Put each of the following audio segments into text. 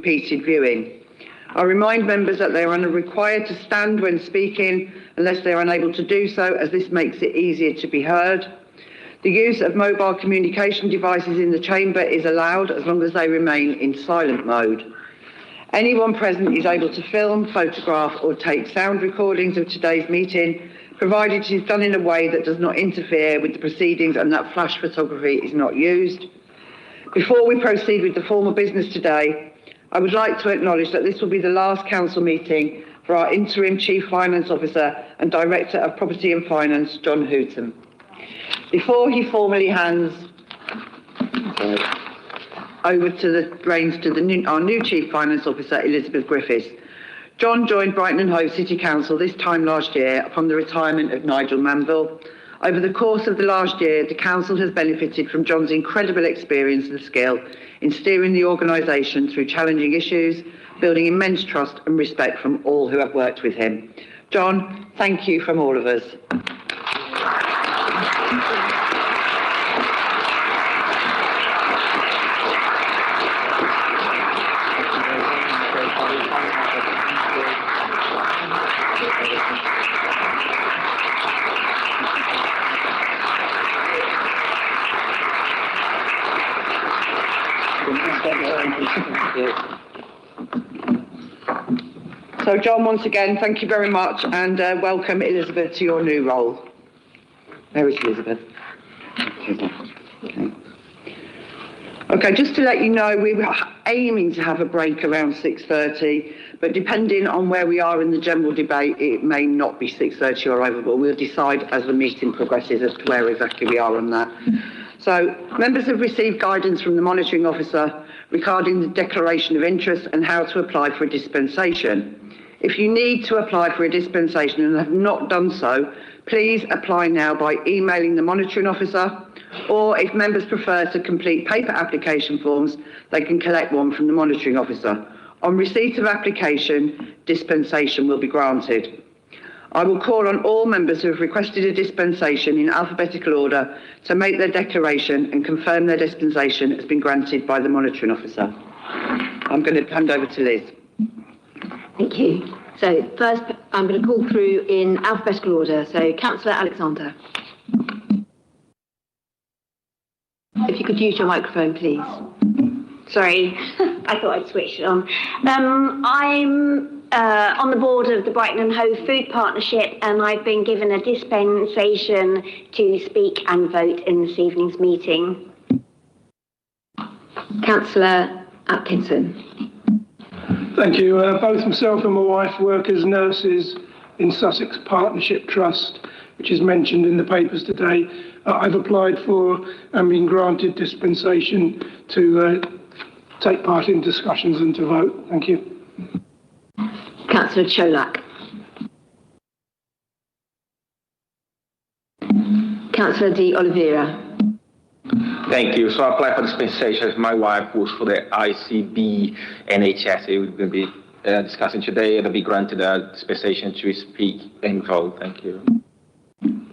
repeated viewing. I remind members that they are required to stand when speaking unless they are unable to do so, as this makes it easier to be heard. The use of mobile communication devices in the chamber is allowed as long as they remain in silent mode. Anyone present is able to film, photograph or take sound recordings of today's meeting, provided it is done in a way that does not interfere with the proceedings and that flash photography is not used. Before we proceed with the formal business today, I would like to acknowledge that this will be the last council meeting for our interim Chief Finance Officer and Director of Property and Finance, John Hooton. Before he formally hands over to the reins to our new Chief Finance Officer, Elizabeth Griffiths, John joined Brighton and Hove City Council this time last year upon the retirement of Nigel Manville. Over the course of the last year, the Council has benefited from John's incredible experience and skill in steering the organisation through challenging issues, building immense trust and respect from all who have worked with him. John, thank you from all of us. So John, once again, thank you very much, and welcome Elizabeth to your new role. There is Elizabeth. Okay, just to let you know, we were aiming to have a break around 6:30, but depending on where we are in the general debate, it may not be 6:30 or over, but we'll decide as the meeting progresses as to where exactly we are on that. So members have received guidance from the monitoring officer regarding the declaration of interest and how to apply for a dispensation. If you need to apply for a dispensation and have not done so, please apply now by emailing the monitoring officer, or if members prefer to complete paper application forms, they can collect one from the monitoring officer. On receipt of application, dispensation will be granted. I will call on all members who have requested a dispensation in alphabetical order to make their declaration and confirm their dispensation has been granted by the monitoring officer. I'm going to hand over to Liz. Thank you. So first, I'm going to call through in alphabetical order. So Councillor Alexander. If you could use your microphone, please. Sorry, I thought I'd switched it on. I'm on the board of the Brighton and Hove Food Partnership, and I've been given a dispensation to speak and vote in this evening's meeting. Councillor Atkinson. Thank you. Both myself and my wife work as nurses in Sussex Partnership Trust, which is mentioned in the papers today. I've applied for and been granted dispensation to take part in discussions and to vote. Thank you. Councillor Cholak. Councillor De Oliveira. Thank you. So I applied for dispensation as my wife was for the ICB NHS. We're going to be discussing today, and I'll be granted a dispensation to speak and vote. Thank you.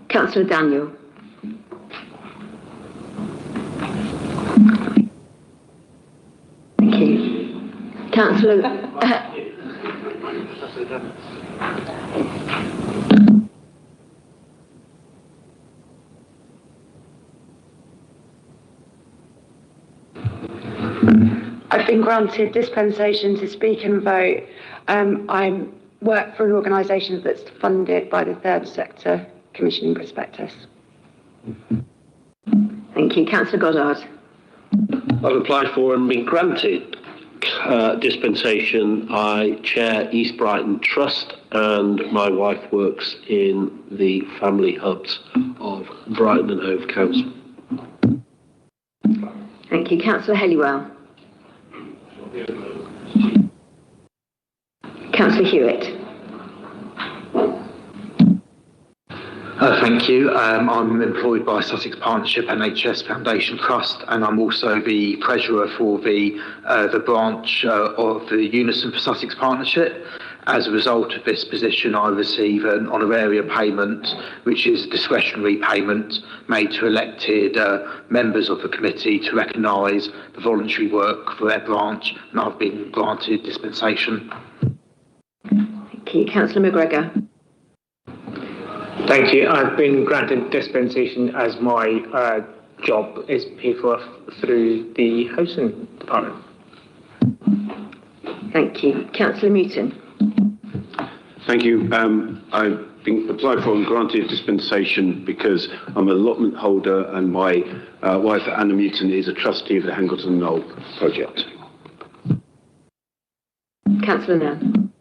Councillor Daniel. Thank you. Councillor... I've been granted dispensation to speak and vote. I work for an organisation that's funded by the Third Sector Commissioning Prospectus. Thank you. Councillor Goddard. I've applied for and been granted dispensation. I chair East Brighton Trust, and my wife works in the family hubs of Brighton and Hove Council. Thank you. Councillor Helliwell. Councillor Hewitt. Thank you. I'm employed by Sussex Partnership NHS Foundation Trust, and I'm also the treasurer for the branch of the Unison for Sussex Partnership. As a result of this position, I receive an honoraria payment, which is a discretionary payment made to elected members of the committee to recognise the voluntary work for their branch, and I've been granted dispensation. Thank you. Councillor McGregor. Thank you. I've been granted dispensation as my job is paid for through the housing department. Thank you. Councillor Mewton. Thank you. I've been applied for and granted dispensation because I'm an allotment holder and my wife Anna Mewton is a trustee of the Hangleton Knoll project. Councillor Nairn.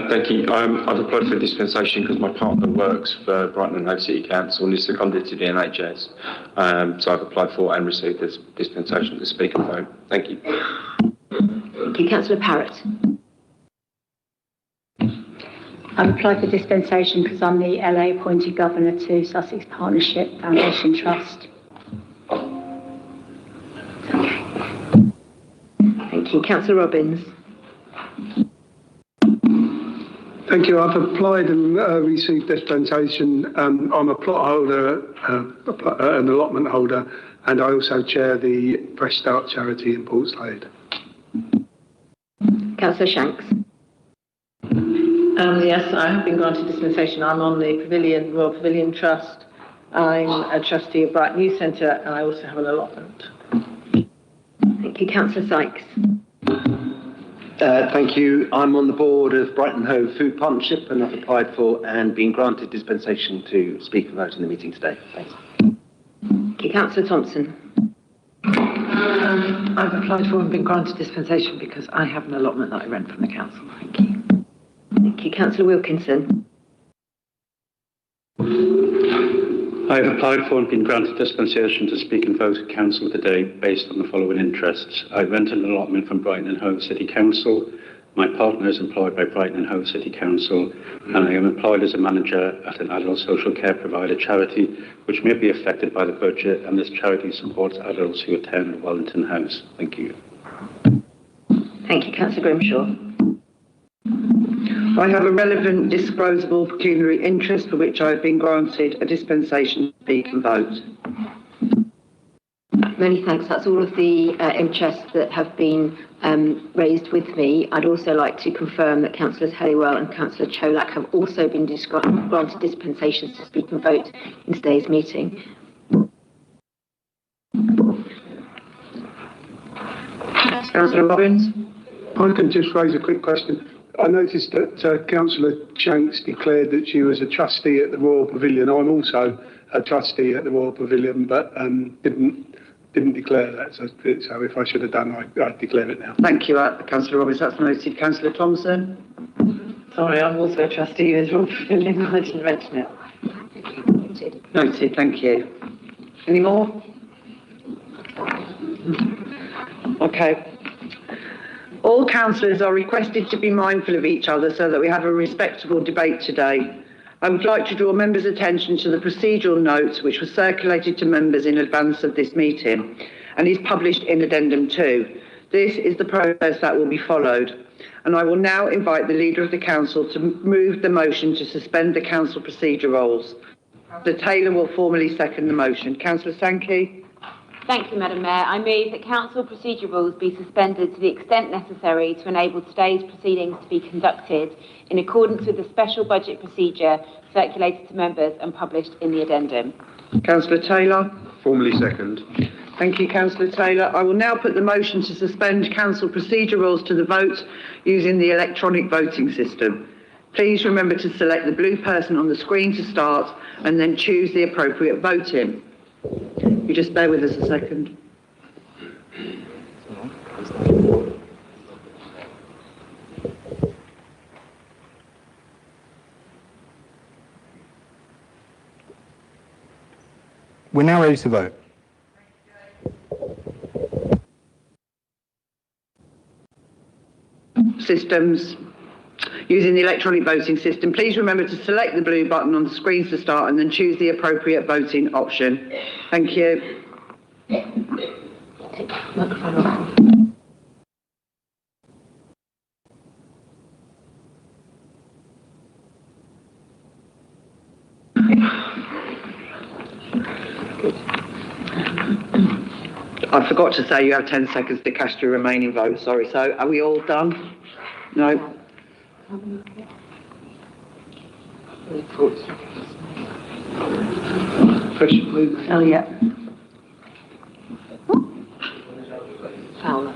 Thank you. I've applied for dispensation because my partner works for Brighton and Hove City Council and is seconded to the NHS. So I've applied for and received this dispensation to speak and vote. Thank you. Thank you. Councillor Parrott. I've applied for dispensation because I'm the LA appointed governor to Sussex Partnership Foundation Trust. Thank you. Councillor Robbins. Thank you. I've applied and received dispensation. I'm a plot holder, an allotment holder, and I also chair the Fresh Start charity in Portslade. Councillor Shanks. Yes, I have been granted dispensation. I'm on the Royal Pavilion Trust. I'm a trustee of Brighton Youth Centre, and I also have an allotment. Thank you. Councillor Sykes. Thank you. I'm on the board of Brighton Hove Food Partnership, and I've applied for and been granted dispensation to speak and vote in the meeting today. Thanks. Thank you. Councillor Thompson. I've applied for and been granted dispensation because I have an allotment that I rent from the council. Thank you. Thank you. Councillor Wilkinson. I have applied for and been granted dispensation to speak and vote at council today based on the following interests. I rent an allotment from Brighton and Hove City Council. My partner is employed by Brighton and Hove City Council, and I am employed as a manager at an adult social care provider charity, which may be affected by the budget, and this charity supports adults who attend Wellington House. Thank you. Thank you. Councillor Grimshaw. I have a relevant disposable pecuniary interest for which I have been granted a dispensation to speak and vote. Many thanks. That's all of the interests that have been raised with me. I'd also like to confirm that Councillors Helliwell and Councillor Cholak have also been granted dispensations to speak and vote in today's meeting. Councillor Robbins. I can just raise a quick question. I noticed that Councillor Shanks declared that she was a trustee at the Royal Pavilion. I'm also a trustee at the Royal Pavilion, but didn't declare that. So if I should have done, I'd declare it now. Thank you, Councillor Robbins. That's noted. Councillor Thompson. Sorry, I'm also a trustee as well. I didn't mention it. Noted. Thank you. Any more? Okay. All councillors are requested to be mindful of each other so that we have a respectable debate today. I would like to draw members' attention to the procedural notes which were circulated to members in advance of this meeting and is published in Addendum 2. This is the process that will be followed, and I will now invite the Leader of the Council to move the motion to suspend the Council procedure rules. Councillor Taylor will formally second the motion. Councillor Sankey. Thank you, Madam Mayor. I move that council procedure rules be suspended to the extent necessary to enable today's proceedings to be conducted in accordance with the special budget procedure circulated to members and published in the addendum. Councillor Taylor. Formally second. Thank you, Councillor Taylor. I will now put the motion to suspend council procedure rules to the vote using the electronic voting system. Please remember to select the blue person on the screen to start and then choose the appropriate voting. You just bear with us a second. We're now ready to vote. Systems. Using the electronic voting system, please remember to select the blue button on the screen to start and then choose the appropriate voting option. Thank you. I forgot to say you have 10 seconds to cast your remaining vote. Sorry. So are we all done? No. Oh, yeah. Fowler.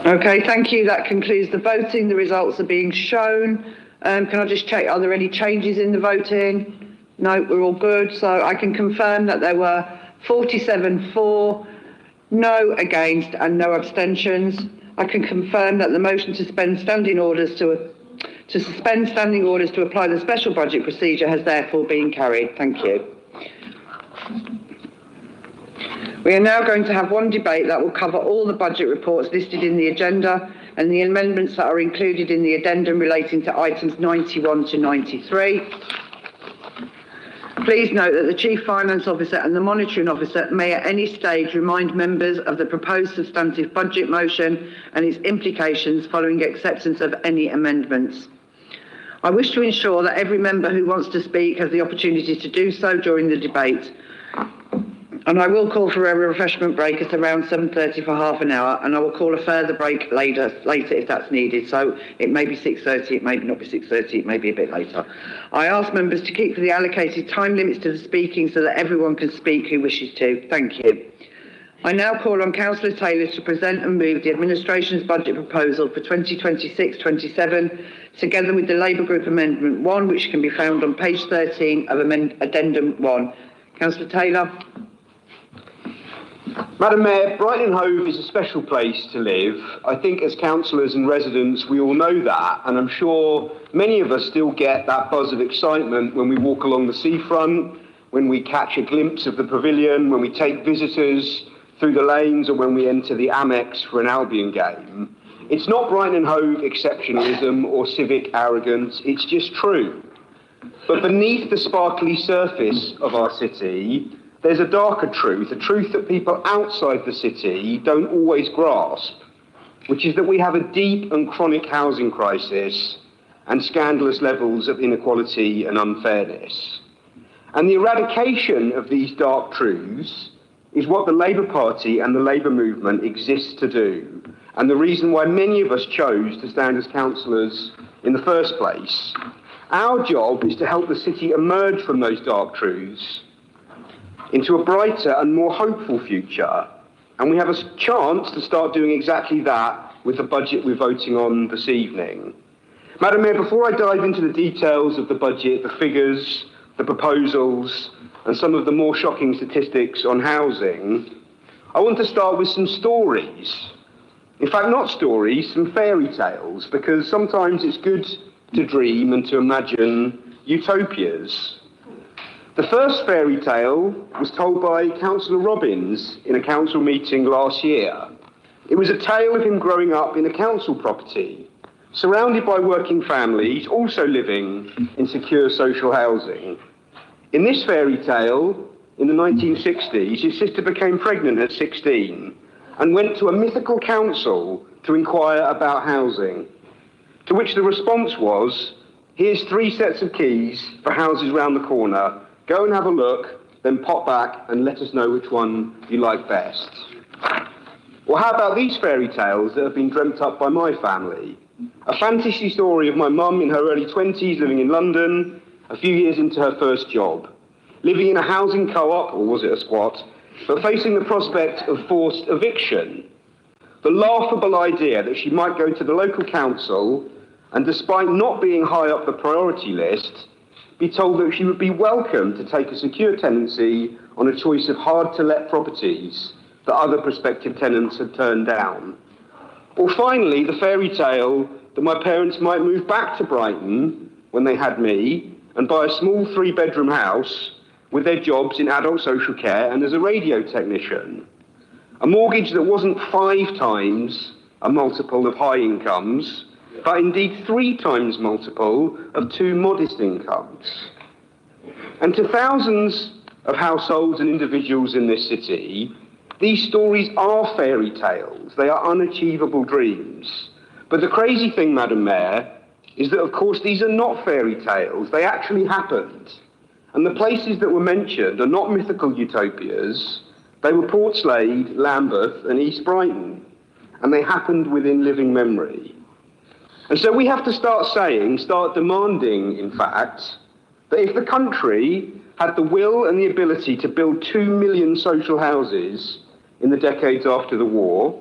Okay, thank you. That concludes the voting. The results are being shown. Can I just check, are there any changes in the voting? No, we're all good. So I can confirm that there were 47 for, no against and no abstentions. I can confirm that the motion to suspend standing orders to apply the special budget procedure has therefore been carried. Thank you. We are now going to have one debate that will cover all the budget reports listed in the agenda and the amendments that are included in the addendum relating to items 91 to 93. Please note that the Chief Finance Officer and the Monitoring Officer may at any stage remind members of the proposed substantive budget motion and its implications following acceptance of any amendments. I wish to ensure that every member who wants to speak has the opportunity to do so during the debate. And I will call for a refreshment break at around 7:30 for half an hour, and I will call a further break later if that's needed. So it may be 6:30, it may not be 6:30, it may be a bit later. I ask members to keep to the allocated time limits to the speaking so that everyone can speak who wishes to. Thank you. I now call on Councillor Taylor to present and move the administration's budget proposal for 2026-27, together with the Labour Group Amendment 1, which can be found on page 13 of Addendum 1. Councillor Taylor. Madam Mayor, Brighton and Hove is a special place to live. I think as councillors and residents we all know that, and I'm sure many of us still get that buzz of excitement when we walk along the seafront, when we catch a glimpse of the pavilion, when we take visitors through the lanes, or when we enter the Amex for an Albion game. It's not Brighton and Hove exceptionalism or civic arrogance, it's just true. But beneath the sparkly surface of our city, there's a darker truth, a truth that people outside the city don't always grasp, which is that we have a deep and chronic housing crisis and scandalous levels of inequality and unfairness. And the eradication of these dark truths is what the Labour Party and the Labour movement exists to do, and the reason why many of us chose to stand as councillors in the first place. Our job is to help the city emerge from those dark truths into a brighter and more hopeful future. And we have a chance to start doing exactly that with the budget we're voting on this evening. Madam Mayor, before I dive into the details of the budget, the figures, the proposals, and some of the more shocking statistics on housing, I want to start with some stories. In fact, not stories, some fairy tales, because sometimes it's good to dream and to imagine utopias. The first fairy tale was told by Councillor Robbins in a council meeting last year. It was a tale of him growing up in a council property, surrounded by working families, also living in secure social housing. In this fairy tale, in the 1960s, his sister became pregnant at 16 and went to a mythical council to inquire about housing, to which the response was, "Here's 3 sets of keys for houses round the corner. Go and have a look, then pop back and let us know which one you like best." Or how about these fairy tales that have been dreamt up by my family? A fantasy story of my mum in her early 20s living in London, a few years into her first job, living in a housing co-op, or was it a squat, but facing the prospect of forced eviction. The laughable idea that she might go to the local council and, despite not being high up the priority list, be told that she would be welcome to take a secure tenancy on a choice of hard-to-let properties that other prospective tenants had turned down. Or finally, the fairy tale that my parents might move back to Brighton when they had me and buy a small 3-bedroom house with their jobs in adult social care and as a radio technician. A mortgage that wasn't 5 times a multiple of high incomes, but indeed 3 times multiple of 2 modest incomes. And to thousands of households and individuals in this city, these stories are fairy tales. They are unachievable dreams. But the crazy thing, Madam Mayor, is that of course these are not fairy tales. They actually happened. And the places that were mentioned are not mythical utopias. They were Portslade, Lambeth and East Brighton. And they happened within living memory. And so we have to start demanding, in fact, that if the country had the will and the ability to build 2 million social houses in the decades after the war,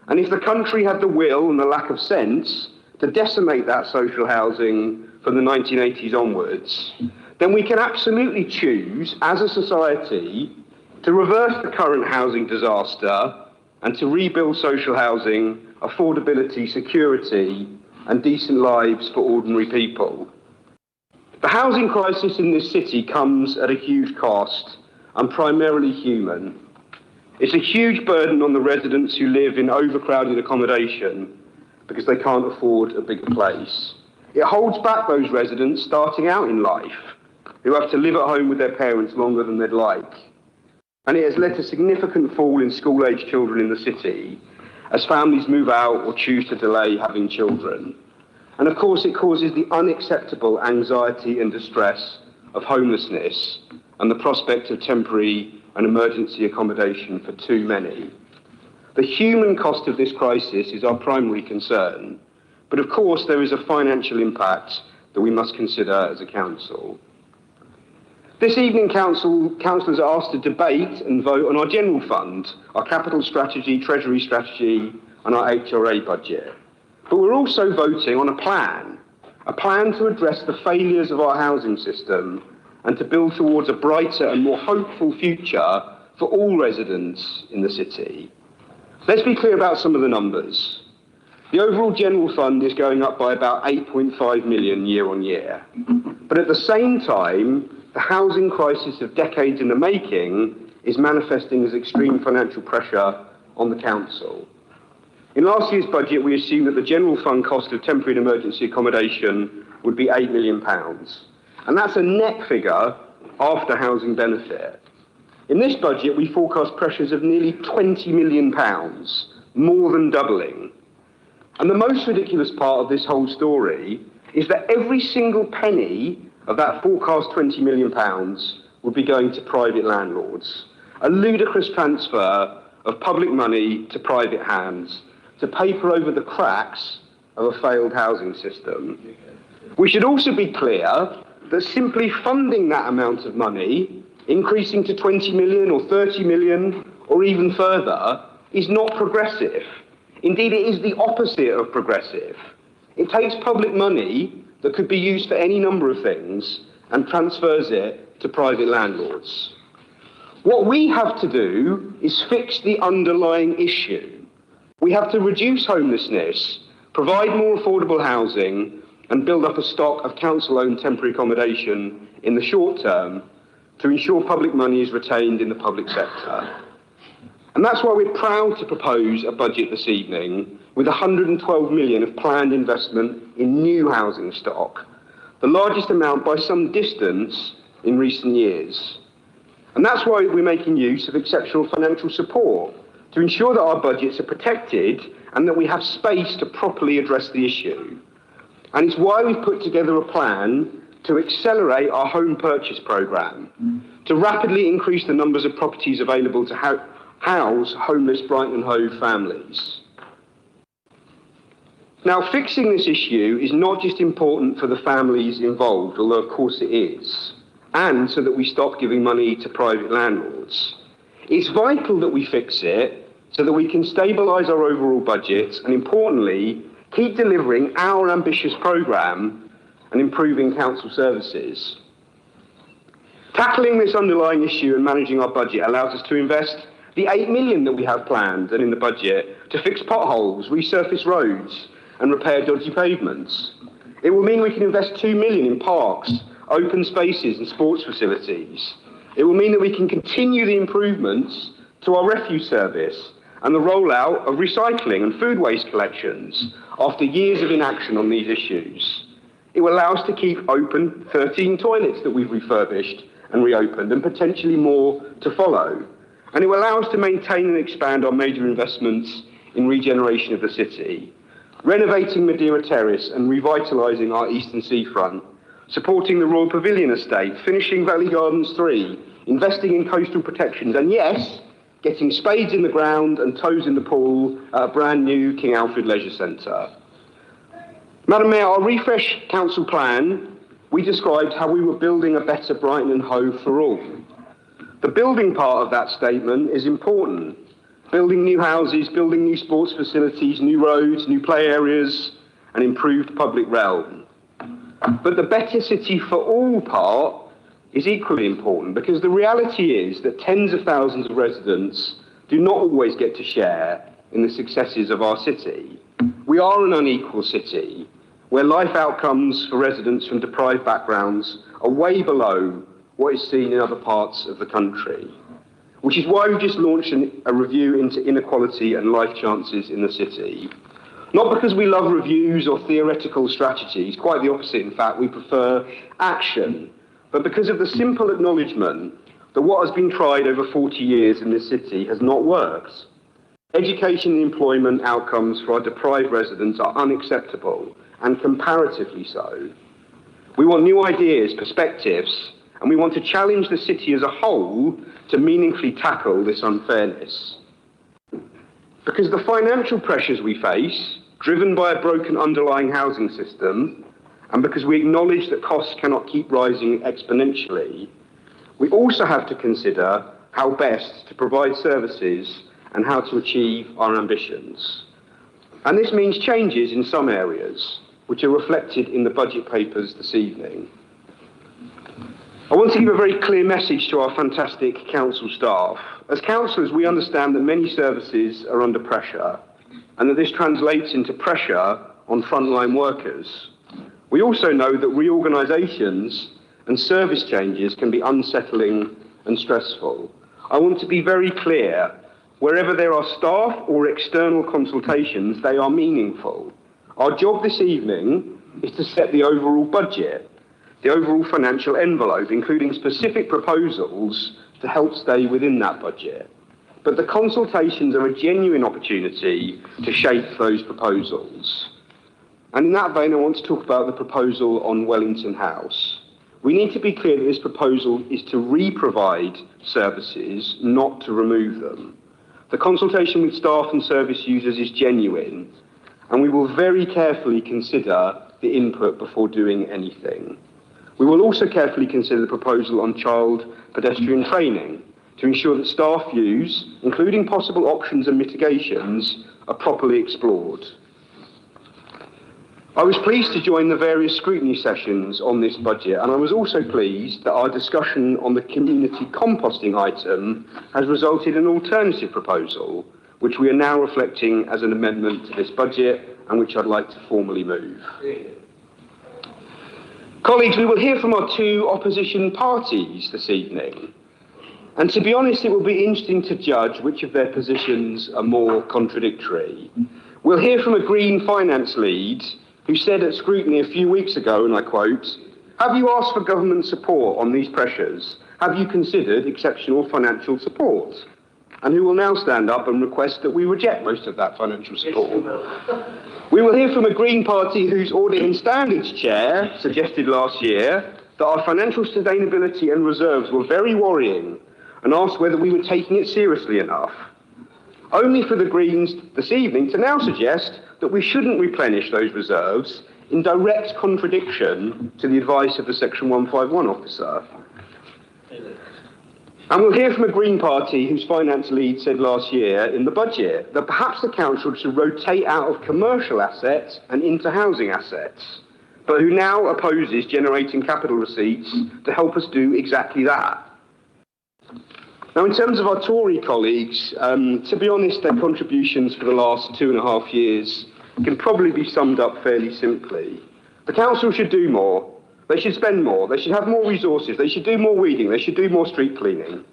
and if the country had the will and the lack of sense to decimate that social housing from the 1980s onwards, then we can absolutely choose, as a society, to reverse the current housing disaster and to rebuild social housing, affordability, security, and decent lives for ordinary people. The housing crisis in this city comes at a huge cost and primarily human. It's a huge burden on the residents who live in overcrowded accommodation because they can't afford a bigger place. It holds back those residents starting out in life who have to live at home with their parents longer than they'd like. And it has led to significant fall in school-aged children in the city as families move out or choose to delay having children. And of course it causes the unacceptable anxiety and distress of homelessness and the prospect of temporary and emergency accommodation for too many. The human cost of this crisis is our primary concern, but of course there is a financial impact that we must consider as a council. This evening, councillors are asked to debate and vote on our general fund, our capital strategy, treasury strategy, and our HRA budget. But we're also voting on a plan to address the failures of our housing system and to build towards a brighter and more hopeful future for all residents in the city. Let's be clear about some of the numbers. The overall general fund is going up by about 8.5 million year on year. But at the same time, the housing crisis of decades in the making is manifesting as extreme financial pressure on the council. In last year's budget, we assumed that the general fund cost of temporary and emergency accommodation would be £8 million. And that's a net figure after housing benefit. In this budget, we forecast pressures of nearly £20 million, more than doubling. And the most ridiculous part of this whole story is that every single penny of that forecast £20 million would be going to private landlords. A ludicrous transfer of public money to private hands to paper over the cracks of a failed housing system. We should also be clear that simply funding that amount of money, increasing to 20 million or 30 million or even further, is not progressive. Indeed, it is the opposite of progressive. It takes public money that could be used for any number of things and transfers it to private landlords. What we have to do is fix the underlying issue. We have to reduce homelessness, provide more affordable housing, and build up a stock of council-owned temporary accommodation in the short term to ensure public money is retained in the public sector. And that's why we're proud to propose a budget this evening with 112 million of planned investment in new housing stock, the largest amount by some distance in recent years. And that's why we're making use of exceptional financial support to ensure that our budgets are protected and that we have space to properly address the issue. And it's why we've put together a plan to accelerate our home purchase programme, to rapidly increase the numbers of properties available to house homeless Brighton and Hove families. Now, fixing this issue is not just important for the families involved, although of course it is, and so that we stop giving money to private landlords. It's vital that we fix it so that we can stabilise our overall budget and, importantly, keep delivering our ambitious programme and improving council services. Tackling this underlying issue and managing our budget allows us to invest the 8 million that we have planned and in the budget to fix potholes, resurface roads and repair dodgy pavements. It will mean we can invest 2 million in parks, open spaces and sports facilities. It will mean that we can continue the improvements to our refuse service and the rollout of recycling and food waste collections after years of inaction on these issues. It will allow us to keep open 13 toilets that we've refurbished and reopened, and potentially more to follow. And it will allow us to maintain and expand our major investments in regeneration of the city, renovating Madeira Terrace and revitalising our eastern seafront supporting the Royal Pavilion estate, finishing Valley Gardens 3, investing in coastal protections, and yes, getting spades in the ground and toes in the pool at a brand new King Alfred Leisure Centre. Madam Mayor, our refresh council plan, we described how we were building a better Brighton and Hove for all. The building part of that statement is important. Building new houses, building new sports facilities, new roads, new play areas, and improved public realm. But the better city for all part is equally important, because the reality is that tens of thousands of residents do not always get to share in the successes of our city. We are an unequal city, where life outcomes for residents from deprived backgrounds are way below what is seen in other parts of the country, which is why we've just launched a review into inequality and life chances in the city. Not because we love reviews or theoretical strategies, quite the opposite, in fact, we prefer action, but because of the simple acknowledgement that what has been tried over 40 years in this city has not worked. Education and employment outcomes for our deprived residents are unacceptable, and comparatively so. We want new ideas, perspectives, and we want to challenge the city as a whole to meaningfully tackle this unfairness. Because the financial pressures we face, driven by a broken underlying housing system, and because we acknowledge that costs cannot keep rising exponentially, we also have to consider how best to provide services and how to achieve our ambitions. And this means changes in some areas, which are reflected in the budget papers this evening. I want to give a very clear message to our fantastic council staff. As councillors, we understand that many services are under pressure, and that this translates into pressure on frontline workers. We also know that reorganisations and service changes can be unsettling and stressful. I want to be very clear. Wherever there are staff or external consultations, they are meaningful. Our job this evening is to set the overall budget, the overall financial envelope, including specific proposals to help stay within that budget. But the consultations are a genuine opportunity to shape those proposals. And in that vein, I want to talk about the proposal on Wellington House. We need to be clear that this proposal is to re-provide services, not to remove them. The consultation with staff and service users is genuine, and we will very carefully consider the input before doing anything. We will also carefully consider the proposal on child pedestrian training to ensure that staff views, including possible options and mitigations, are properly explored. I was pleased to join the various scrutiny sessions on this budget, and I was also pleased that our discussion on the community composting item has resulted in an alternative proposal, which we are now reflecting as an amendment to this budget, and which I'd like to formally move. Colleagues, we will hear from our two opposition parties this evening. And to be honest, it will be interesting to judge which of their positions are more contradictory. We'll hear from a Green finance lead who said at scrutiny a few weeks ago, and I quote, "Have you asked for government support on these pressures? Have you considered exceptional financial support?" And who will now stand up and request that we reject most of that financial support. We will hear from a Green party whose Audit and Standards chair suggested last year that our financial sustainability and reserves were very worrying, and asked whether we were taking it seriously enough. Only for the Greens this evening to now suggest that we shouldn't replenish those reserves, in direct contradiction to the advice of the Section 151 officer. And we'll hear from a Green party whose finance lead said last year in the budget that perhaps the council should rotate out of commercial assets and into housing assets, but who now opposes generating capital receipts to help us do exactly that. Now, in terms of our Tory colleagues, to be honest, their contributions for the last 2.5 years can probably be summed up fairly simply. The council should do more. They should spend more. They should have more resources. They should do more weeding. They should do more street cleaning.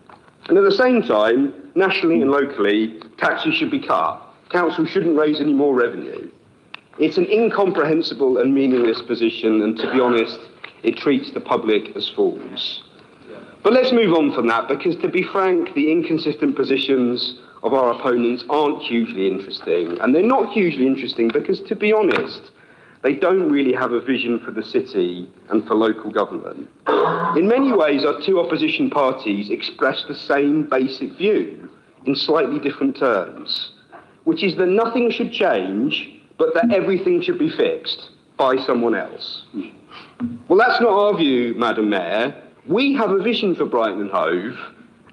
And at the same time, nationally and locally, taxes should be cut. Council shouldn't raise any more revenue. It's an incomprehensible and meaningless position, and to be honest, it treats the public as fools. But let's move on from that, because to be frank, the inconsistent positions of our opponents aren't hugely interesting. And they're not hugely interesting because, to be honest, they don't really have a vision for the city and for local government. In many ways, our two opposition parties express the same basic view in slightly different terms, which is that nothing should change, but that everything should be fixed by someone else. Well, that's not our view, Madam Mayor. We have a vision for Brighton and Hove,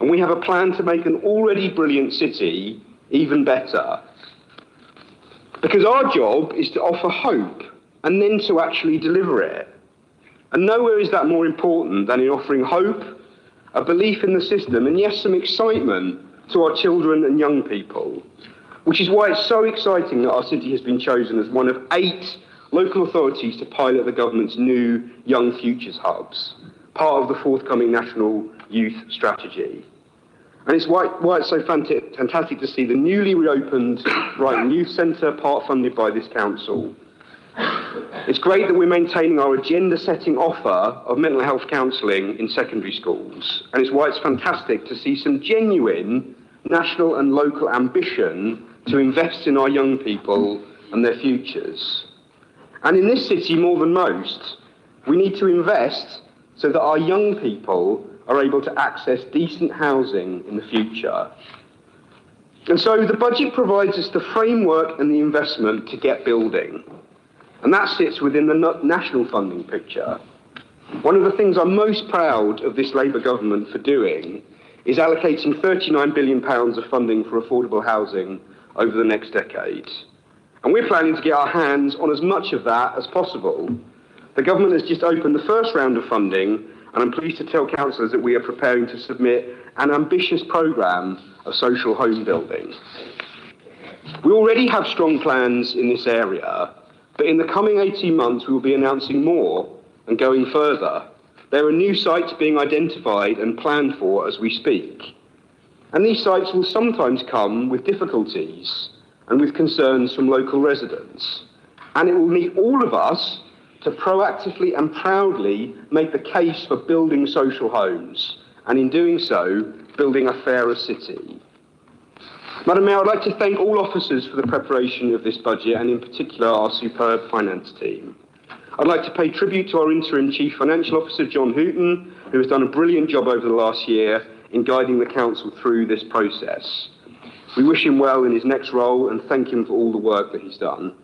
and we have a plan to make an already brilliant city even better. Because our job is to offer hope and then to actually deliver it. And nowhere is that more important than in offering hope, a belief in the system, and yes, some excitement to our children and young people. Which is why it's so exciting that our city has been chosen as one of 8 local authorities to pilot the government's new Young Futures hubs, part of the forthcoming National Youth Strategy. And it's why it's so fantastic to see the newly reopened Brighton Youth Centre, part funded by this council. It's great that we're maintaining our agenda-setting offer of mental health counselling in secondary schools. And it's why it's fantastic to see some genuine national and local ambition to invest in our young people and their futures. And in this city, more than most, we need to invest so that our young people are able to access decent housing in the future. And so the budget provides us the framework and the investment to get building. And that sits within the national funding picture. One of the things I'm most proud of this Labour government for doing is allocating £39 billion of funding for affordable housing over the next decade. And we're planning to get our hands on as much of that as possible. The government has just opened the first round of funding, and I'm pleased to tell councillors that we are preparing to submit an ambitious programme of social home building. We already have strong plans in this area, but in the coming 18 months we will be announcing more and going further. There are new sites being identified and planned for as we speak. And these sites will sometimes come with difficulties and with concerns from local residents. And it will need all of us to proactively and proudly make the case for building social homes, and in doing so, building a fairer city. Madam Mayor, I'd like to thank all officers for the preparation of this budget, and in particular our superb finance team. I'd like to pay tribute to our interim Chief Financial Officer, John Hooton, who has done a brilliant job over the last year in guiding the council through this process. We wish him well in his next role and thank him for all the work that he's done.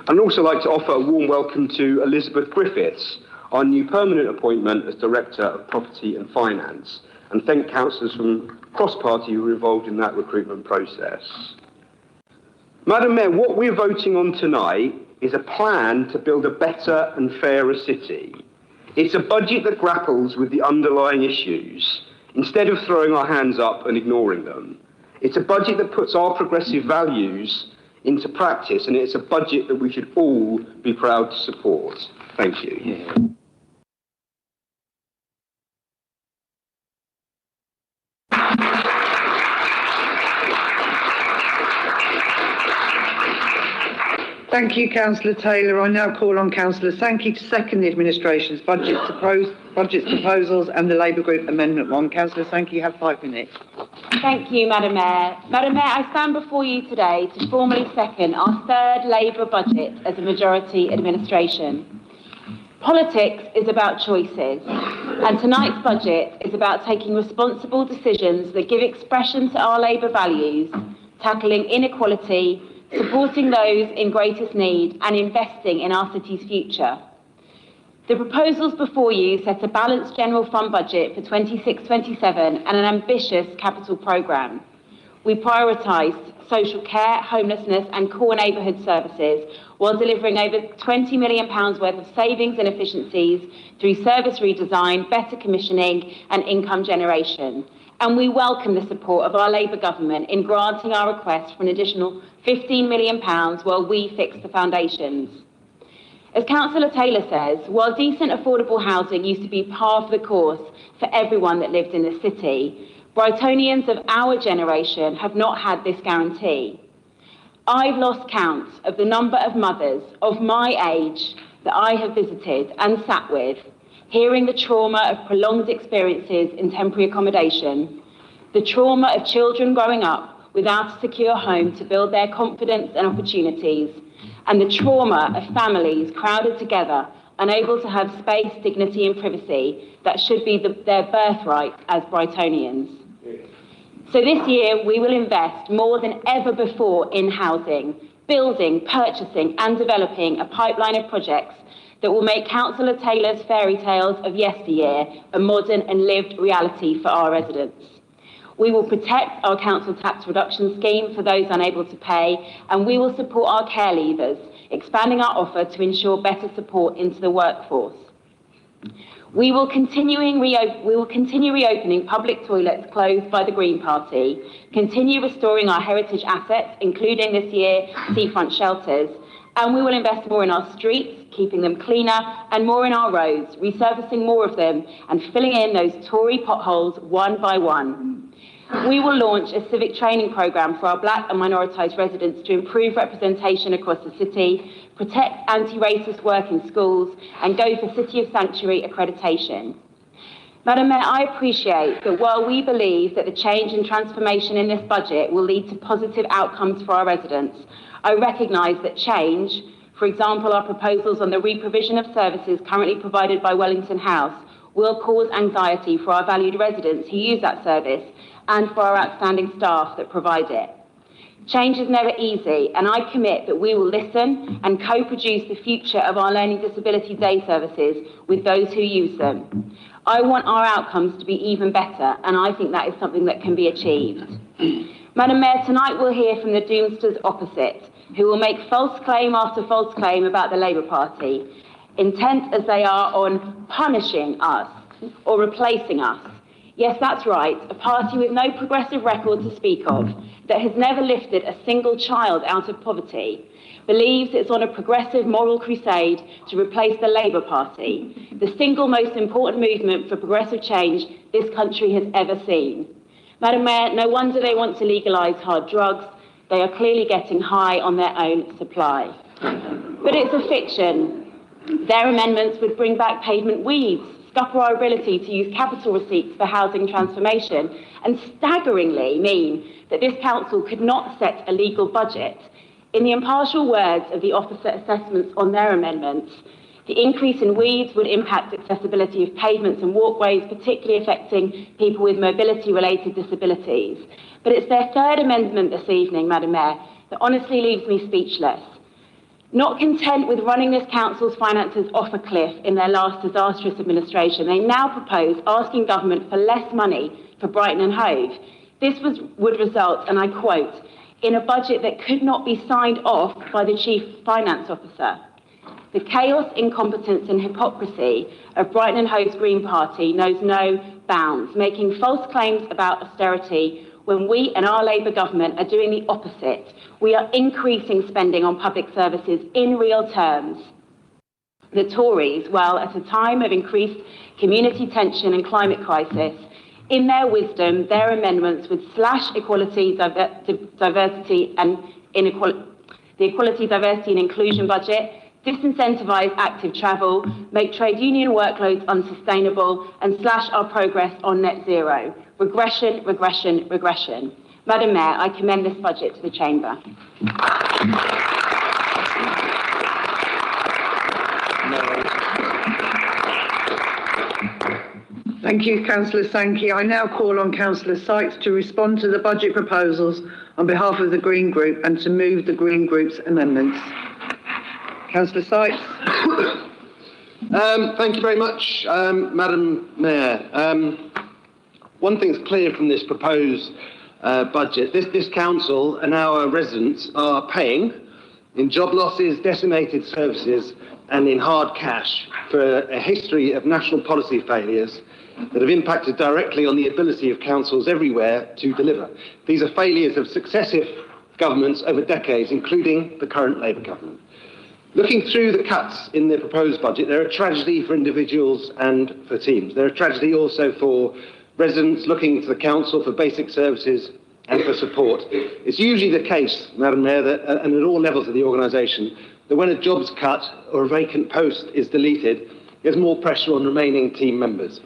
I'd also like to offer a warm welcome to Elizabeth Griffiths, our new permanent appointment as Director of Property and Finance, and thank councillors from cross-party who were involved in that recruitment process. Madam Mayor, what we're voting on tonight is a plan to build a better and fairer city. It's a budget that grapples with the underlying issues, instead of throwing our hands up and ignoring them. It's a budget that puts our progressive values into practice, and it's a budget that we should all be proud to support. Thank you. Yeah. Thank you, Councillor Taylor. I now call on Councillor Sankey to second the administration's budget proposals and the Labour Group Amendment 1. Councillor Sankey, you have 5 minutes. Thank you, Madam Mayor. Madam Mayor, I stand before you today to formally second our third Labour budget as a majority administration. Politics is about choices, and tonight's budget is about taking responsible decisions that give expression to our Labour values, tackling inequality, supporting those in greatest need, and investing in our city's future. The proposals before you set a balanced general fund budget for 26-27 and an ambitious capital programme. We prioritised social care, homelessness and core neighbourhood services while delivering over £20 million worth of savings and efficiencies through service redesign, better commissioning and income generation. And we welcome the support of our Labour government in granting our request for an additional £15 million while we fix the foundations. As Councillor Taylor says, while decent affordable housing used to be par for the course for everyone that lived in the city, Brightonians of our generation have not had this guarantee. I've lost count of the number of mothers of my age that I have visited and sat with, hearing the trauma of prolonged experiences in temporary accommodation, the trauma of children growing up without a secure home to build their confidence and opportunities, and the trauma of families crowded together, unable to have space, dignity and privacy that should be their birthright as Brightonians. So this year we will invest more than ever before in housing, building, purchasing and developing a pipeline of projects that will make Councillor Taylor's fairy tales of yesteryear a modern and lived reality for our residents. We will protect our council tax reduction scheme for those unable to pay, and we will support our care leavers, expanding our offer to ensure better support into the workforce. We will continue reopening public toilets closed by the Green Party, continue restoring our heritage assets, including this year seafront shelters, and we will invest more in our streets, keeping them cleaner, and more in our roads, resurfacing more of them and filling in those Tory potholes one by one. We will launch a civic training programme for our black and minoritised residents to improve representation across the city, protect anti-racist work in schools, and go for City of Sanctuary accreditation. Madam Mayor, I appreciate that while we believe that the change and transformation in this budget will lead to positive outcomes for our residents, I recognise that change, for example, our proposals on the re-provision of services currently provided by Wellington House, will cause anxiety for our valued residents who use that service and for our outstanding staff that provide it. Change is never easy, and I commit that we will listen and co-produce the future of our learning disability day services with those who use them. I want our outcomes to be even better, and I think that is something that can be achieved. Madam Mayor, tonight we'll hear from the doomsters opposite, who will make false claim after false claim about the Labour Party, intent as they are on punishing us or replacing us. Yes, that's right, a party with no progressive record to speak of, that has never lifted a single child out of poverty, believes it's on a progressive moral crusade to replace the Labour Party, the single most important movement for progressive change this country has ever seen. Madam Mayor, no wonder they want to legalise hard drugs. They are clearly getting high on their own supply. But it's a fiction. Their amendments would bring back pavement weeds, scupper our ability to use capital receipts for housing transformation, and staggeringly mean that this council could not set a legal budget. In the impartial words of the officer assessments on their amendments, the increase in weeds would impact accessibility of pavements and walkways, particularly affecting people with mobility-related disabilities. But it's their third amendment this evening, Madam Mayor, that honestly leaves me speechless. Not content with running this council's finances off a cliff in their last disastrous administration, they now propose asking government for less money for Brighton and Hove. This would result, and I quote, in a budget that could not be signed off by the Chief Finance Officer. The chaos, incompetence and hypocrisy of Brighton and Hove's Green Party knows no bounds, making false claims about austerity when we and our Labour government are doing the opposite. We are increasing spending on public services in real terms. The Tories, well, at a time of increased community tension and climate crisis, in their wisdom, their amendments would slash equality, diversity and inequality, the equality, diversity and inclusion budget, disincentivise active travel, make trade union workloads unsustainable, and slash our progress on net zero. Regression, regression, regression. Madam Mayor, I commend this budget to the Chamber. Thank you, Councillor Sankey. I now call on Councillor Sykes to respond to the budget proposals on behalf of the Green Group and to move the Green Group's amendments. Councillor Sykes. Thank you very much, Madam Mayor. One thing's clear from this proposed budget. This council and our residents are paying in job losses, decimated services and in hard cash for a history of national policy failures that have impacted directly on the ability of councils everywhere to deliver. These are failures of successive governments over decades, including the current Labour government. Looking through the cuts in the proposed budget, they're a tragedy for individuals and for teams. They're a tragedy also for residents looking to the council for basic services and for support. It's usually the case, Madam Mayor, that, and at all levels of the organisation, that when a job's cut or a vacant post is deleted, there's more pressure on remaining team members.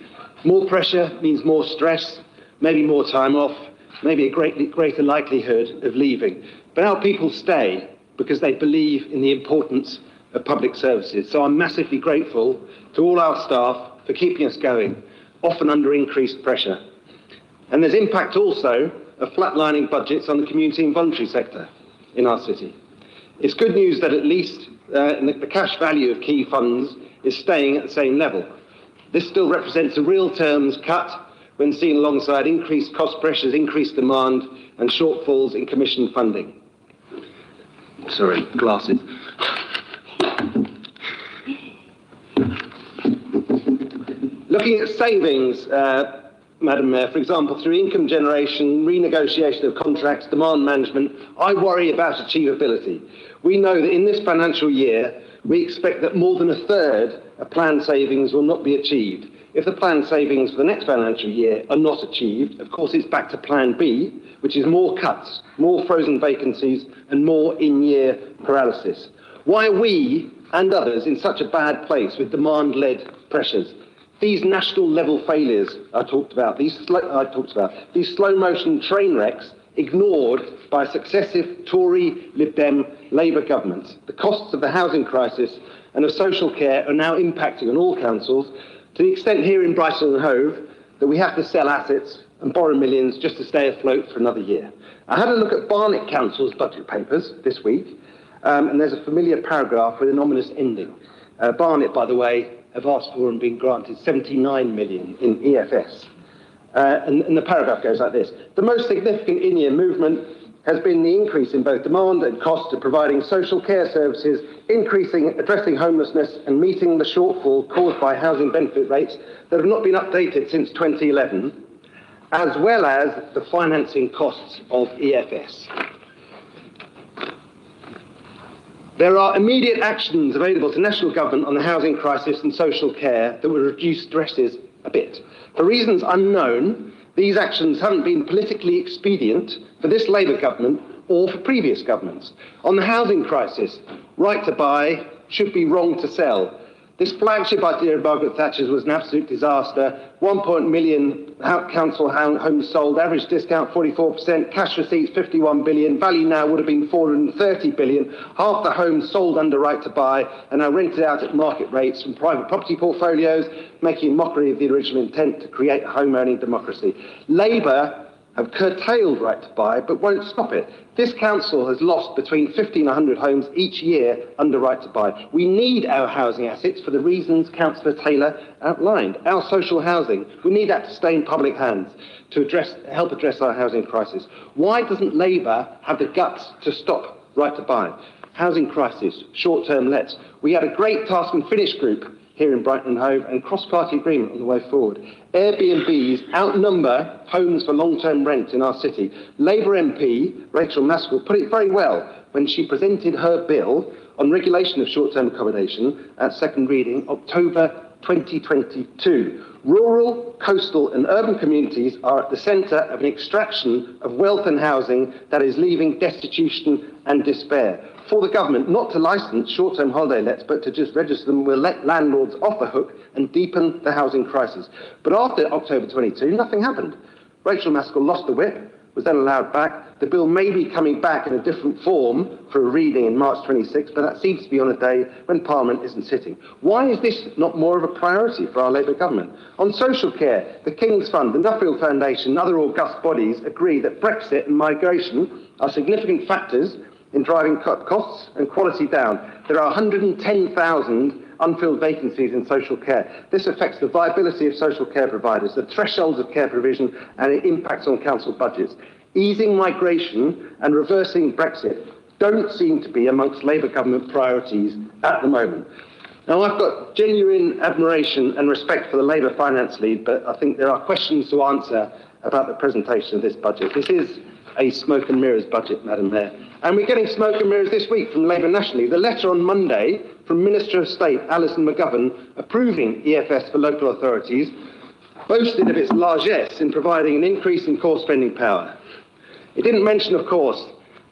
More pressure means more stress, maybe more time off, maybe a greater likelihood of leaving. But our people stay because they believe in the importance of public services. So I'm massively grateful to all our staff for keeping us going, often under increased pressure. And there's impact also of flatlining budgets on the community and voluntary sector in our city. It's good news that at least the cash value of key funds is staying at the same level. This still represents a real terms cut when seen alongside increased cost pressures, increased demand and shortfalls in commission funding. Sorry, glasses. Looking at savings, Madam Mayor, for example, through income generation, renegotiation of contracts, demand management, I worry about achievability. We know that in this financial year, we expect that more than a third of planned savings will not be achieved. If the planned savings for the next financial year are not achieved, of course it's back to Plan B, which is more cuts, more frozen vacancies and more in-year paralysis. Why are we and others in such a bad place with demand-led pressures? These national level failures I talked about, these slow-motion train wrecks ignored by successive Tory, Lib Dem, Labour governments. The costs of the housing crisis and of social care are now impacting on all councils, to the extent here in Brighton and Hove that we have to sell assets and borrow millions just to stay afloat for another year. I had a look at Barnet Council's budget papers this week, and there's a familiar paragraph with an ominous ending. Barnet, by the way, have asked for and been granted 79 million in EFS. And the paragraph goes like this. The most significant in-year movement has been the increase in both demand and cost of providing social care services, addressing homelessness and meeting the shortfall caused by housing benefit rates that have not been updated since 2011, as well as the financing costs of EFS. There are immediate actions available to national government on the housing crisis and social care that will reduce stresses a bit. For reasons unknown, these actions haven't been politically expedient for this Labour government or for previous governments. On the housing crisis, right to buy should be wrong to sell. This flagship idea of Margaret Thatcher's was an absolute disaster. 1 million council homes sold, average discount 44%, cash receipts 51 billion, value now would have been 430 billion. Half the homes sold under right to buy are now rented out at market rates from private property portfolios, making a mockery of the original intent to create a home-owning democracy. Labour have curtailed right to buy, but won't stop it. This council has lost between 50 and 100 homes each year under right to buy. We need our housing assets for the reasons Councillor Taylor outlined. Our social housing, we need that to stay in public hands to help address our housing crisis. Why doesn't Labour have the guts to stop right to buy? Housing crisis, short-term lets. We had a great task and finish group here in Brighton and Hove and cross-party agreement on the way forward. Airbnbs outnumber homes for long-term rent in our city. Labour MP Rachel Maskell put it very well when she presented her bill on regulation of short-term accommodation at second reading, October 2022. Rural, coastal and urban communities are at the centre of an extraction of wealth and housing that is leaving destitution and despair. For the government not to licence short-term holiday lets, but to just register them will let landlords off the hook and deepen the housing crisis. But after October 22, nothing happened. Rachel Maskell lost the whip, was then allowed back. The bill may be coming back in a different form for a reading in March 26, but that seems to be on a day when Parliament isn't sitting. Why is this not more of a priority for our Labour government? On social care, the King's Fund, the Nuffield Foundation and other august bodies agree that Brexit and migration are significant factors in driving costs and quality down. There are 110,000 unfilled vacancies in social care. This affects the viability of social care providers, the thresholds of care provision, and it impacts on council budgets. Easing migration and reversing Brexit don't seem to be amongst Labour government priorities at the moment. Now, I've got genuine admiration and respect for the Labour finance lead, but I think there are questions to answer about the presentation of this budget. This is a smoke and mirrors budget, Madam Mayor. And we're getting smoke and mirrors this week from Labour nationally. The letter on Monday from Minister of State Alison McGovern approving EFS for local authorities boasted of its largesse in providing an increase in core spending power. It didn't mention, of course,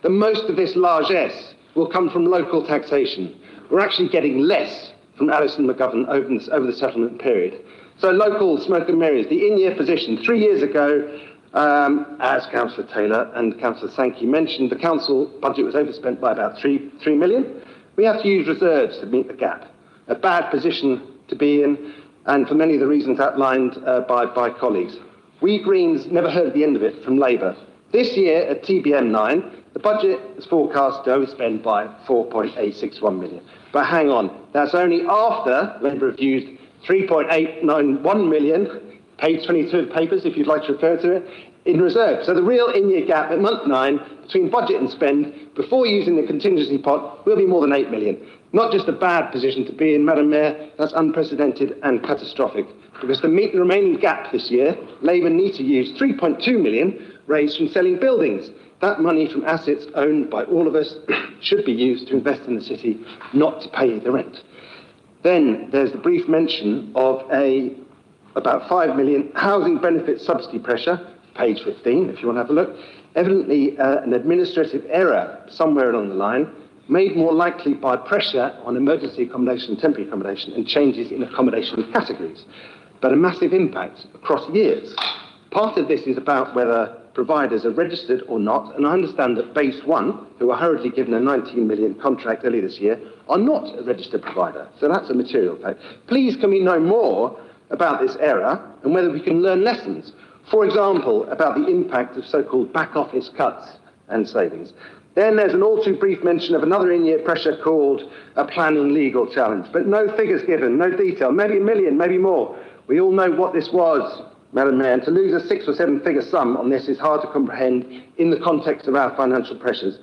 that most of this largesse will come from local taxation. We're actually getting less from Alison McGovern over the settlement period. So local smoke and mirrors, the in-year position. 3 years ago, As Councillor Taylor and Councillor Sankey mentioned, the council budget was overspent by about 3 million. We have to use reserves to meet the gap. A bad position to be in, and for many of the reasons outlined by colleagues. We Greens never heard the end of it from Labour. This year at TBM 9, the budget is forecast to overspend by 4.861 million. But hang on, that's only after Labour have used 3.891 million, page 22 of the papers, if you'd like to refer to it, in reserve. So the real in-year gap at month 9 between budget and spend before using the contingency pot will be more than 8 million. Not just a bad position to be in, Madam Mayor, that's unprecedented and catastrophic. Because to meet the remaining gap this year, Labour need to use 3.2 million raised from selling buildings. That money from assets owned by all of us should be used to invest in the city, not to pay the rent. Then there's the brief mention of about 5 million housing benefit subsidy pressure, page 15, if you want to have a look. Evidently an administrative error somewhere along the line, made more likely by pressure on emergency accommodation and temporary accommodation and changes in accommodation categories, but a massive impact across years. Part of this is about whether providers are registered or not, and I understand that Base 1, who were hurriedly given a 19 million contract earlier this year, are not a registered provider, so that's a material fact. Please can we know more about this error and whether we can learn lessons, for example, about the impact of so-called back office cuts and savings. Then there's an all too brief mention of another in-year pressure called a planning legal challenge, but no figures given, no detail, maybe a million, maybe more. We all know what this was, Madam Mayor, and to lose a 6 or 7 figure sum on this is hard to comprehend in the context of our financial pressures.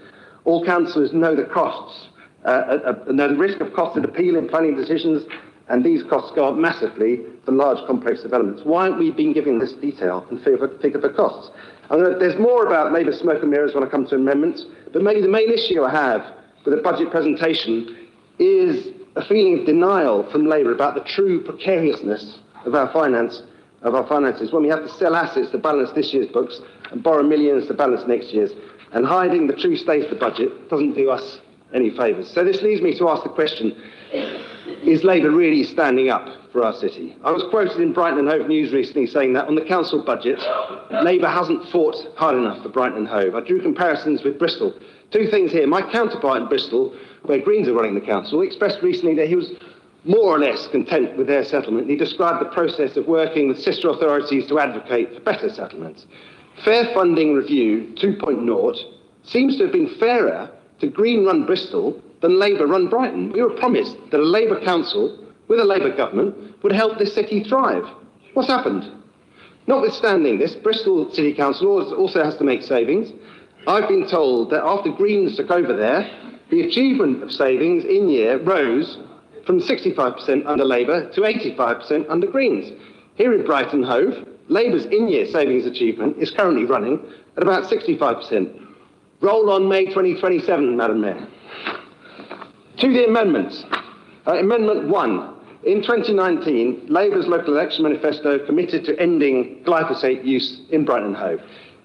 All councillors know the costs, know the risk of cost and appeal in planning decisions, and these costs go up massively for large complex developments. Why aren't we being given this detail and figure for costs? There's more about Labour smoke and mirrors when I come to amendments, but maybe the main issue I have with the budget presentation is a feeling of denial from Labour about the true precariousness of our finances when we have to sell assets to balance this year's books and borrow millions to balance next year's. And hiding the true state of the budget doesn't do us any favours. So this leads me to ask the question, is Labour really standing up for our city? I was quoted in Brighton and Hove News recently saying that on the council budget, Labour hasn't fought hard enough for Brighton and Hove. I drew comparisons with Bristol. 2 things here. My counterpart in Bristol, where Greens are running the council, expressed recently that he was more or less content with their settlement. He described the process of working with sister authorities to advocate for better settlements. Fair Funding Review 2.0 seems to have been fairer to Green-run Bristol than Labour-run Brighton. We were promised that a Labour council with a Labour government would help this city thrive. What's happened? Notwithstanding this, Bristol City Council also has to make savings. I've been told that after Greens took over there, the achievement of savings in year rose from 65% under Labour to 85% under Greens. Here in Brighton Hove, Labour's in-year savings achievement is currently running at about 65%. Roll on May 2027, Madam Mayor. To the amendments. Amendment 1. In 2019, Labour's local election manifesto committed to ending glyphosate use in Brighton Hove.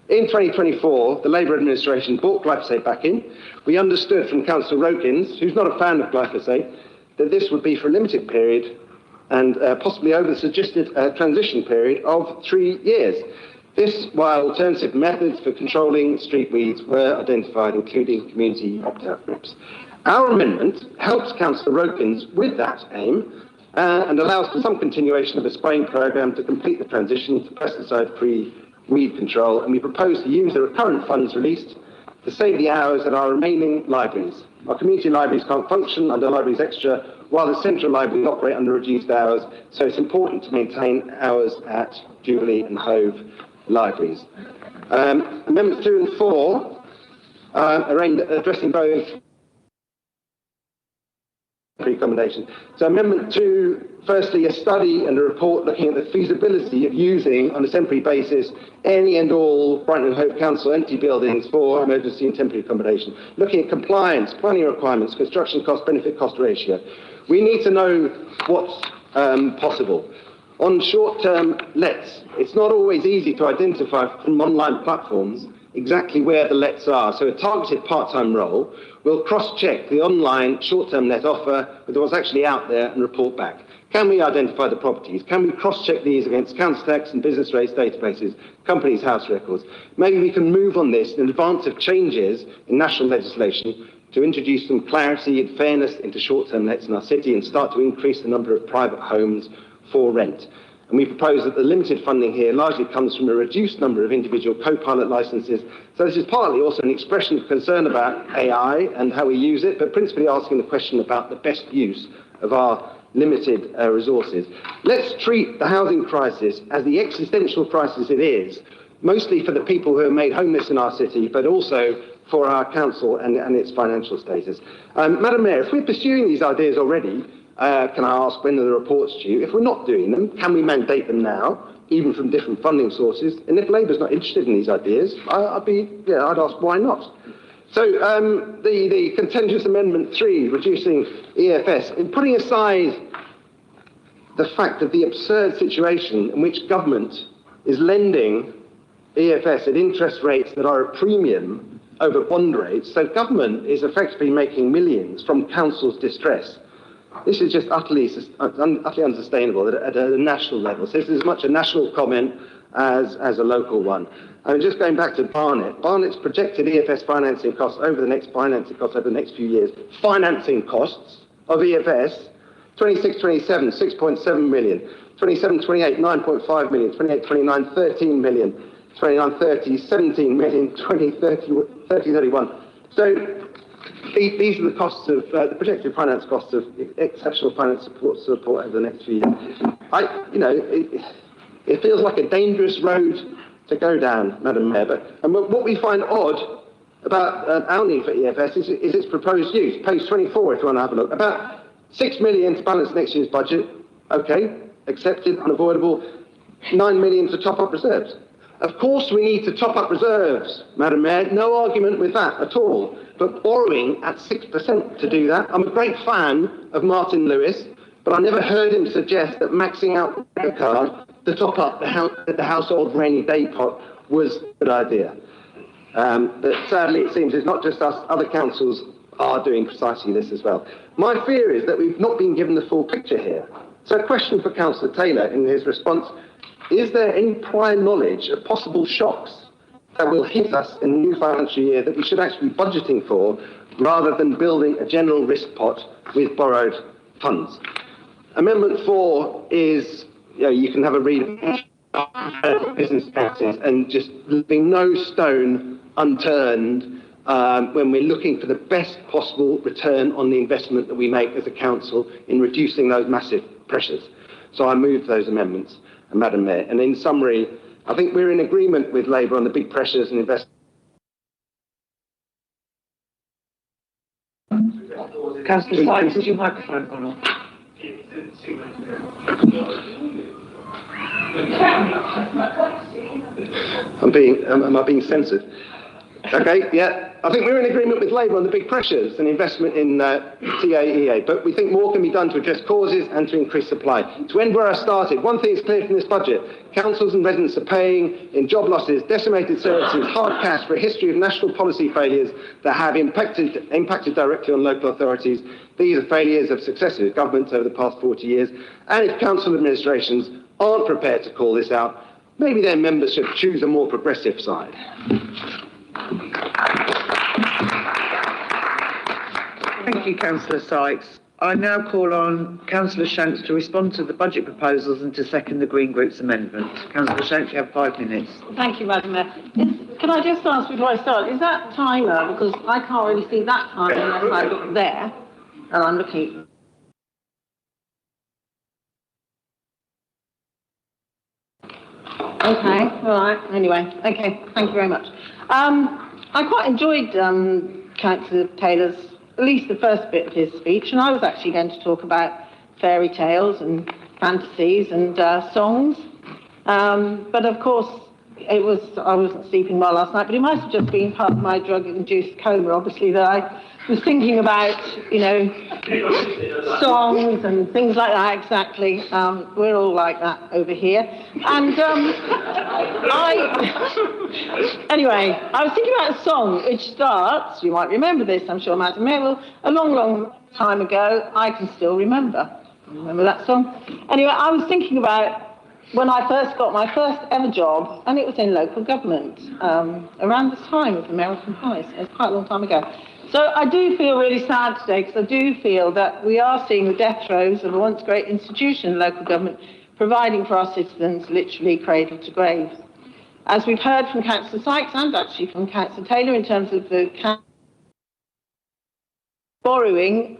In 2024, the Labour administration brought glyphosate back in. We understood from Councillor Rokins, who's not a fan of glyphosate, that this would be for a limited period and possibly over the suggested transition period of 3 years. This while alternative methods for controlling street weeds were identified, including community opt-out groups. Our amendment helps Councillor Rokins with that aim and allows for some continuation of a spraying programme to complete the transition to pesticide-free weed control, and we propose to use the recurrent funds released to save the hours at our remaining libraries. Our community libraries can't function under Libraries Extra, while the central libraries operate under reduced hours, so it's important to maintain hours at Jubilee and Hove libraries. Amendments 2 and 4 are aimed at addressing both accommodation. So Amendment 2, firstly, a study and a report looking at the feasibility of using, on a temporary basis, any and all Brighton and Hove Council empty buildings for emergency and temporary accommodation, looking at compliance, planning requirements, construction cost, benefit cost ratio. We need to know what's possible. On short-term lets, it's not always easy to identify from online platforms exactly where the lets are. So a targeted part-time role will cross-check the online short-term let offer with what's actually out there and report back. Can we identify the properties? Can we cross-check these against council tax and business rates databases, companies' house records? Maybe we can move on this in advance of changes in national legislation to introduce some clarity and fairness into short-term lets in our city and start to increase the number of private homes for rent. And we propose that the limited funding here largely comes from a reduced number of individual co-pilot licences. So this is partly also an expression of concern about AI and how we use it, but principally asking the question about the best use of our limited resources. Let's treat the housing crisis as the existential crisis it is, mostly for the people who are made homeless in our city, but also for our council and its financial status. Madam Mayor, if we're pursuing these ideas already, can I ask when are the reports due? If we're not doing them, can we mandate them now, even from different funding sources? And if Labour's not interested in these ideas, I'd ask why not? So the contentious Amendment 3, reducing EFS, in putting aside the fact of the absurd situation in which government is lending EFS at interest rates that are a premium over bond rates, so government is effectively making millions from council's distress. This is just utterly unsustainable at a national level. So this is as much a national comment as a local one. And just going back to Barnett's projected EFS financing costs over the next few years, financing costs of EFS, 26-27, 6.7 million, 27-28, 9.5 million, 28-29, 13 million, 29-30, 17 million, 20-31. So these are the costs of the projected finance costs of exceptional finance support over the next few years. It feels like a dangerous road to go down, Madam Mayor. But what we find odd about our need for EFS is its proposed use. Page 24, if you want to have a look. About 6 million to balance next year's budget. OK, accepted, unavoidable. 9 million to top up reserves. Of course we need to top up reserves, Madam Mayor. No argument with that at all. But borrowing at 6% to do that. I'm a great fan of Martin Lewis, but I never heard him suggest that maxing out the credit card to top up the household rainy day pot was a good idea. But sadly, it seems it's not just us, other councils are doing precisely this as well. My fear is that we've not been given the full picture here. So a question for Councillor Taylor in his response: is there any prior knowledge of possible shocks that will hit us in the new financial year that we should actually be budgeting for, rather than building a general risk pot with borrowed funds? Amendment 4 is, you can have a read of business taxes and just leaving no stone unturned when we're looking for the best possible return on the investment that we make as a council in reducing those massive pressures. So I move those amendments, Madam Mayor. And in summary, I think we're in agreement with Labour on the big pressures and investment. Councillor Sykes, is your microphone gone off? Am I being censored? Okay, yeah. I think we're in agreement with Labour on the big pressures and investment in TAEA, but we think more can be done to address causes and to increase supply. To end where I started, one thing is clear from this budget: councils and residents are paying in job losses, decimated services, hard cash for a history of national policy failures that have impacted directly on local authorities. These are failures of successive governments over the past 40 years, and if council administrations aren't prepared to call this out, maybe their members should choose a more progressive side. Thank you, Councillor Sykes. I now call on Councillor Shanks to respond to the budget proposals and to second the Green Group's amendment. Councillor Shanks, you have 5 minutes. Thank you, Madam Mayor. Can I just ask before I start, is that timer, because I can't really see that timer unless I look there, and I'm looking. Okay, all right. Anyway, okay, thank you very much. I quite enjoyed Councillor Taylor's, at least the first bit of his speech, and I was actually going to talk about fairy tales and fantasies and songs. But of course, I wasn't sleeping well last night, but it might have just been part of my drug-induced coma, obviously, that I was thinking about, songs and things like that, exactly. We're all like that over here. And anyway, I was thinking about a song which starts, you might remember this, I'm sure, Madam Mayor, a long, long time ago, I can still remember. Remember that song? Anyway, I was thinking about when I first got my first ever job, and it was in local government, around the time of American Pie, so it's quite a long time ago. So I do feel really sad today, because I do feel that we are seeing the death throes of a once great institution, local government, providing for our citizens literally cradle to grave. As we've heard from Councillor Sykes and actually from Councillor Taylor in terms of the borrowing,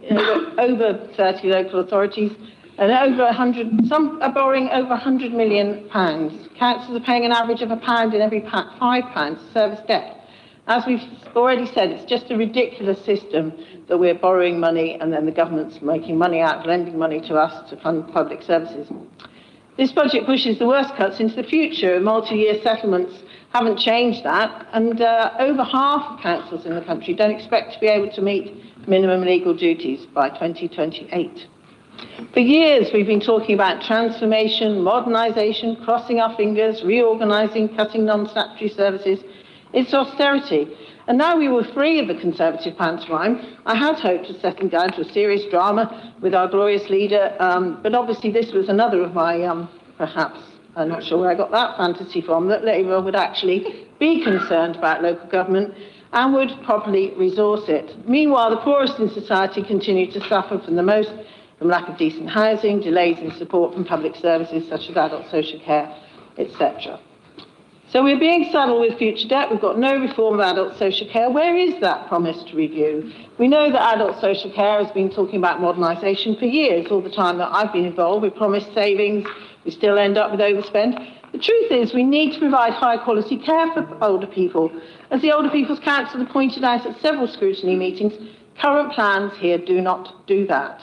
over 30 local authorities, and over 100, some are borrowing over £100 million. Councils are paying an average of £1 in every £5 to service debt. As we've already said, it's just a ridiculous system that we're borrowing money and then the government's making money out of lending money to us to fund public services. This budget pushes the worst cuts into the future. Multi-year settlements haven't changed that, and over half of councils in the country don't expect to be able to meet minimum legal duties by 2028. For years, we've been talking about transformation, modernisation, crossing our fingers, reorganising, cutting non-statutory services. It's austerity. And now we were free of the Conservative pantomime. I had hoped of settling down to a serious drama with our glorious leader, but obviously this was another of my, perhaps, I'm not sure where I got that fantasy from, that Labour would actually be concerned about local government and would properly resource it. Meanwhile, the poorest in society continue to suffer from the most, from lack of decent housing, delays in support from public services such as adult social care, etc. So we're being saddled with future debt. We've got no reform of adult social care. Where is that promised review? We know that adult social care has been talking about modernisation for years. All the time that I've been involved, we promised savings. We still end up with overspend. The truth is we need to provide high quality care for older people. As the Older People's Council have pointed out at several scrutiny meetings, current plans here do not do that.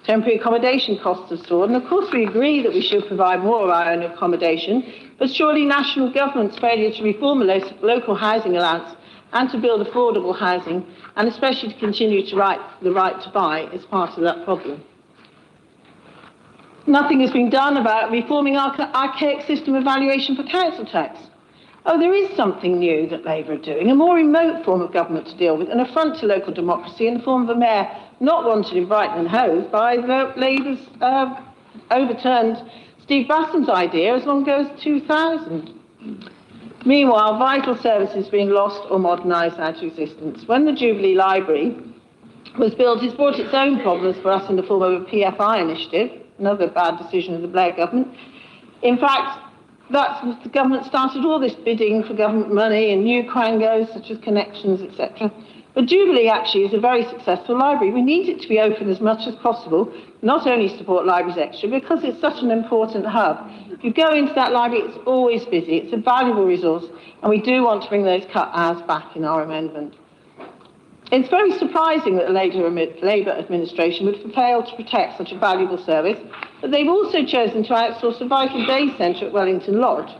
Temporary accommodation costs have soared, and of course we agree that we should provide more of our own accommodation, but surely national government's failure to reform the local housing allowance and to build affordable housing, and especially to continue to the right to buy, is part of that problem. Nothing has been done about reforming our archaic system of valuation for council tax. Oh, there is something new that Labour are doing, a more remote form of government to deal with, an affront to local democracy in the form of a mayor not wanted in Brighton and Hove by Labour's overturned Steve Basson's idea as long ago as 2000. Meanwhile, vital services being lost or modernised out of existence. When the Jubilee Library was built, it's brought its own problems for us in the form of a PFI initiative, another bad decision of the Blair government. In fact, the government started all this bidding for government money and new quangos such as connections, etc. But Jubilee actually is a very successful library. We need it to be open as much as possible, not only support Libraries Extra, because it's such an important hub. If you go into that library, it's always busy. It's a valuable resource, and we do want to bring those cut hours back in our amendment. It's very surprising that the Labour administration would fail to protect such a valuable service, but they've also chosen to outsource a vital day centre at Wellington Lodge.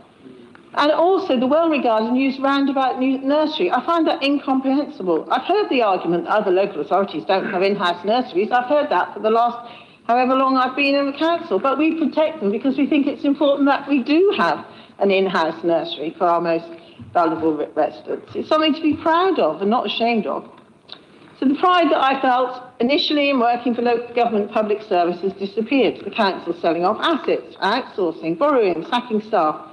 And also the well-regarded news roundabout nursery. I find that incomprehensible. I've heard the argument that other local authorities don't have in-house nurseries. I've heard that for the last however long I've been in the council. But we protect them because we think it's important that we do have an in-house nursery for our most valuable residents. It's something to be proud of and not ashamed of. So the pride that I felt initially in working for local government public services disappeared. The council selling off assets, outsourcing, borrowing, sacking staff.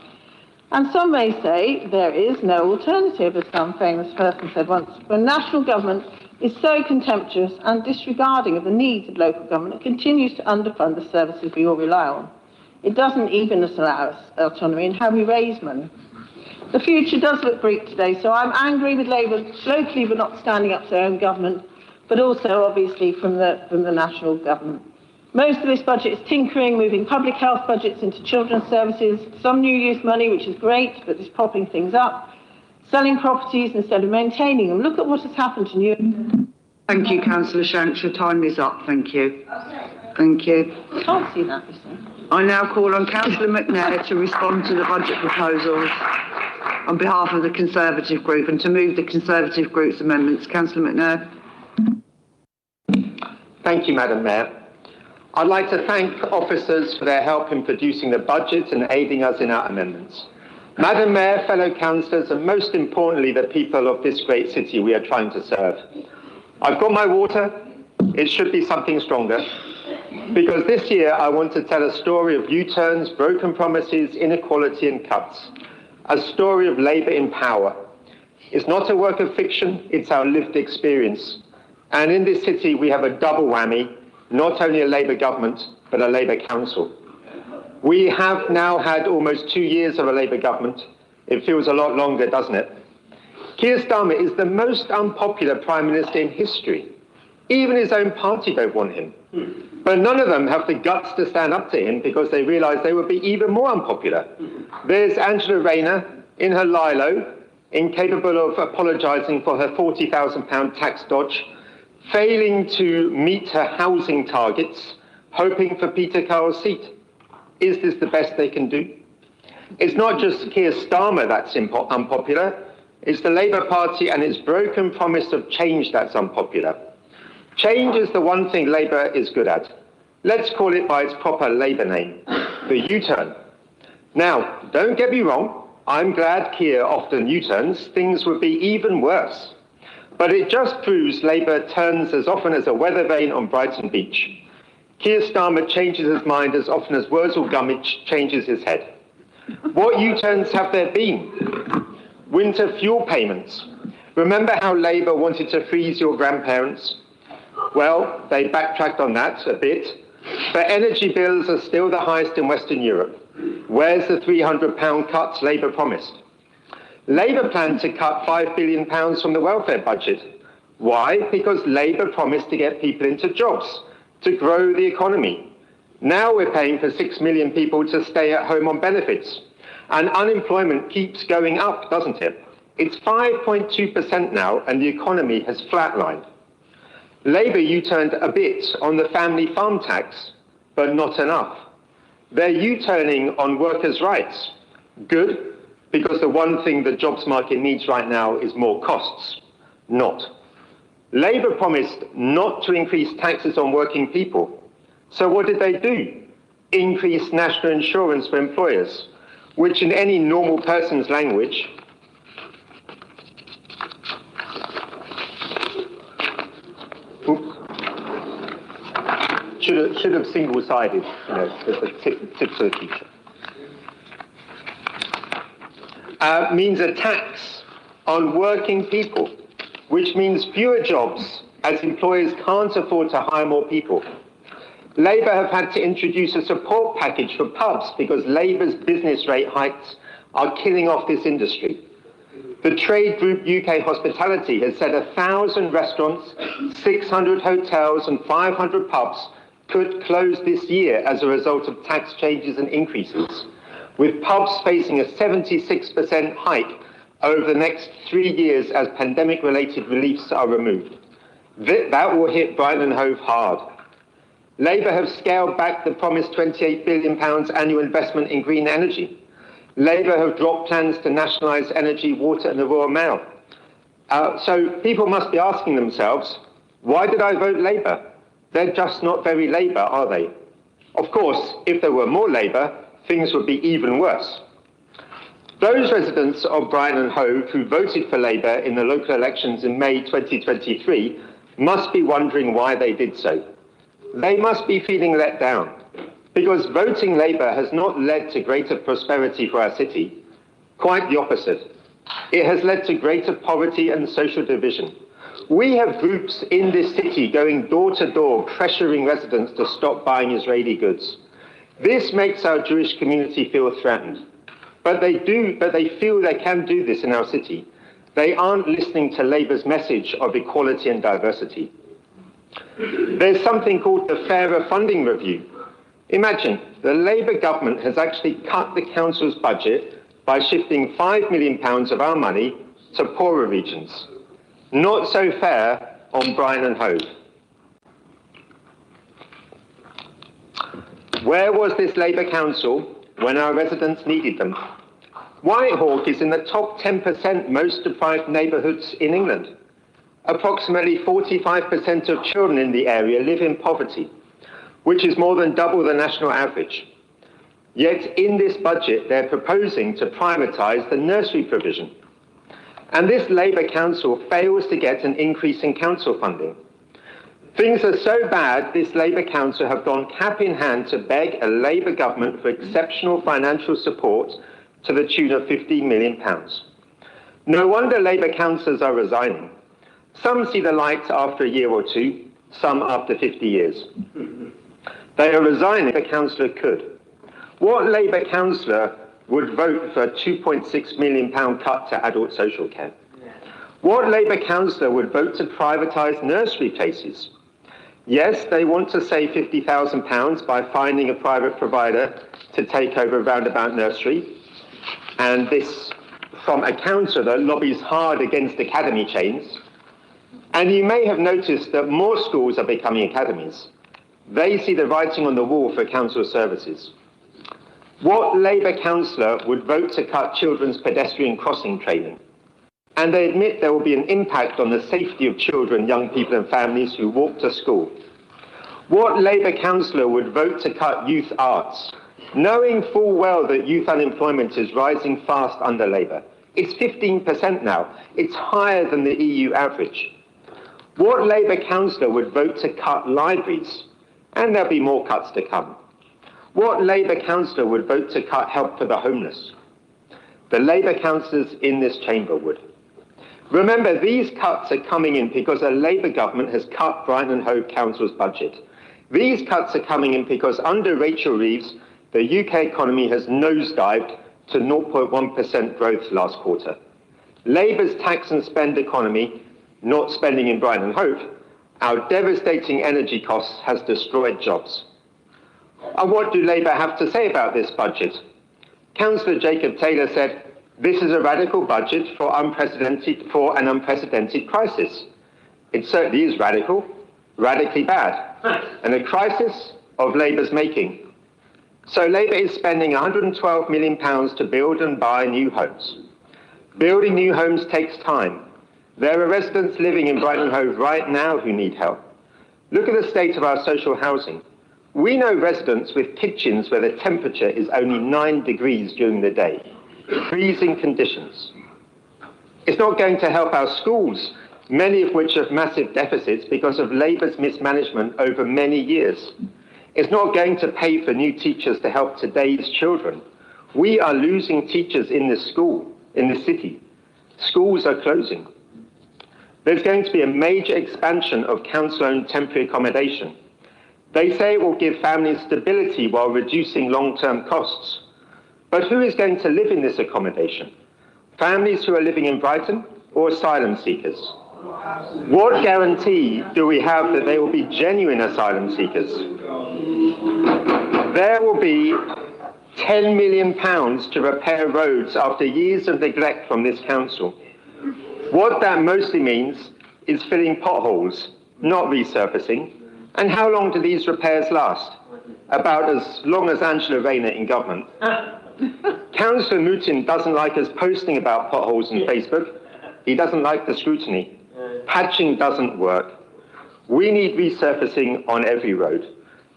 And some may say there is no alternative, as some famous person said once, when national government is so contemptuous and disregarding of the needs of local government, it continues to underfund the services we all rely on. It doesn't even allow us autonomy in how we raise money. The future does look bleak today, so I'm angry with Labour locally for not standing up to their own government, but also obviously from the national government. Most of this budget is tinkering, moving public health budgets into children's services, some new youth money, which is great, but it's propping things up, selling properties instead of maintaining them. Look at what has happened to new... Thank you, Councillor Shanks. Your time is up. Thank you. Thank you. I can't see that, you see. I now call on Councillor McNair to respond to the budget proposals on behalf of the Conservative Group and to move the Conservative Group's amendments. Councillor McNair. Thank you, Madam Mayor. I'd like to thank officers for their help in producing the budget and aiding us in our amendments. Madam Mayor, fellow councillors, and most importantly, the people of this great city we are trying to serve. I've got my water. It should be something stronger. Because this year I want to tell a story of U-turns, broken promises, inequality and cuts. A story of Labour in power. It's not a work of fiction, it's our lived experience. And in this city we have a double whammy, not only a Labour government, but a Labour council. We have now had almost 2 years of a Labour government. It feels a lot longer, doesn't it? Keir Starmer is the most unpopular Prime Minister in history. Even his own party don't want him. But none of them have the guts to stand up to him because they realise they would be even more unpopular. There's Angela Rayner in her Lilo, incapable of apologising for her £40,000 tax dodge, failing to meet her housing targets, hoping for Peter Carroll's seat. Is this the best they can do? It's not just Keir Starmer that's unpopular, it's the Labour Party and its broken promise of change that's unpopular. Change is the one thing Labour is good at. Let's call it by its proper Labour name, the U-turn. Now, don't get me wrong, I'm glad Keir often U-turns, things would be even worse. But it just proves Labour turns as often as a weather vane on Brighton Beach. Keir Starmer changes his mind as often as Wurzel Gummidge changes his head. What U-turns have there been? Winter fuel payments. Remember how Labour wanted to freeze your grandparents? Well, they backtracked on that a bit, but energy bills are still the highest in Western Europe. Where's the £300 cuts Labour promised? Labour planned to cut £5 billion from the welfare budget. Why? Because Labour promised to get people into jobs, to grow the economy. Now we're paying for 6 million people to stay at home on benefits. And unemployment keeps going up, doesn't it? It's 5.2% now, and the economy has flatlined. Labour U-turned a bit on the family farm tax, but not enough. They're U-turning on workers' rights. Good, because the one thing the jobs market needs right now is more costs. Not. Labour promised not to increase taxes on working people. So what did they do? Increase national insurance for employers, which in any normal person's language should have single-sided, as the tips of the teacher. Means a tax on working people, which means fewer jobs as employers can't afford to hire more people. Labour have had to introduce a support package for pubs because Labour's business rate hikes are killing off this industry. The trade group UK Hospitality has said 1,000 restaurants, 600 hotels and 500 pubs could close this year as a result of tax changes and increases, with pubs facing a 76% hike over the next 3 years as pandemic-related reliefs are removed. That will hit Brighton and Hove hard. Labour have scaled back the promised £28 billion annual investment in green energy. Labour have dropped plans to nationalise energy, water and the Royal Mail. So people must be asking themselves, why did I vote Labour? They're just not very Labour, are they? Of course, if there were more Labour, things would be even worse. Those residents of Brighton and Hove who voted for Labour in the local elections in May 2023 must be wondering why they did so. They must be feeling let down, because voting Labour has not led to greater prosperity for our city. Quite the opposite. It has led to greater poverty and social division. We have groups in this city going door to door, pressuring residents to stop buying Israeli goods. This makes our Jewish community feel threatened. But they feel they can do this in our city. They aren't listening to Labour's message of equality and diversity. There's something called the Fairer Funding Review. Imagine, the Labour government has actually cut the council's budget by shifting £5 million of our money to poorer regions. Not so fair on Brighton and Hove. Where was this Labour council when our residents needed them? Whitehawk is in the top 10% most deprived neighbourhoods in England. Approximately 45% of children in the area live in poverty, which is more than double the national average. Yet in this budget, they're proposing to privatise the nursery provision. And this Labour council fails to get an increase in council funding. Things are so bad, this Labour Council have gone cap in hand to beg a Labour government for exceptional financial support to the tune of £15 million. No wonder Labour councillors are resigning. Some see the light after a year or two, some after 50 years. They are resigning if a councillor could. What Labour councillor would vote for a £2.6 million cut to adult social care? What Labour councillor would vote to privatise nursery places? Yes, they want to save £50,000 by finding a private provider to take over a roundabout nursery, and this from a councillor that lobbies hard against academy chains. And you may have noticed that more schools are becoming academies. They see the writing on the wall for council services. What Labour councillor would vote to cut children's pedestrian crossing training? And they admit there will be an impact on the safety of children, young people and families who walk to school. What Labour councillor would vote to cut youth arts, knowing full well that youth unemployment is rising fast under Labour? It's 15% now. It's higher than the EU average. What Labour councillor would vote to cut libraries? And there'll be more cuts to come. What Labour councillor would vote to cut help for the homeless? The Labour councillors in this chamber would. Remember, these cuts are coming in because a Labour government has cut Brighton and Hove Council's budget. These cuts are coming in because under Rachel Reeves, the UK economy has nosedived to 0.1% growth last quarter. Labour's tax and spend economy, not spending in Brighton and Hove, our devastating energy costs has destroyed jobs. And what do Labour have to say about this budget? Councillor Jacob Taylor said, "This is a radical budget for an unprecedented crisis." It certainly is radical, radically bad, and a crisis of Labour's making. So Labour is spending £112 million to build and buy new homes. Building new homes takes time. There are residents living in Brighton and Hove right now who need help. Look at the state of our social housing. We know residents with kitchens where the temperature is only 9 degrees during the day. Freezing conditions. It's not going to help our schools, many of which have massive deficits because of Labour's mismanagement over many years. It's not going to pay for new teachers to help today's children. We are losing teachers in this school, in this city. Schools are closing. There's going to be a major expansion of council-owned temporary accommodation. They say it will give families stability while reducing long-term costs. But who is going to live in this accommodation? Families who are living in Brighton or asylum seekers? What guarantee do we have that they will be genuine asylum seekers? There will be £10 million to repair roads after years of neglect from this council. What that mostly means is filling potholes, not resurfacing. And how long do these repairs last? About as long as Angela Rayner in government. Councillor Moutin doesn't like us posting about potholes on Facebook. He doesn't like the scrutiny. Patching doesn't work. We need resurfacing on every road.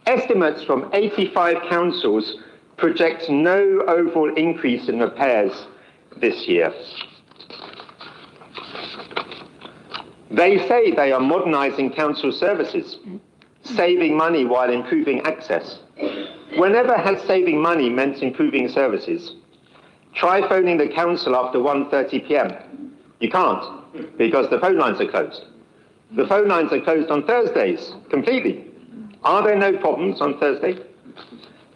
Estimates from 85 councils project no overall increase in repairs this year. They say they are modernising council services, saving money while improving access. Whenever has saving money meant improving services? Try phoning the council after 1:30 p.m. You can't, because the phone lines are closed. The phone lines are closed on Thursdays, completely. Are there no problems on Thursday?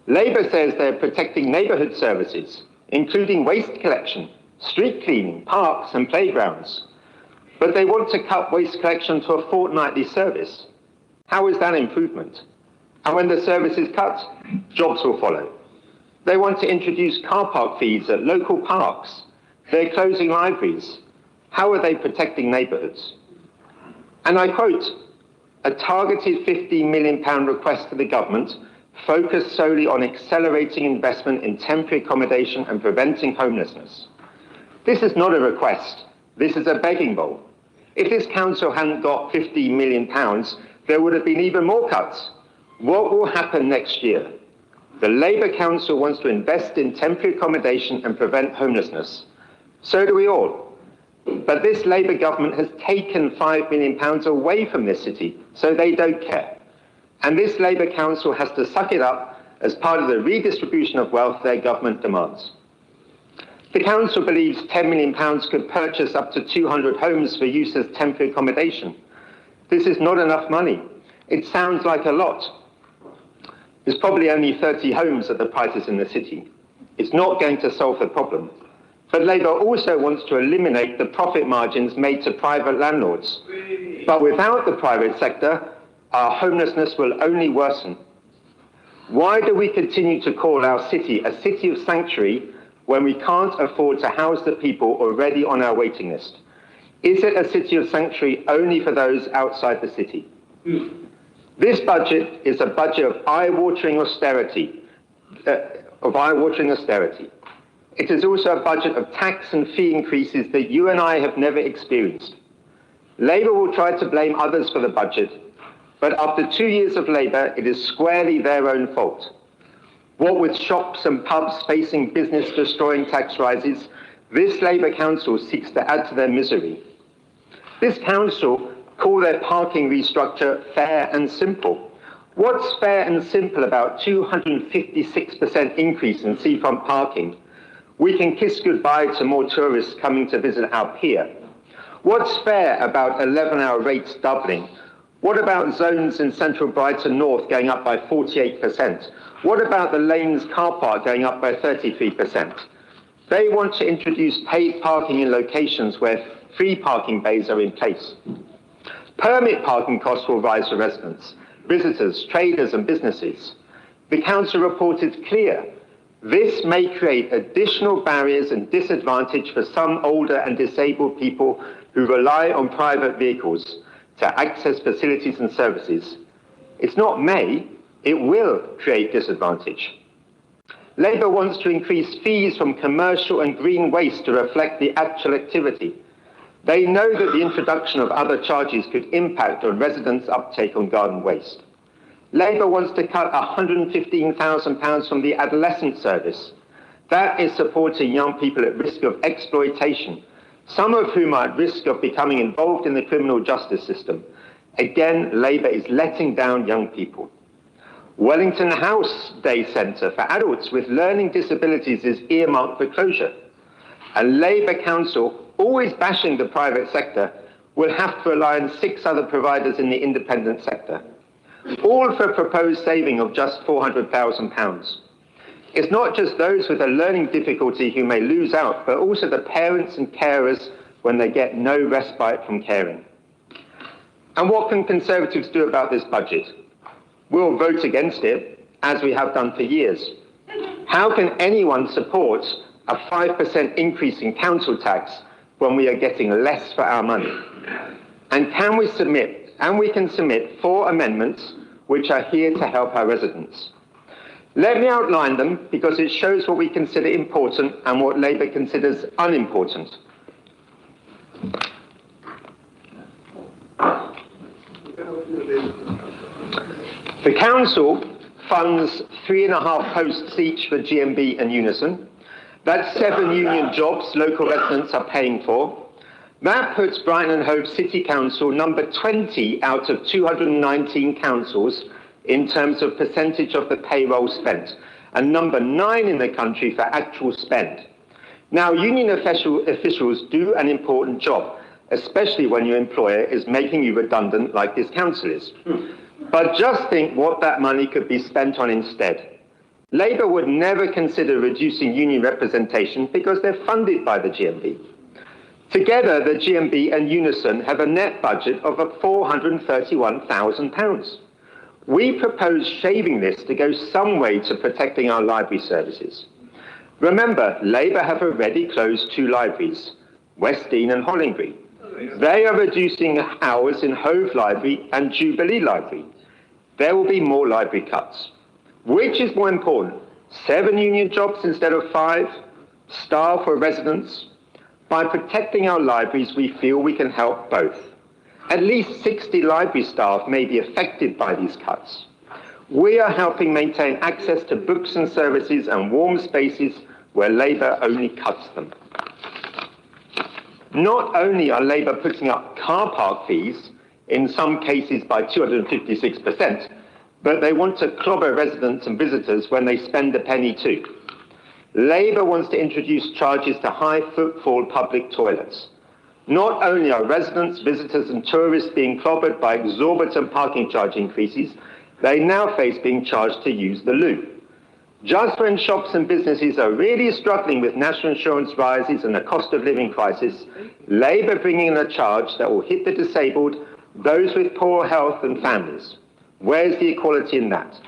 Labour says they're protecting neighbourhood services, including waste collection, street cleaning, parks and playgrounds. But they want to cut waste collection to a fortnightly service. How is that improvement? And when the service is cut, jobs will follow. They want to introduce car park fees at local parks. They're closing libraries. How are they protecting neighbourhoods? And I quote, a targeted £15 million request to the government focused solely on accelerating investment in temporary accommodation and preventing homelessness. This is not a request. This is a begging bowl. If this council hadn't got £15 million, there would have been even more cuts. What will happen next year? The Labour Council wants to invest in temporary accommodation and prevent homelessness. So do we all. But this Labour government has taken £5 million away from this city, so they don't care. And this Labour council has to suck it up as part of the redistribution of wealth their government demands. The council believes £10 million could purchase up to 200 homes for use as temporary accommodation. This is not enough money. It sounds like a lot. There's probably only 30 homes at the prices in the city. It's not going to solve the problem. But Labour also wants to eliminate the profit margins made to private landlords. But without the private sector, our homelessness will only worsen. Why do we continue to call our city a city of sanctuary when we can't afford to house the people already on our waiting list? Is it a city of sanctuary only for those outside the city? This budget is a budget of eye-watering austerity. It is also a budget of tax and fee increases that you and I have never experienced. Labour will try to blame others for the budget, but after 2 years of Labour, it is squarely their own fault. What with shops and pubs facing business-destroying tax rises, this Labour council seeks to add to their misery. This council call their parking restructure fair and simple. What's fair and simple about 256% increase in seafront parking? We can kiss goodbye to more tourists coming to visit our pier. What's fair about 11-hour rates doubling? What about zones in central Brighton North going up by 48%? What about the Lanes car park going up by 33%? They want to introduce paid parking in locations where free parking bays are in place. Permit parking costs will rise for residents, visitors, traders and businesses. The council report is clear. This may create additional barriers and disadvantage for some older and disabled people who rely on private vehicles to access facilities and services. It's not may, it will create disadvantage. Labour wants to increase fees from commercial and green waste to reflect the actual activity. They know that the introduction of other charges could impact on residents' uptake on garden waste. Labour wants to cut £115,000 from the adolescent service. That is supporting young people at risk of exploitation, some of whom are at risk of becoming involved in the criminal justice system. Again, Labour is letting down young people. Wellington House Day Centre for adults with learning disabilities is earmarked for closure. A Labour council, always bashing the private sector, will have to rely on 6 other providers in the independent sector, all for a proposed saving of just £400,000. It's not just those with a learning difficulty who may lose out, but also the parents and carers when they get no respite from caring. And what can Conservatives do about this budget? We'll vote against it, as we have done for years. How can anyone support a 5% increase in council tax when we are getting less for our money? And we can submit 4 amendments which are here to help our residents. Let me outline them because it shows what we consider important and what Labour considers unimportant. The council funds 3.5 posts each for GMB and Unison. That's 7 union jobs local residents are paying for. That puts Brighton and Hove City Council number 20 out of 219 councils in terms of percentage of the payroll spent, and number 9 in the country for actual spend. Now, union officials do an important job, especially when your employer is making you redundant like this council is. But just think what that money could be spent on instead. Labour would never consider reducing union representation because they're funded by the GMB. Together, the GMB and Unison have a net budget of £431,000. We propose shaving this to go some way to protecting our library services. Remember, Labour have already closed 2 libraries, West Dean and Hollingbury. They are reducing hours in Hove Library and Jubilee Library. There will be more library cuts. Which is more important, 7 union jobs instead of 5? Staff or residents? By protecting our libraries, we feel we can help both. At least 60 library staff may be affected by these cuts. We are helping maintain access to books and services and warm spaces where Labour only cuts them. Not only are Labour putting up car park fees, in some cases by 256%, but they want to clobber residents and visitors when they spend a penny too. Labour wants to introduce charges to high footfall public toilets. Not only are residents, visitors and tourists being clobbered by exorbitant parking charge increases, they now face being charged to use the loo. Just when shops and businesses are really struggling with national insurance rises and the cost of living crisis, Labour bringing in a charge that will hit the disabled, those with poor health and families. Where's the equality in that?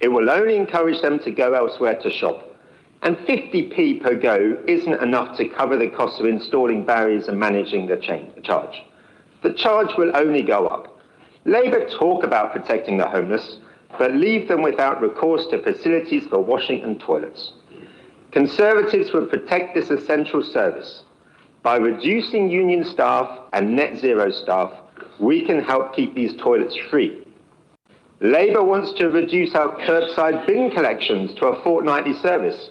It will only encourage them to go elsewhere to shop. And 50p per go isn't enough to cover the cost of installing barriers and managing the charge. The charge will only go up. Labour talk about protecting the homeless, but leave them without recourse to facilities for washing and toilets. Conservatives will protect this essential service. By reducing union staff and net zero staff, we can help keep these toilets free. Labour wants to reduce our curbside bin collections to a fortnightly service.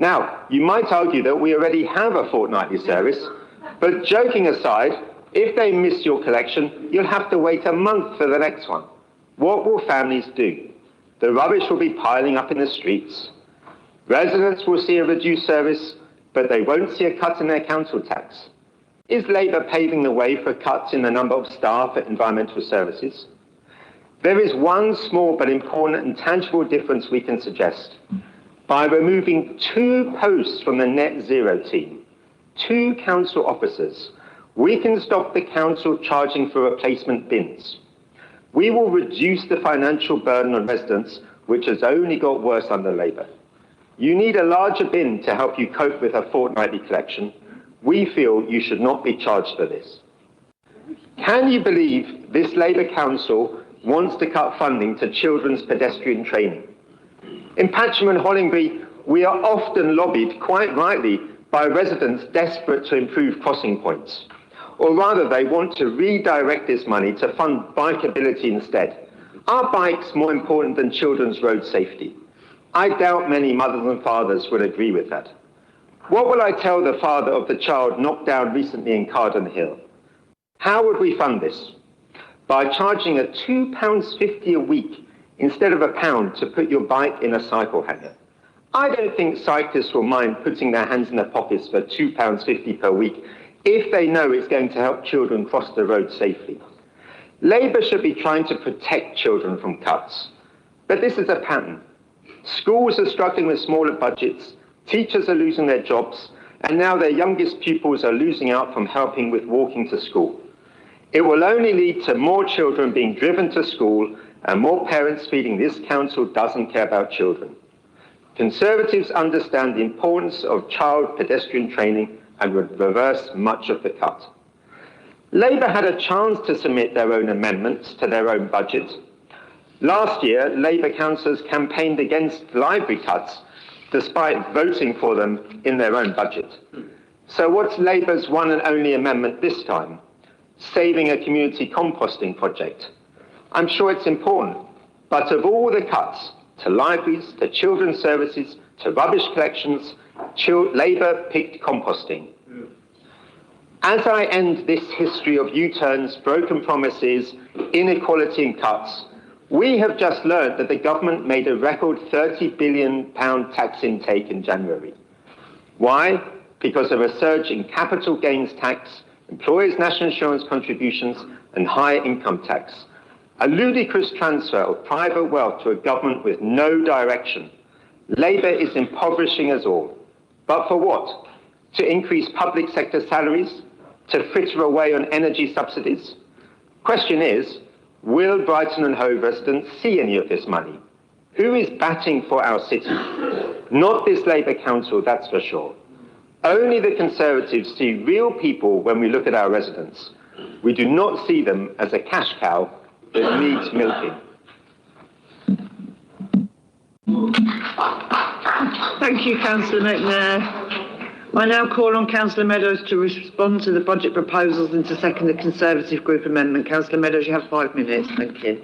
Now, you might argue that we already have a fortnightly service, but joking aside, if they miss your collection, you'll have to wait a month for the next one. What will families do? The rubbish will be piling up in the streets. Residents will see a reduced service, but they won't see a cut in their council tax. Is Labour paving the way for cuts in the number of staff at environmental services? There is one small but important and tangible difference we can suggest. By removing 2 posts from the net zero team, 2 council officers, we can stop the council charging for replacement bins. We will reduce the financial burden on residents, which has only got worse under Labour. You need a larger bin to help you cope with a fortnightly collection. We feel you should not be charged for this. Can you believe this Labour council wants to cut funding to children's pedestrian training? In Patcham and Hollingbury, we are often lobbied, quite rightly, by residents desperate to improve crossing points. Or rather, they want to redirect this money to fund bikeability instead. Are bikes more important than children's road safety? I doubt many mothers and fathers would agree with that. What will I tell the father of the child knocked down recently in Carden Hill? How would we fund this? By charging a £2.50 a week instead of £1 to put your bike in a cycle hanger. I don't think cyclists will mind putting their hands in their pockets for £2.50 per week if they know it's going to help children cross the road safely. Labour should be trying to protect children from cuts. But this is a pattern. Schools are struggling with smaller budgets, teachers are losing their jobs, and now their youngest pupils are losing out from helping with walking to school. It will only lead to more children being driven to school and more parents feeling this council doesn't care about children. Conservatives understand the importance of child pedestrian training and would reverse much of the cut. Labour had a chance to submit their own amendments to their own budget. Last year, Labour councillors campaigned against library cuts despite voting for them in their own budget. So what's Labour's one and only amendment this time? Saving a community composting project. I'm sure it's important, but of all the cuts to libraries, to children's services, to rubbish collections, Labour picked composting. As I end this history of U-turns, broken promises, inequality and cuts, we have just learned that the government made a record £30 billion tax intake in January. Why? Because of a surge in capital gains tax, employers' national insurance contributions and higher income tax. A ludicrous transfer of private wealth to a government with no direction. Labour is impoverishing us all. But for what? To increase public sector salaries? To fritter away on energy subsidies? Question is, will Brighton and Hove residents see any of this money? Who is batting for our city? Not this Labour council, that's for sure. Only the Conservatives see real people when we look at our residents. We do not see them as a cash cow that needs milking. Thank you, Councillor McNair. I now call on Councillor Meadows to respond to the budget proposals and to second the Conservative Group amendment. Councillor Meadows, you have 5 minutes. Thank you.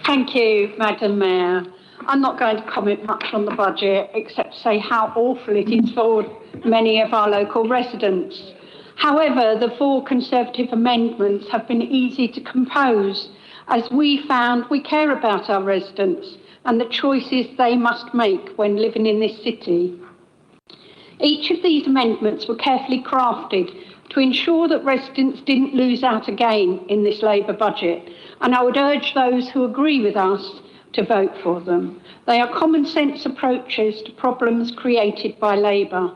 Thank you, Madam Mayor. I'm not going to comment much on the budget, except to say how awful it is for many of our local residents. However, the 4 Conservative amendments have been easy to compose, as we found we care about our residents and the choices they must make when living in this city. Each of these amendments were carefully crafted to ensure that residents didn't lose out again in this Labour budget, and I would urge those who agree with us to vote for them. They are common sense approaches to problems created by Labour.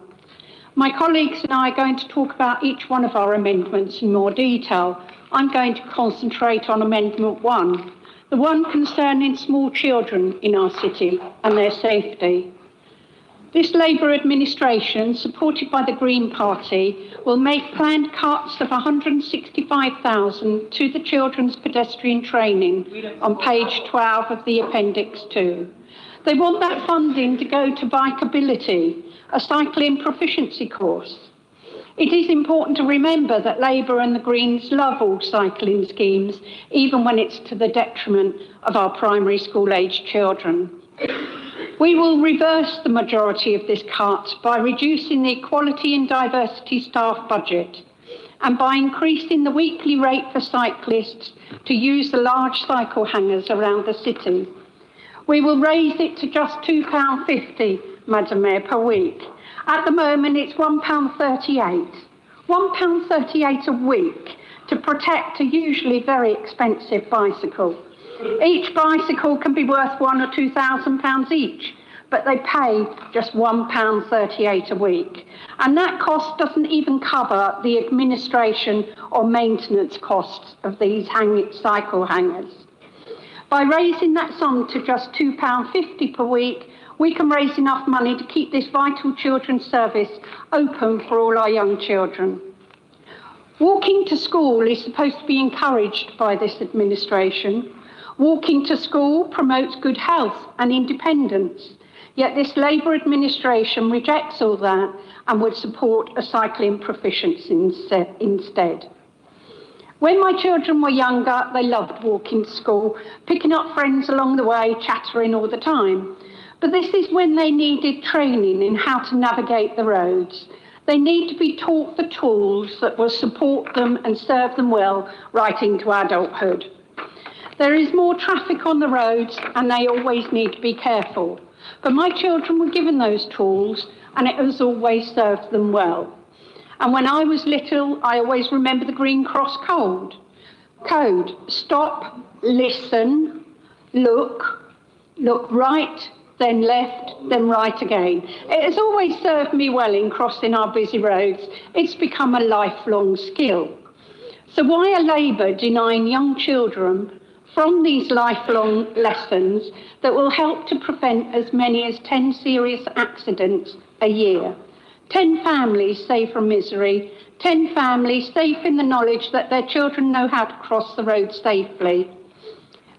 My colleagues and I are going to talk about each one of our amendments in more detail. I'm going to concentrate on Amendment 1, the one concerning small children in our city and their safety. This Labour administration, supported by the Green Party, will make planned cuts of £165,000 to the children's pedestrian training on page 12 of the Appendix 2. They want that funding to go to Bikeability, a cycling proficiency course. It is important to remember that Labour and the Greens love all cycling schemes, even when it's to the detriment of our primary school aged children. We will reverse the majority of this cut by reducing the Equality and Diversity staff budget and by increasing the weekly rate for cyclists to use the large cycle hangers around the city. We will raise it to just £2.50, Madam Mayor, per week. At the moment, it's £1.38. £1.38 a week to protect a usually very expensive bicycle. Each bicycle can be worth £1,000 or £2,000 each, but they pay just £1.38 a week. And that cost doesn't even cover the administration or maintenance costs of these cycle hangers. By raising that sum to just £2.50 per week, we can raise enough money to keep this vital children's service open for all our young children. Walking to school is supposed to be encouraged by this administration. Walking to school promotes good health and independence, yet this Labour administration rejects all that and would support a cycling proficiency instead. When my children were younger, they loved walking to school, picking up friends along the way, chattering all the time. But this is when they needed training in how to navigate the roads. They need to be taught the tools that will support them and serve them well right into adulthood. There is more traffic on the roads and they always need to be careful. But my children were given those tools and it has always served them well. And when I was little, I always remember the Green Cross code. Stop, listen, look right, then left, then right again. It has always served me well in crossing our busy roads. It's become a lifelong skill. So why are Labour denying young children from these lifelong lessons that will help to prevent as many as 10 serious accidents a year? 10 families saved from misery, 10 families safe in the knowledge that their children know how to cross the road safely.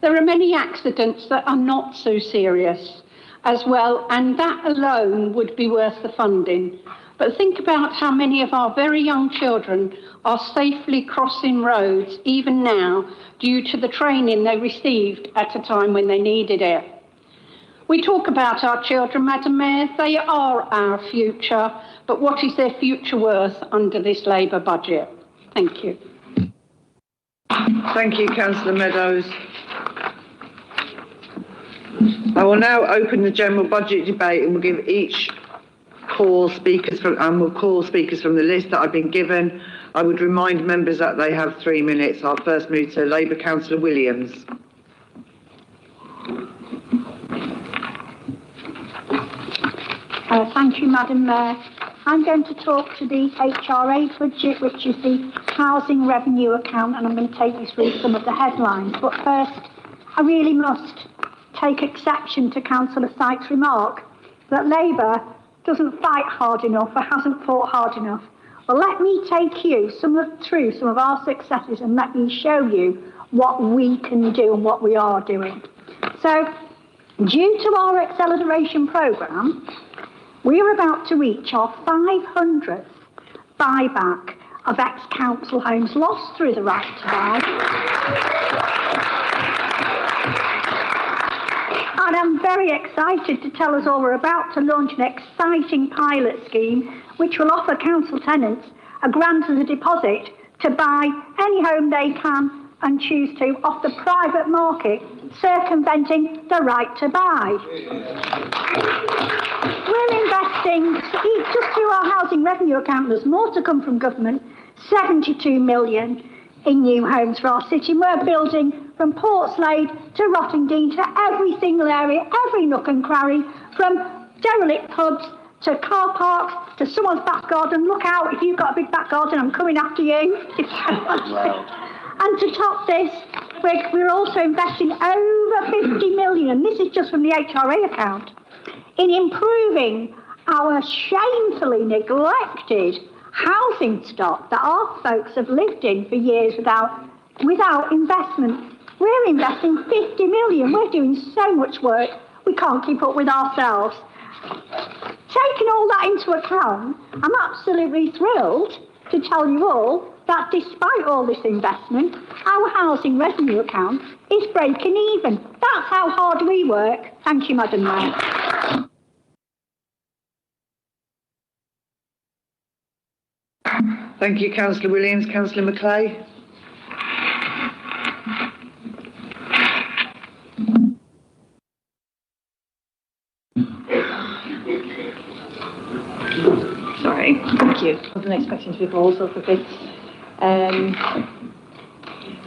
There are many accidents that are not so serious as well, and that alone would be worth the funding. But think about how many of our very young children are safely crossing roads even now due to the training they received at a time when they needed it. We talk about our children, Madam Mayor, they are our future, but what is their future worth under this Labour budget? Thank you. Thank you, Councillor Meadows. I will now open the general budget debate and we'll give each call speakers from the list that I've been given. I would remind members that they have 3 minutes. I'll first move to Labour Councillor Williams. Thank you, Madam Mayor. I'm going to talk to the HRA budget, which is the housing revenue account, and I'm going to take you through some of the headlines. But first, I really must take exception to Councillor Sykes' remark that Labour doesn't fight hard enough or hasn't fought hard enough. Well, let me take you through some of our successes and let me show you what we can do and what we are doing. So, due to our acceleration programme, we are about to reach our 500th buyback of ex-council homes lost through the right to buy. And I'm very excited to tell us all we're about to launch an exciting pilot scheme which will offer council tenants a grant as a deposit to buy any home they can and choose to off the private market, circumventing the right to buy. We're investing, just through our housing revenue account, there's more to come from government, 72 million in new homes for our city. We're building from Portslade to Rottingdean, to every single area, every nook and cranny, from derelict pubs to car parks to someone's back garden. Look out, if you've got a big back garden, I'm coming after you. And to top this, we're also investing over 50 million, this is just from the HRA account, in improving our shamefully neglected housing stock that our folks have lived in for years without investment. We're investing 50 million. We're doing so much work, we can't keep up with ourselves. Taking all that into account, I'm absolutely thrilled to tell you all that despite all this investment, our housing revenue account is breaking even. That's how hard we work. Thank you, Madam Mayor. Thank you, Councillor Williams. Councillor Macleay. Sorry, thank you. I wasn't expecting to be all sorts of bits.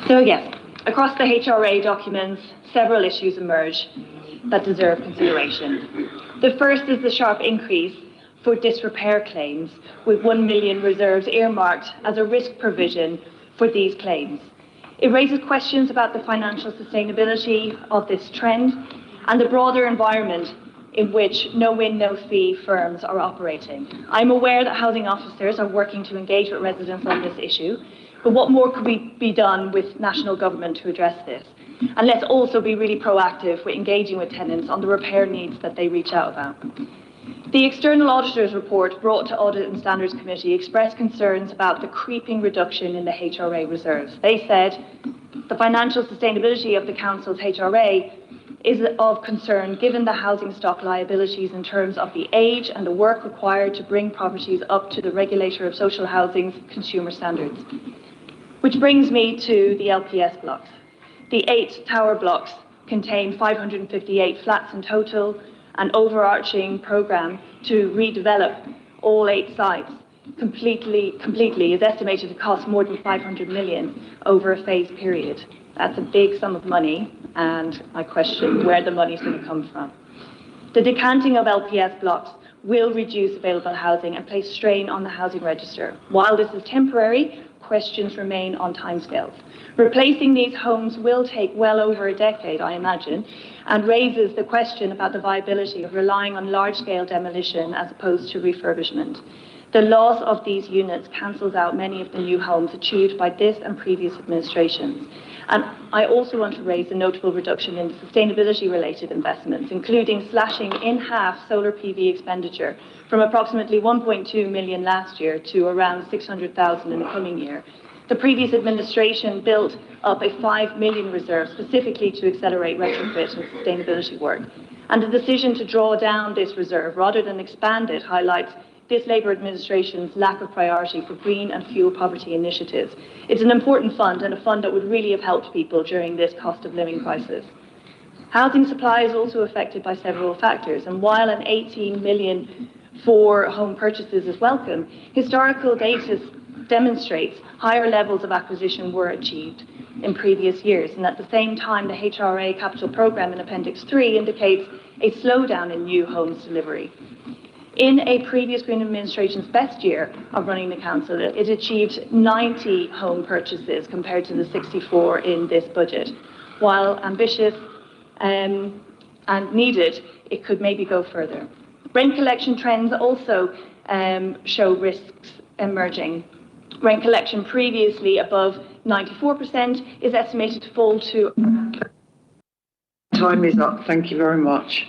So yes, across the HRA documents, several issues emerge that deserve consideration. The first is the sharp increase for disrepair claims, with 1 million reserves earmarked as a risk provision for these claims. It raises questions about the financial sustainability of this trend and the broader environment in which no-win, no-fee firms are operating. I'm aware that housing officers are working to engage with residents on this issue, but what more could be done with national government to address this? And let's also be really proactive with engaging with tenants on the repair needs that they reach out about. The External Auditor's report brought to Audit and Standards Committee expressed concerns about the creeping reduction in the HRA reserves. They said the financial sustainability of the Council's HRA is of concern given the housing stock liabilities in terms of the age and the work required to bring properties up to the Regulator of Social Housing's consumer standards. Which brings me to the LPS blocks. The 8 tower blocks contain 558 flats in total, an overarching programme to redevelop all 8 sites completely is estimated to cost more than 500 million over a phased period. That's a big sum of money, and I question where the money is going to come from. The decanting of LPS blocks will reduce available housing and place strain on the housing register. While this is temporary, questions remain on timescales. Replacing these homes will take well over a decade, I imagine, and raises the question about the viability of relying on large-scale demolition as opposed to refurbishment. The loss of these units cancels out many of the new homes achieved by this and previous administrations. And I also want to raise a notable reduction in sustainability-related investments, including slashing in half solar PV expenditure from approximately 1.2 million last year to around 600,000 in the coming year. The previous administration built up a 5 million reserve specifically to accelerate retrofit and sustainability work. And the decision to draw down this reserve rather than expand it highlights this Labour administration's lack of priority for green and fuel poverty initiatives. It's an important fund and a fund that would really have helped people during this cost of living crisis. Housing supply is also affected by several factors, and while an 18 million for home purchases is welcome, historical data demonstrates higher levels of acquisition were achieved in previous years, and at the same time the HRA capital programme in Appendix 3 indicates a slowdown in new homes delivery. In a previous Green administration's best year of running the council, it achieved 90 home purchases compared to the 64 in this budget. While ambitious and needed, it could maybe go further. Rent collection trends also show risks emerging. Rent collection previously above 94% is estimated to fall to... Time is up. Thank you very much.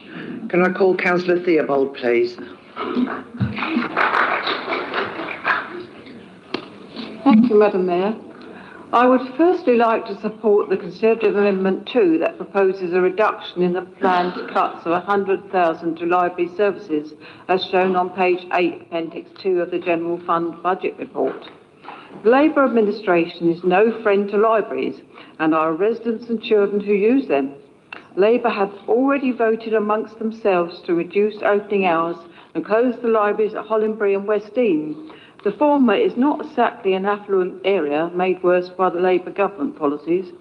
Can I call Councillor Theobald, please? Thank you, Madam Mayor. I would firstly like to support the Conservative Amendment 2 that proposes a reduction in the planned cuts of £100,000 to library services, as shown on page 8, Appendix 2 of the General Fund Budget Report. The Labour administration is no friend to libraries and our residents and children who use them. Labour have already voted amongst themselves to reduce opening hours and close the libraries at Hollandbury and West Dean. The former is not exactly an affluent area made worse by the Labour government policies.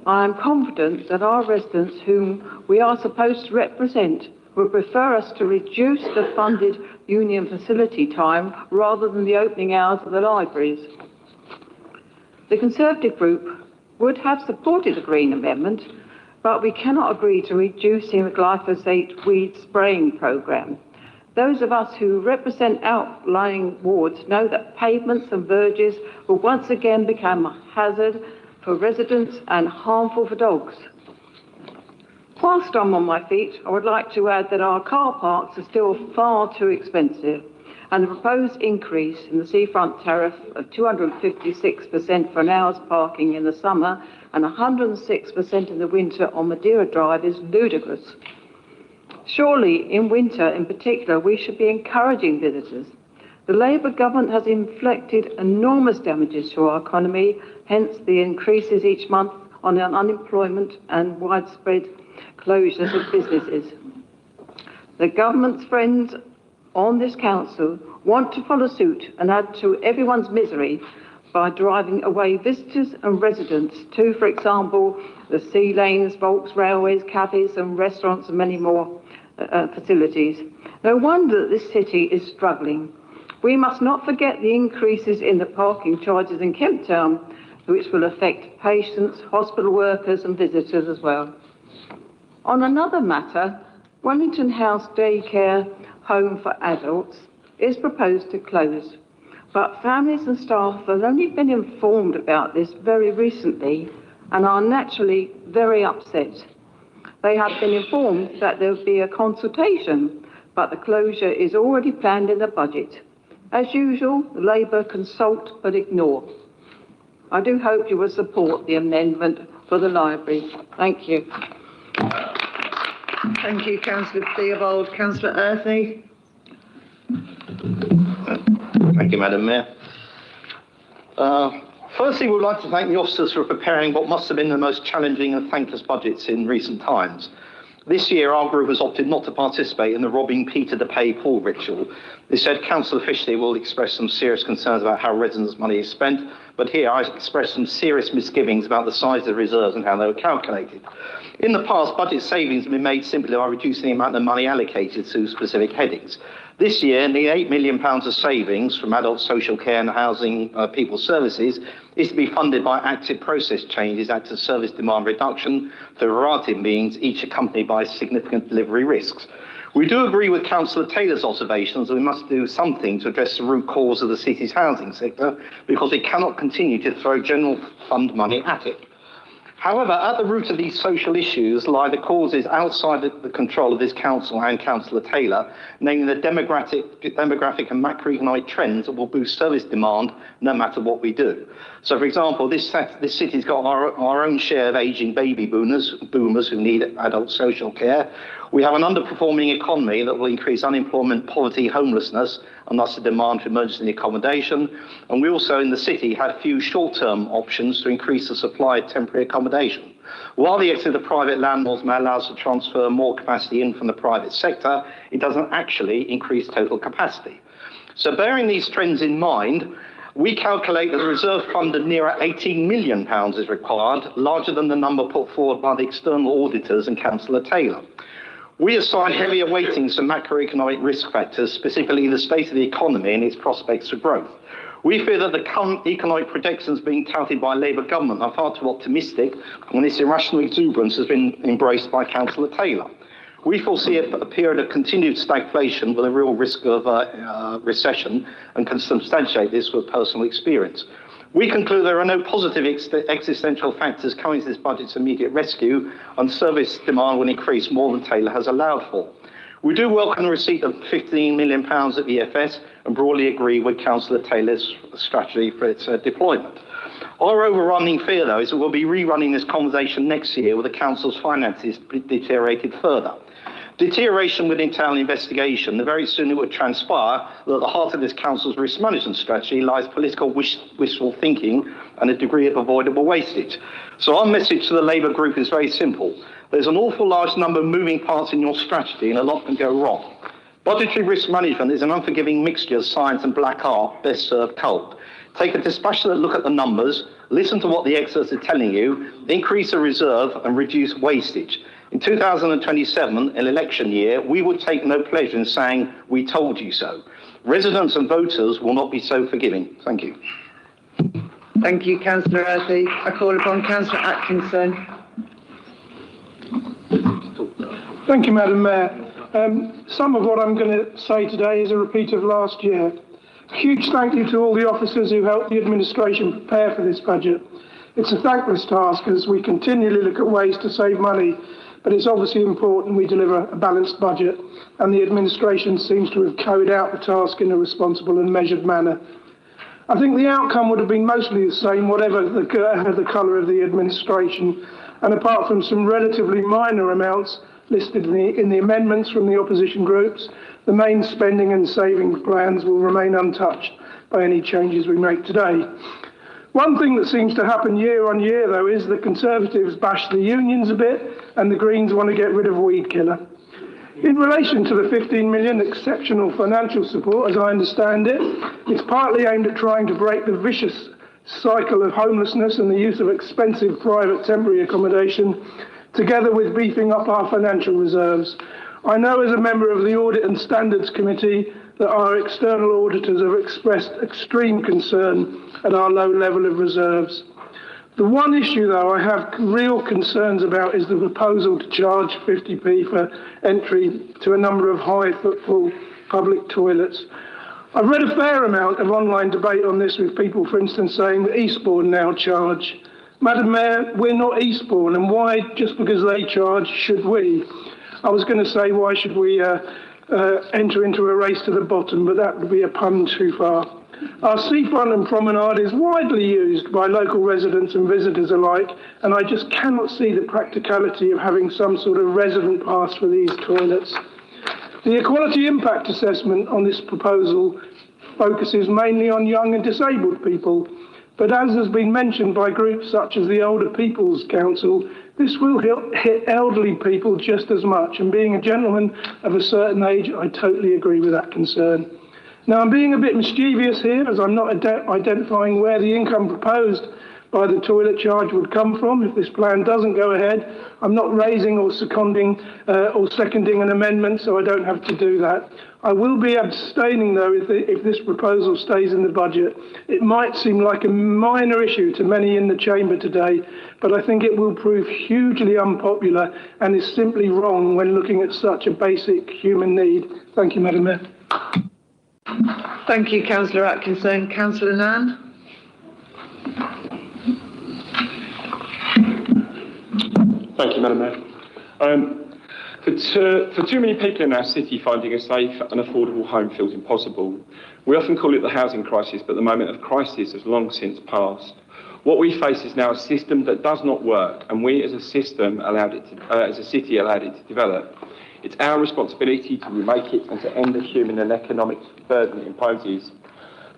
I am confident that our residents, whom we are supposed to represent, would prefer us to reduce the funded union facility time rather than the opening hours of the libraries. The Conservative group would have supported the Green Amendment, but we cannot agree to reducing the glyphosate weed spraying programme. Those of us who represent outlying wards know that pavements and verges will once again become a hazard for residents and harmful for dogs. Whilst I'm on my feet, I would like to add that our car parks are still far too expensive, and the proposed increase in the seafront tariff of 256% for an hour's parking in the summer and 106% in the winter on Madeira Drive is ludicrous. Surely, in winter in particular, we should be encouraging visitors. The Labour government has inflicted enormous damages to our economy, hence the increases each month on unemployment and widespread closures of businesses. The government's friends on this council want to follow suit and add to everyone's misery by driving away visitors and residents to, for example, the sea lanes, Volks railways, cafes and restaurants and many more facilities. No wonder that this city is struggling. We must not forget the increases in the parking charges in Kemp Town, which will affect patients, hospital workers and visitors as well. On another matter, Wellington House Daycare Home for Adults is proposed to close, but families and staff have only been informed about this very recently and are naturally very upset. They have been informed that there will be a consultation, but the closure is already planned in the budget. As usual, Labour consult but ignore. I do hope you will support the amendment for the library. Thank you. Thank you, Councillor Theobald. Councillor Earthy. Thank you, Madam Mayor. Firstly, we would like to thank the officers for preparing what must have been the most challenging and thankless budgets in recent times. This year, our group has opted not to participate in the robbing Peter to pay Paul ritual. They said Councillor Fishley will express some serious concerns about how residents' money is spent, but here I express some serious misgivings about the size of the reserves and how they were calculated. In the past, budget savings have been made simply by reducing the amount of money allocated to specific headings. This year, the £8 million of savings from adult social care and housing people services is to be funded by active process changes, active service demand reduction for a variety of means, each accompanied by significant delivery risks. We do agree with Councillor Taylor's observations that we must do something to address the root cause of the city's housing sector, because it cannot continue to throw general fund money at it. However, at the root of these social issues lie the causes outside the control of this council and Councillor Taylor, namely the demographic and macroeconomic trends that will boost service demand no matter what we do. So, for example, this city's got our own share of ageing baby boomers who need adult social care. We have an underperforming economy that will increase unemployment, poverty, homelessness, and thus the demand for emergency accommodation. And we also in the city have few short-term options to increase the supply of temporary accommodation. While the exit of private landlords may allow us to transfer more capacity in from the private sector, it doesn't actually increase total capacity. So bearing these trends in mind, we calculate that the reserve fund of nearer £18 million is required, larger than the number put forward by the external auditors and Councillor Taylor. We assign heavier weightings to macroeconomic risk factors, specifically the state of the economy and its prospects for growth. We fear that the current economic projections being touted by Labour government are far too optimistic, and this irrational exuberance has been embraced by Councillor Taylor. We foresee a period of continued stagflation with a real risk of recession, and can substantiate this with personal experience. We conclude there are no positive existential factors coming to this budget's immediate rescue, and service demand will increase more than Taylor has allowed for. We do welcome the receipt of £15 million at EFS, and broadly agree with Councillor Taylor's strategy for its deployment. Our overrunning fear, though, is that we'll be rerunning this conversation next year with the Council's finances deteriorated further. Deterioration would entail an investigation, and very soon it would transpire that at the heart of this Council's risk management strategy lies political wishful thinking and a degree of avoidable wastage. So our message to the Labour group is very simple. There's an awful large number of moving parts in your strategy, and a lot can go wrong. Budgetary risk management is an unforgiving mixture of science and black art, best served cold. Take a dispassionate look at the numbers, listen to what the experts are telling you, increase the reserve and reduce wastage. In 2027, an election year, we would take no pleasure in saying, we told you so. Residents and voters will not be so forgiving. Thank you. Thank you, Councillor Earthy. I call upon Councillor Atkinson. Thank you, Madam Mayor. Some of what I'm going to say today is a repeat of last year. A huge thank you to all the officers who helped the administration prepare for this budget. It's a thankless task as we continually look at ways to save money, but it's obviously important we deliver a balanced budget, and the administration seems to have carried out the task in a responsible and measured manner. I think the outcome would have been mostly the same, whatever the colour of the administration, and apart from some relatively minor amounts listed in the amendments from the opposition groups, the main spending and savings plans will remain untouched by any changes we make today. One thing that seems to happen year on year, though, is the Conservatives bash the unions a bit and the Greens want to get rid of weed killer. In relation to the 15 million exceptional financial support, as I understand it, it's partly aimed at trying to break the vicious cycle of homelessness and the use of expensive private temporary accommodation, together with beefing up our financial reserves. I know as a member of the Audit and Standards Committee that our external auditors have expressed extreme concern at our low level of reserves. The one issue, though, I have real concerns about is the proposal to charge 50p for entry to a number of high-footfall public toilets. I've read a fair amount of online debate on this with people, for instance, saying that Eastbourne now charge. Madam Mayor, we're not Eastbourne, and why, just because they charge, should we? I was going to say, why should we enter into a race to the bottom, but that would be a pun too far. Our seafront and promenade is widely used by local residents and visitors alike, and I just cannot see the practicality of having some sort of resident pass for these toilets. The equality impact assessment on this proposal focuses mainly on young and disabled people, but as has been mentioned by groups such as the Older People's Council, this will hit elderly people just as much, and being a gentleman of a certain age, I totally agree with that concern. Now, I'm being a bit mischievous here, as I'm not identifying where the income proposed by the toilet charge would come from if this plan doesn't go ahead. I'm not raising or seconding an amendment, so I don't have to do that. I will be abstaining, though, if this proposal stays in the budget. It might seem like a minor issue to many in the chamber today, but I think it will prove hugely unpopular and is simply wrong when looking at such a basic human need. Thank you, Madam Mayor. Thank you, Councillor Atkinson. Councillor Nan? Thank you, Madam Mayor. For too many people in our city, finding a safe and affordable home feels impossible. We often call it the housing crisis, but the moment of crisis has long since passed. What we face is now a system that does not work, and we as a system as a city allowed it to develop. It's our responsibility to remake it and to end the human and economic burden it imposes.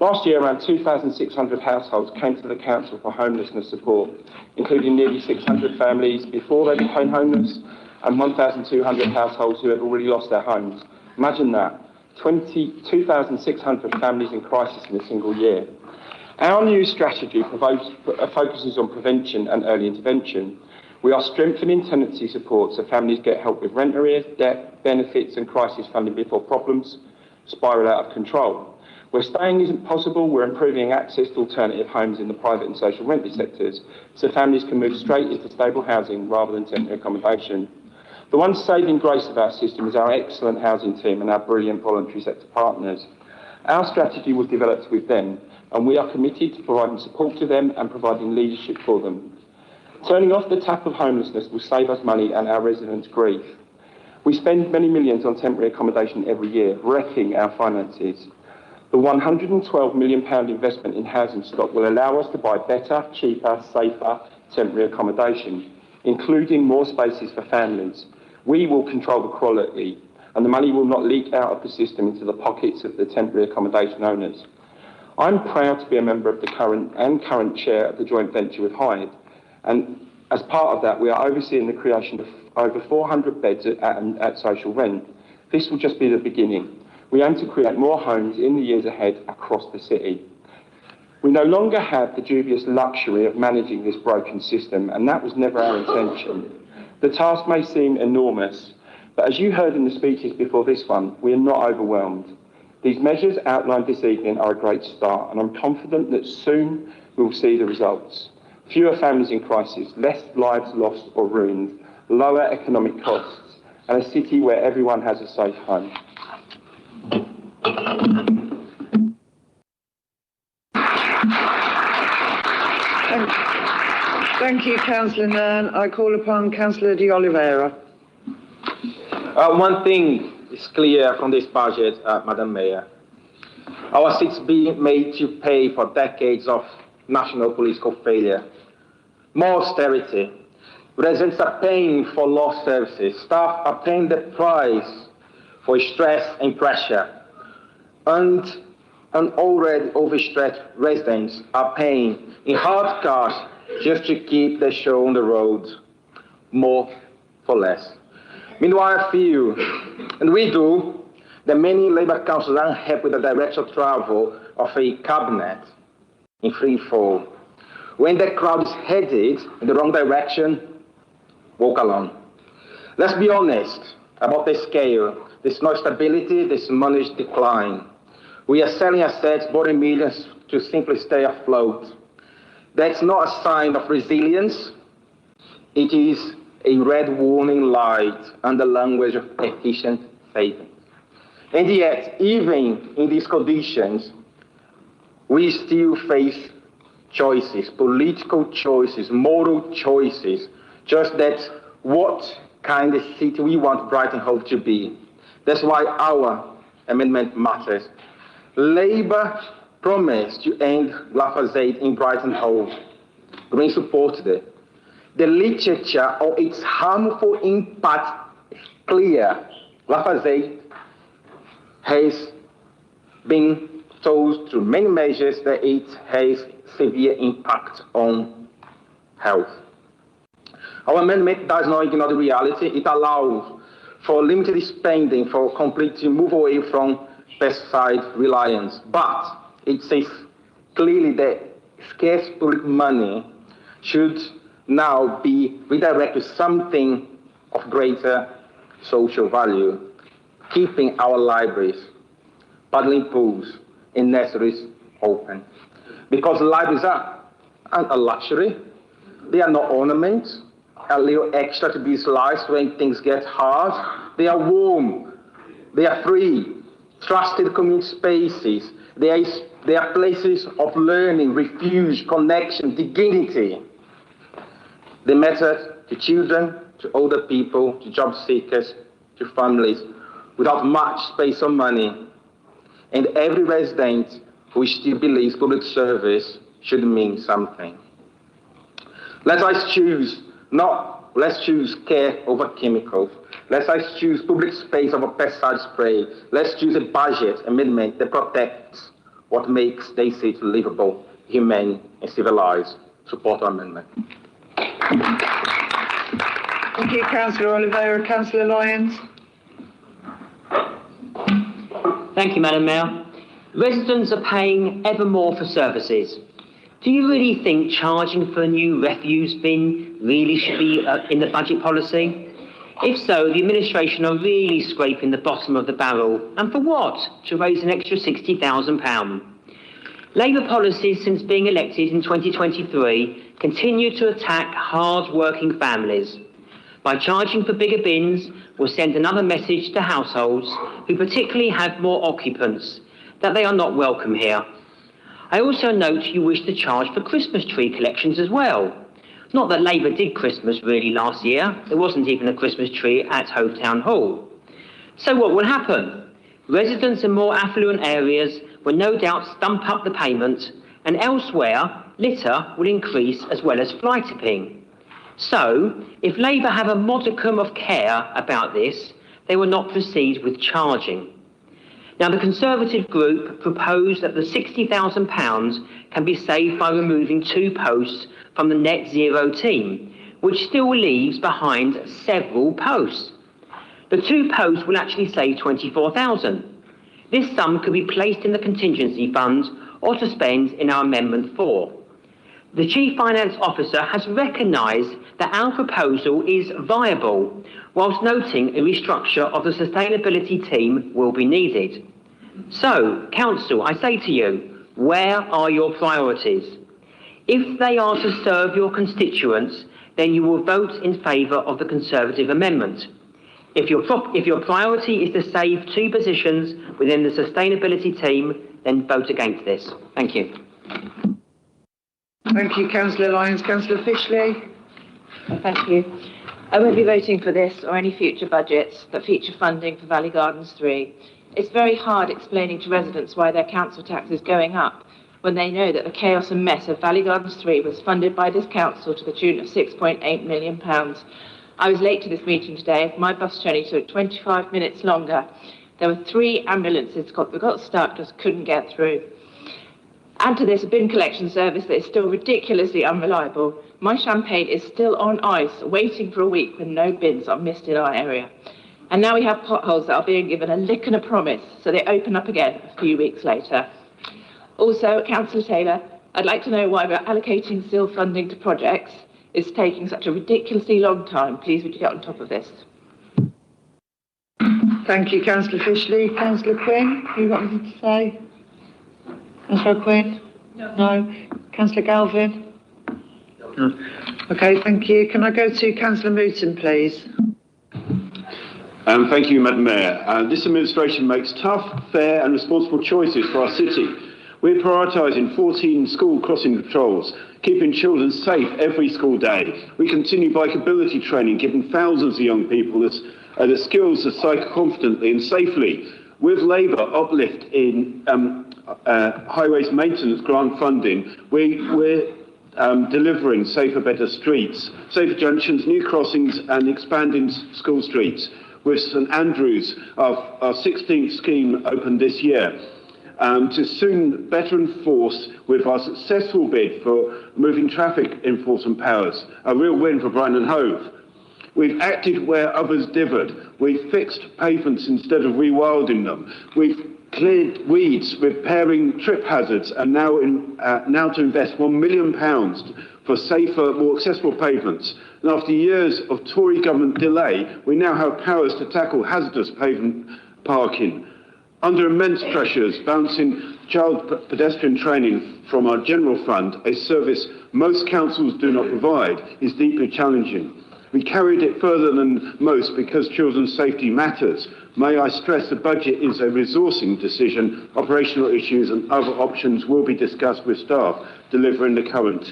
Last year, around 2,600 households came to the council for homelessness support, including nearly 600 families before they became homeless and 1,200 households who had already lost their homes. Imagine that, 2,600 families in crisis in a single year. Our new strategy focuses on prevention and early intervention. We are strengthening tenancy support so families get help with rent arrears, debt, benefits and crisis funding before problems spiral out of control. Where staying isn't possible, we're improving access to alternative homes in the private and social rented sectors so families can move straight into stable housing rather than temporary accommodation. The one saving grace of our system is our excellent housing team and our brilliant voluntary sector partners. Our strategy was developed with them, and we are committed to providing support to them and providing leadership for them. Turning off the tap of homelessness will save us money and our residents grief. We spend many millions on temporary accommodation every year, wrecking our finances. The £112 million investment in housing stock will allow us to buy better, cheaper, safer temporary accommodation, including more spaces for families. We will control the quality, and the money will not leak out of the system into the pockets of the temporary accommodation owners. I'm proud to be a member of the current chair of the joint venture with Hyde, and as part of that, we are overseeing the creation of over 400 beds at social rent. This will just be the beginning. We aim to create more homes in the years ahead across the city. We no longer have the dubious luxury of managing this broken system, and that was never our intention. The task may seem enormous, but as you heard in the speeches before this one, we are not overwhelmed. These measures outlined this evening are a great start, and I'm confident that soon we will see the results. Fewer families in crisis, less lives lost or ruined, lower economic costs, and a city where everyone has a safe home. Thank you, Councillor Nairn. I call upon Councillor de Oliveira. One thing is clear from this budget, Madam Mayor. Our cities being made to pay for decades of national political failure. More austerity. Residents are paying for lost services. Staff are paying the price for stress and pressure. And already overstretched residents are paying in hard cars just to keep the show on the road. More for less. Meanwhile, I feel, and we do, that many Labour councils are unhappy with the direction of travel of a cabinet in free fall. When the crowd is headed in the wrong direction, walk along. Let's be honest about the scale. There's no stability, there's money's decline. We are selling assets, borrowing millions to simply stay afloat. That's not a sign of resilience. It is a red warning light and the language of efficient savings. And yet, even in these conditions, we still face choices, political choices, moral choices, just that what kind of city we want Brighton Hove to be. That's why our amendment matters. Labour promised to end glyphosate in Brighton Hove. Green supported it. The literature of its harmful impact is clear. Glyphosate has been told through many measures that it has severe impact on health. Our amendment does not ignore the reality. It allows for limited spending for complete move away from pesticide reliance. But it says clearly that scarce public money should now be redirected to something of greater social value, keeping our libraries, paddling pools, and nurseries open. Because libraries are a luxury, they are not ornaments, a little extra to be sliced when things get hard. They are warm, they are free, trusted community spaces, they are places of learning, refuge, connection, dignity. They matter to children, to older people, to job seekers, to families without much space or money. And every resident who still believes public service should mean something. Let us choose care over chemicals. Let us choose public space over pesticide spray. Let's choose a budget amendment that protects what makes the city livable, humane, and civilized. Support our amendment. Thank you, Councillor Oliveira. Councillor Lyons. Thank you, Madam Mayor. Residents are paying ever more for services. Do you really think charging for a new refuse bin really should be in the budget policy? If so, the administration are really scraping the bottom of the barrel. And for what? To raise an extra £60,000. Labour policies since being elected in 2023 continue to attack hard-working families. By charging for bigger bins, we'll send another message to households who particularly have more occupants, that they are not welcome here. I also note you wish to charge for Christmas tree collections as well. Not that Labour did Christmas really last year. There wasn't even a Christmas tree at Hove Town Hall. So what will happen? Residents in more affluent areas will no doubt stump up the payment, and elsewhere, litter will increase as well as fly tipping. So, if Labour have a modicum of care about this, they will not proceed with charging. Now, the Conservative group proposed that the £60,000 can be saved by removing 2 posts from the net zero team, which still leaves behind several posts. The 2 posts will actually save £24,000. This sum could be placed in the contingency fund or to spend in our Amendment 4. The Chief Finance Officer has recognised that our proposal is viable, whilst noting a restructure of the sustainability team will be needed. So, Council, I say to you, where are your priorities? If they are to serve your constituents, then you will vote in favour of the Conservative amendment. If your priority is to save 2 positions within the sustainability team, then vote against this. Thank you. Thank you, Councillor Lyons. Councillor Fishley. Thank you. I won't be voting for this or any future budgets that feature funding for Valley Gardens 3. It's very hard explaining to residents why their council tax is going up when they know that the chaos and mess of Valley Gardens 3 was funded by this council to the tune of £6.8 million. I was late to this meeting today. My bus journey took 25 minutes longer. There were 3 ambulances that got stuck, just couldn't get through. Add to this a bin collection service that is still ridiculously unreliable. My champagne is still on ice, waiting for a week when no bins are missed in our area. And now we have potholes that are being given a lick and a promise, so they open up again a few weeks later. Also, Councillor Taylor, I'd like to know why we're allocating still funding to projects is taking such a ridiculously long time. Please would you get on top of this? Thank you, Councillor Fishley. Councillor Quinn, you got anything to say? Councillor Quinn? No. Councillor Galvin? No. Okay, thank you. Can I go to Councillor Mooton, please? Thank you, Madam Mayor. This administration makes tough, fair and responsible choices for our city. We're prioritising 14 school crossing patrols, keeping children safe every school day. We continue bikeability training, giving thousands of young people the skills to cycle confidently and safely. With Labour uplift in highways maintenance grant funding, we're delivering safer, better streets, safer junctions, new crossings and expanding school streets. With St Andrews, our 16th scheme opened this year, to soon better enforce with our successful bid for moving traffic enforcement powers, a real win for Brighton and Hove. We've acted where others differed. We've fixed pavements instead of rewilding them. We've cleared weeds, repairing trip hazards, and now to invest £1 million for safer, more accessible pavements. And after years of Tory government delay, we now have powers to tackle hazardous pavement parking. Under immense pressures, balancing child pedestrian training from our general fund, a service most councils do not provide, is deeply challenging. We carried it further than most because children's safety matters. May I stress the budget is a resourcing decision. Operational issues and other options will be discussed with staff delivering the current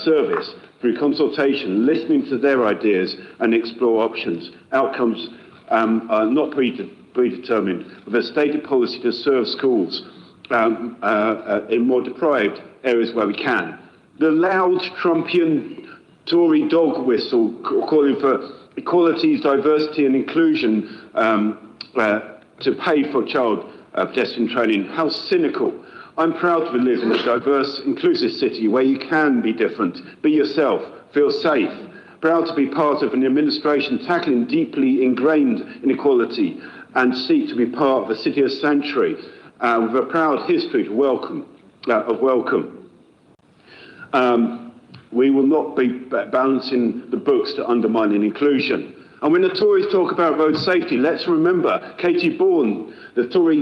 service through consultation, listening to their ideas and explore options. Outcomes are not predetermined, with a stated policy to serve schools in more deprived areas where we can. The loud Trumpian Tory dog whistle calling for equality, diversity and inclusion to pay for child pedestrian training. How cynical. I'm proud to live in a diverse, inclusive city where you can be different, be yourself, feel safe. Proud to be part of an administration tackling deeply ingrained inequality and seek to be part of a city of sanctuary with a proud history of welcome. We will not be balancing the books to undermining inclusion. And when the Tories talk about road safety, let's remember Katie Bourne, the Tory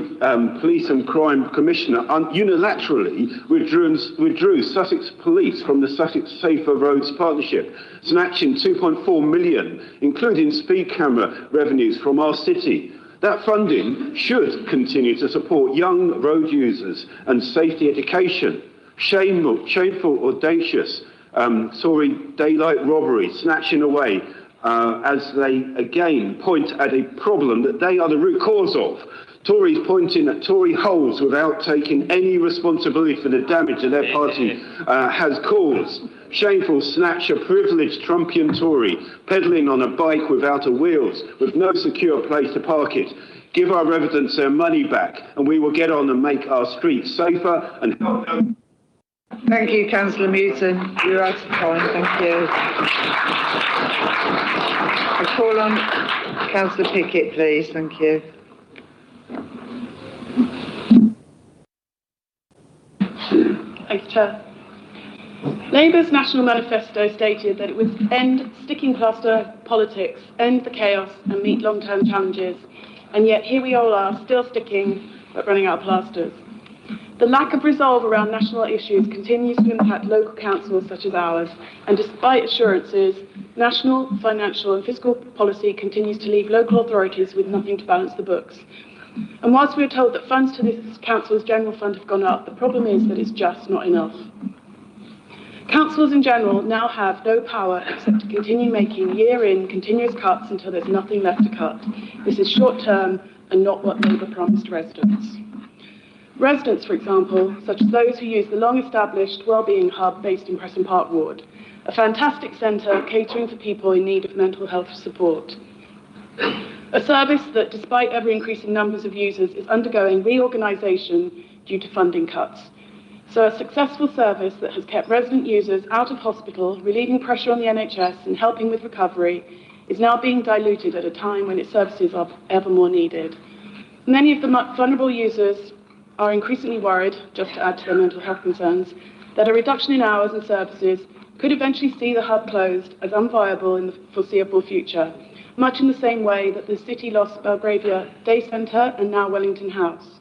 Police and Crime Commissioner, unilaterally withdrew Sussex Police from the Sussex Safer Roads Partnership, snatching £2.4 million, including speed camera revenues from our city. That funding should continue to support young road users and safety education. Shameful, audacious Tory daylight robbery, snatching away as they again point at a problem that they are the root cause of. Tories pointing at Tory holes without taking any responsibility for the damage that their party has caused. Shameful snatch a privileged Trumpian Tory pedalling on a bike without a wheels, with no secure place to park it. Give our residents their money back and we will get on and make our streets safer and help them. Thank you, Councillor Mewton. You're out of time. Thank you. I call on Councillor Pickett, please. Thank you. Thank you, Chair. Labour's National Manifesto stated that it would end sticking plaster politics, end the chaos and meet long-term challenges. And yet here we all are, still sticking, but running out of plasters. The lack of resolve around national issues continues to impact local councils such as ours, and despite assurances, national, financial and fiscal policy continues to leave local authorities with nothing to balance the books. And whilst we are told that funds to this council's general fund have gone up, the problem is that it's just not enough. Councils in general now have no power except to continue making year-in continuous cuts until there's nothing left to cut. This is short-term and not what Labour promised residents. Residents, for example, such as those who use the long-established wellbeing hub based in Preston Park Ward, a fantastic centre catering for people in need of mental health support. A service that, despite ever-increasing numbers of users, is undergoing reorganisation due to funding cuts. So a successful service that has kept resident users out of hospital, relieving pressure on the NHS and helping with recovery, is now being diluted at a time when its services are ever more needed. Many of the vulnerable users are increasingly worried, just to add to their mental health concerns, that a reduction in hours and services could eventually see the hub closed as unviable in the foreseeable future, much in the same way that the city lost Belgravia Day Centre and now Wellington House.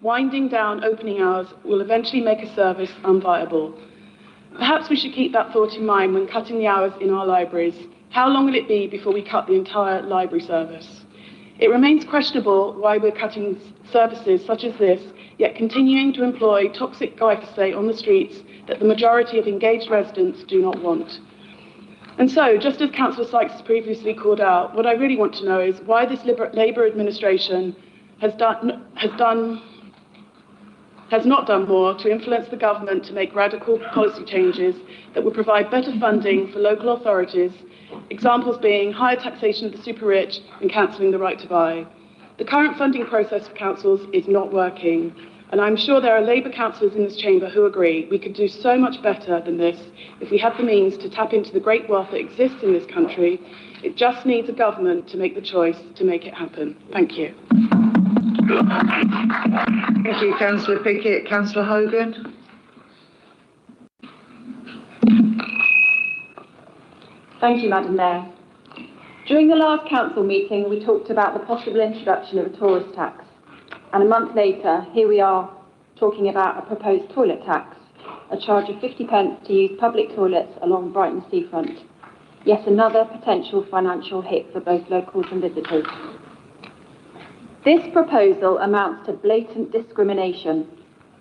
Winding down opening hours will eventually make a service unviable. Perhaps we should keep that thought in mind when cutting the hours in our libraries. How long will it be before we cut the entire library service? It remains questionable why we're cutting services such as this, yet continuing to employ toxic glyphosate on the streets that the majority of engaged residents do not want. And so, just as Councillor Sykes has previously called out, what I really want to know is why this Labour administration has not done more to influence the government to make radical policy changes that would provide better funding for local authorities, examples being higher taxation of the super rich and cancelling the right to buy. The current funding process for councils is not working, and I'm sure there are Labour councillors in this chamber who agree we could do so much better than this if we had the means to tap into the great wealth that exists in this country. It just needs a government to make the choice to make it happen. Thank you. Thank you, Councillor Pickett. Councillor Hogan. Thank you, Madam Mayor. During the last council meeting, we talked about the possible introduction of a tourist tax. And a month later, here we are talking about a proposed toilet tax, a charge of 50p to use public toilets along Brighton seafront. Yet another potential financial hit for both locals and visitors. This proposal amounts to blatant discrimination.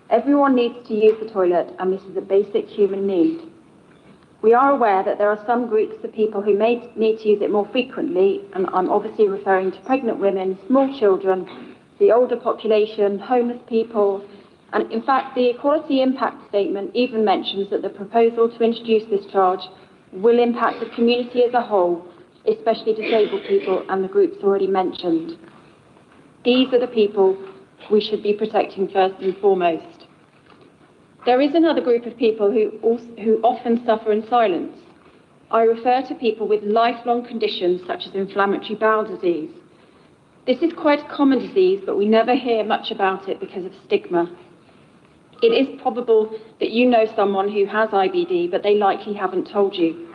Everyone needs to use the toilet, and this is a basic human need. We are aware that there are some groups of people who may need to use it more frequently, and I'm obviously referring to pregnant women, small children, the older population, homeless people, and in fact the Equality Impact Statement even mentions that the proposal to introduce this charge will impact the community as a whole, especially disabled people and the groups already mentioned. These are the people we should be protecting first and foremost. There is another group of people who often suffer in silence. I refer to people with lifelong conditions such as inflammatory bowel disease. This is quite a common disease, but we never hear much about it because of stigma. It is probable that you know someone who has IBD, but they likely haven't told you.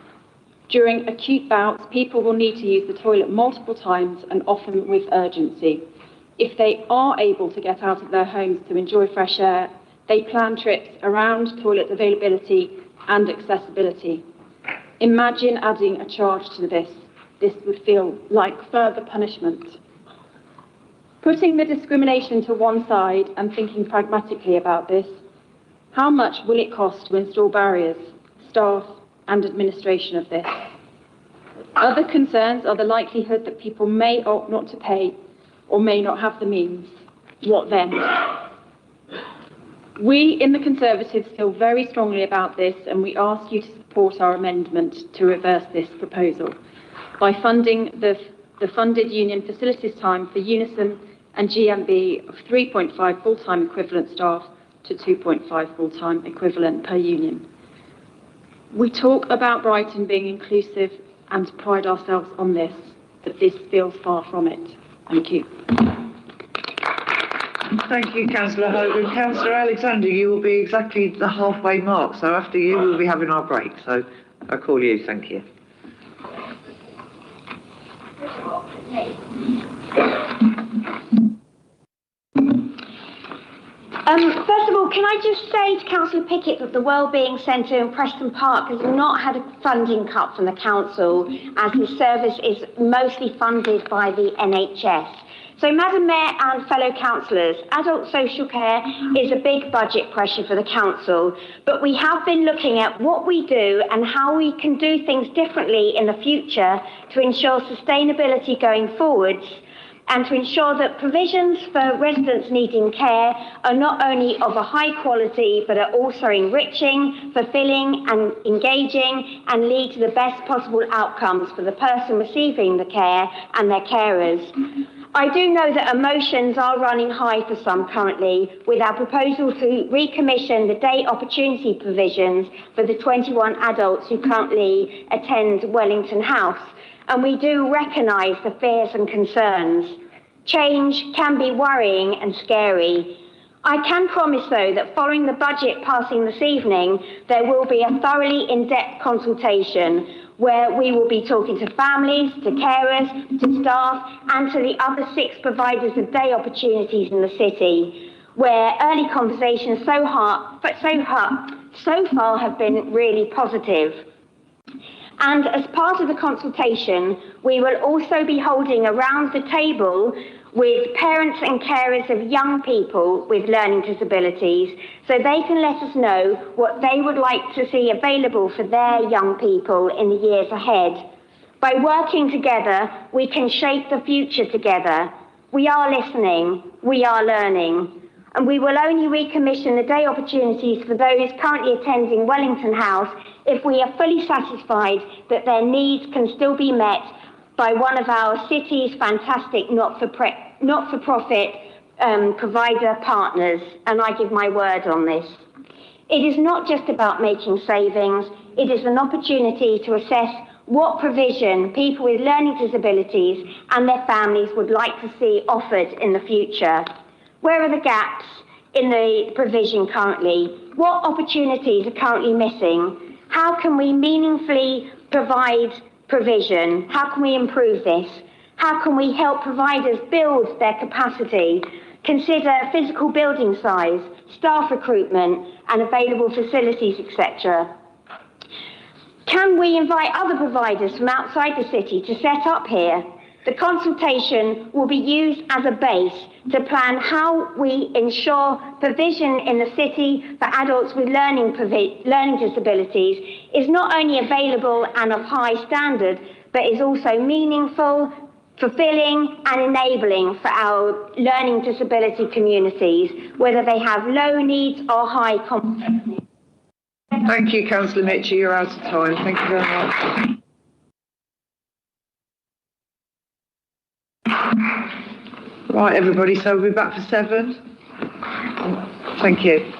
During acute bouts, people will need to use the toilet multiple times and often with urgency. If they are able to get out of their homes to enjoy fresh air, they plan trips around toilet availability and accessibility. Imagine adding a charge to this. This would feel like further punishment. Putting the discrimination to one side and thinking pragmatically about this, how much will it cost to install barriers, staff and administration of this? Other concerns are the likelihood that people may opt not to pay or may not have the means. What then? We in the Conservatives feel very strongly about this, and we ask you to support our amendment to reverse this proposal by funding the funded union facilities time for Unison and GMB of 3.5 full-time equivalent staff to 2.5 full-time equivalent per union. We talk about Brighton being inclusive and pride ourselves on this, but this feels far from it. Thank you. Thank you, Councillor Hove. And Councillor Alexander, you will be exactly the halfway mark. So after you, we'll be having our break. So I call you. Thank you. First of all, can I just say to Councillor Pickett that the Wellbeing Centre in Preston Park has not had a funding cut from the council, as the service is mostly funded by the NHS. So, Madam Mayor and fellow councillors, adult social care is a big budget pressure for the council, but we have been looking at what we do and how we can do things differently in the future to ensure sustainability going forwards, and to ensure that provisions for residents needing care are not only of a high quality, but are also enriching, fulfilling and engaging, and lead to the best possible outcomes for the person receiving the care and their carers. I do know that emotions are running high for some currently, with our proposal to recommission the day opportunity provisions for the 21 adults who currently attend Wellington House. And we do recognise the fears and concerns. Change can be worrying and scary. I can promise, though, that following the budget passing this evening, there will be a thoroughly in-depth consultation where we will be talking to families, to carers, to staff, and to the other 6 providers of day opportunities in the city, where early conversations so far have been really positive. And as part of the consultation, we will also be holding a round the table with parents and carers of young people with learning disabilities, so they can let us know what they would like to see available for their young people in the years ahead. By working together, we can shape the future together. We are listening, we are learning, and we will only recommission the day opportunities for those currently attending Wellington House if we are fully satisfied that their needs can still be met by one of our city's fantastic not-for-profit provider partners, and I give my word on this. It is not just about making savings, it is an opportunity to assess what provision people with learning disabilities and their families would like to see offered in the future. Where are the gaps in the provision currently? What opportunities are currently missing? How can we meaningfully provide provision? How can we improve this? How can we help providers build their capacity? Consider physical building size, staff recruitment, and available facilities, etc. Can we invite other providers from outside the city to set up here? The consultation will be used as a base to plan how we ensure provision in the city for adults with learning disabilities is not only available and of high standard, but is also meaningful, fulfilling and enabling for our learning disability communities, whether they have low needs or high competence. Thank you, Councillor Mitchell. You're out of time. Thank you very much. Right, everybody, so we'll be back for 7. Thank you.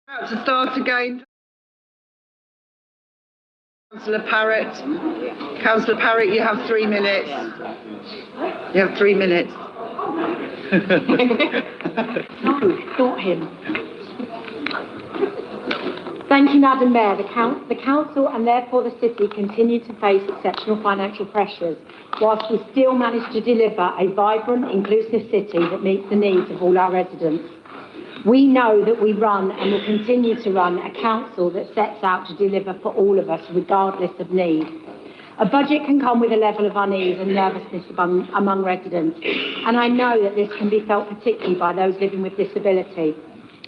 About to start again. Councillor Parrott. Councillor Parrott, you have 3 minutes. You have 3 minutes. No, not him. Thank you, Madam Mayor. The Council and therefore the City continue to face exceptional financial pressures, whilst we still manage to deliver a vibrant, inclusive city that meets the needs of all our residents. We know that we run and will continue to run a council that sets out to deliver for all of us, regardless of need. A budget can come with a level of unease and nervousness among residents, and I know that this can be felt particularly by those living with disability.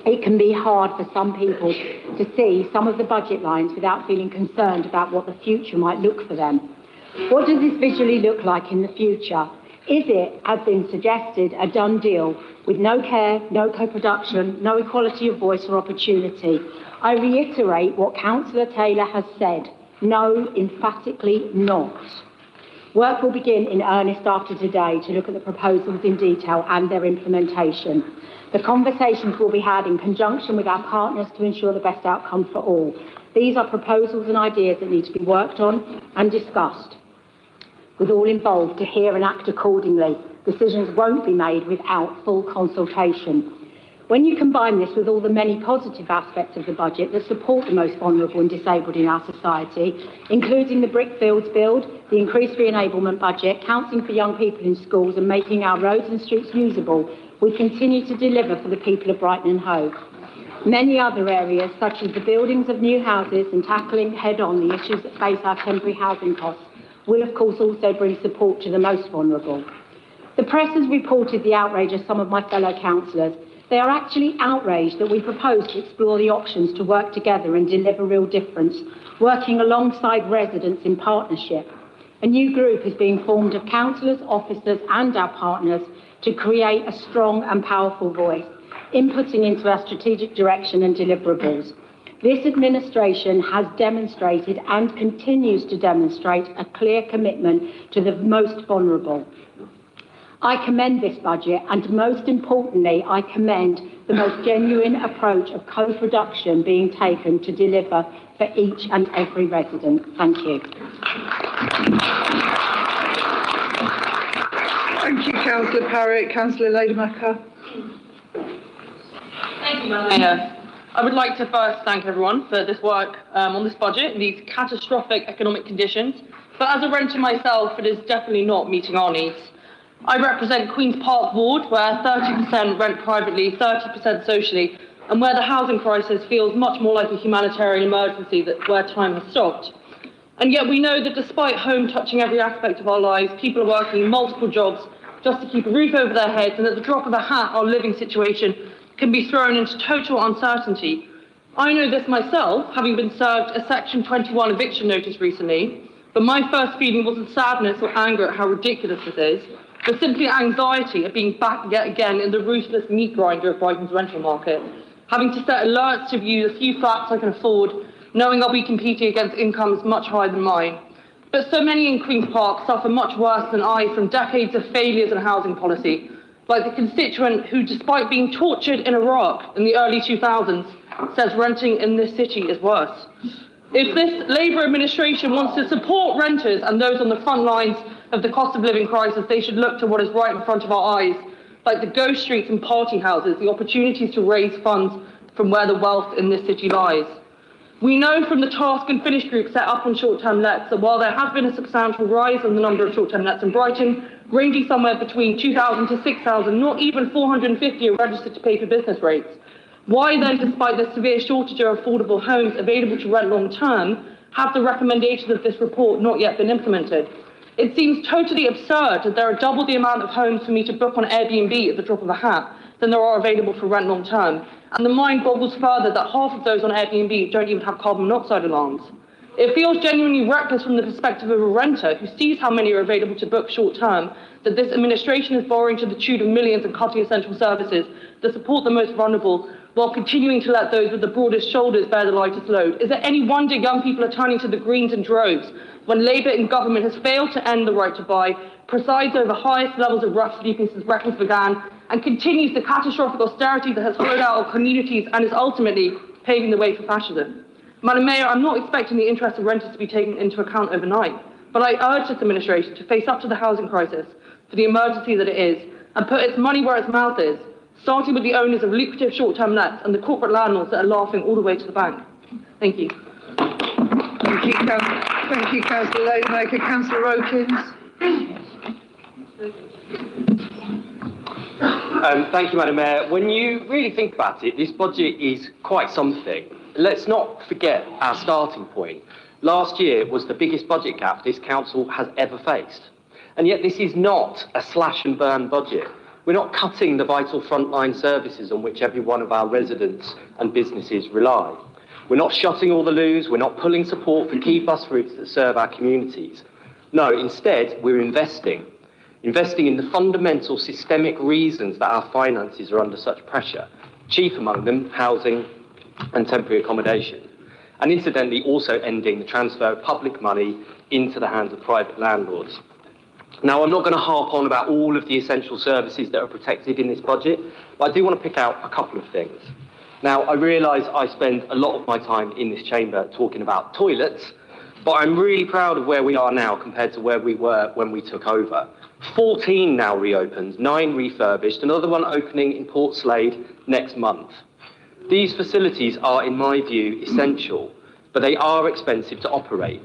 It can be hard for some people to see some of the budget lines without feeling concerned about what the future might look for them. What does this visually look like in the future? Is it, as been suggested, a done deal with no care, no co-production, no equality of voice or opportunity? I reiterate what Councillor Taylor has said. No, emphatically not. Work will begin in earnest after today to look at the proposals in detail and their implementation. The conversations will be had in conjunction with our partners to ensure the best outcome for all. These are proposals and ideas that need to be worked on and discussed with all involved to hear and act accordingly. Decisions won't be made without full consultation. When you combine this with all the many positive aspects of the budget that support the most vulnerable and disabled in our society, including the Brickfields build, the increased re-enablement budget, counselling for young people in schools and making our roads and streets usable, we continue to deliver for the people of Brighton and Hove. Many other areas, such as the buildings of new houses and tackling head-on the issues that face our temporary housing costs, will of course also bring support to the most vulnerable. The press has reported the outrage of some of my fellow councillors. They are actually outraged that we propose to explore the options to work together and deliver real difference, working alongside residents in partnership. A new group is being formed of councillors, officers and our partners to create a strong and powerful voice, inputting into our strategic direction and deliverables. This administration has demonstrated and continues to demonstrate a clear commitment to the most vulnerable. I commend this budget, and most importantly, I commend the most genuine approach of co-production being taken to deliver for each and every resident. Thank you. Thank you, Councillor Parrott. Councillor Lademacher. Thank you, Madam Mayor. I would like to first thank everyone for this work on this budget in these catastrophic economic conditions. But as a renter myself, it is definitely not meeting our needs. I represent Queen's Park Ward, where 30% rent privately, 30% socially, and where the housing crisis feels much more like a humanitarian emergency where time has stopped. And yet we know that despite home touching every aspect of our lives, people are working multiple jobs just to keep a roof over their heads, and at the drop of a hat, our living situation can be thrown into total uncertainty. I know this myself, having been served a Section 21 eviction notice recently, but my first feeling wasn't sadness or anger at how ridiculous this is, but simply anxiety at being back yet again in the ruthless meat grinder of Brighton's rental market, having to set alerts to view the few flats I can afford, knowing I'll be competing against incomes much higher than mine. But so many in Queen's Park suffer much worse than I from decades of failures in housing policy, like the constituent who, despite being tortured in Iraq in the early 2000s, says renting in this city is worse. If this Labour administration wants to support renters and those on the front lines of the cost of living crisis, they should look to what is right in front of our eyes, like the ghost streets and party houses, the opportunities to raise funds from where the wealth in this city lies. We know from the task and finish group set up on short-term lets that while there has been a substantial rise in the number of short-term lets in Brighton, ranging somewhere between 2,000 to 6,000, not even 450 are registered to pay for business rates. Why then, despite the severe shortage of affordable homes available to rent long-term, have the recommendations of this report not yet been implemented? It seems totally absurd that there are double the amount of homes for me to book on Airbnb at the drop of a hat than there are available for rent long-term. And the mind boggles further that half of those on Airbnb don't even have carbon monoxide alarms. It feels genuinely reckless from the perspective of a renter who sees how many are available to book short-term, that this administration is borrowing to the tune of millions and cutting essential services that support the most vulnerable, while continuing to let those with the broadest shoulders bear the lightest load. Is it any wonder young people are turning to the Greens in droves when Labour in government has failed to end the right to buy, presides over highest levels of rough sleeping since Brexit began, and continues the catastrophic austerity that has hollowed out our communities and is ultimately paving the way for fascism. Madam Mayor, I'm not expecting the interest of renters to be taken into account overnight, but I urge this administration to face up to the housing crisis for the emergency that it is and put its money where its mouth is, starting with the owners of lucrative short-term lets and the corporate landlords that are laughing all the way to the bank. Thank you. Thank you, Councillor Ladermaker. Councillor Rokins. Thank you, Madam Mayor. When you really think about it, this budget is quite something. Let's not forget our starting point. Last year was the biggest budget gap this council has ever faced. And yet this is not a slash and burn budget. We're not cutting the vital frontline services on which every one of our residents and businesses rely. We're not shutting all the loos. We're not pulling support for key bus routes that serve our communities. No, instead, we're investing in the fundamental systemic reasons that our finances are under such pressure, chief among them housing and temporary accommodation, and incidentally also ending the transfer of public money into the hands of private landlords. Now, I'm not going to harp on about all of the essential services that are protected in this budget, but I do want to pick out a couple of things. Now, I realise I spend a lot of my time in this chamber talking about toilets, but I'm really proud of where we are now compared to where we were when we took over. 14 now reopened, 9 refurbished, another one opening in Port Slade next month. These facilities are, in my view, essential, but they are expensive to operate.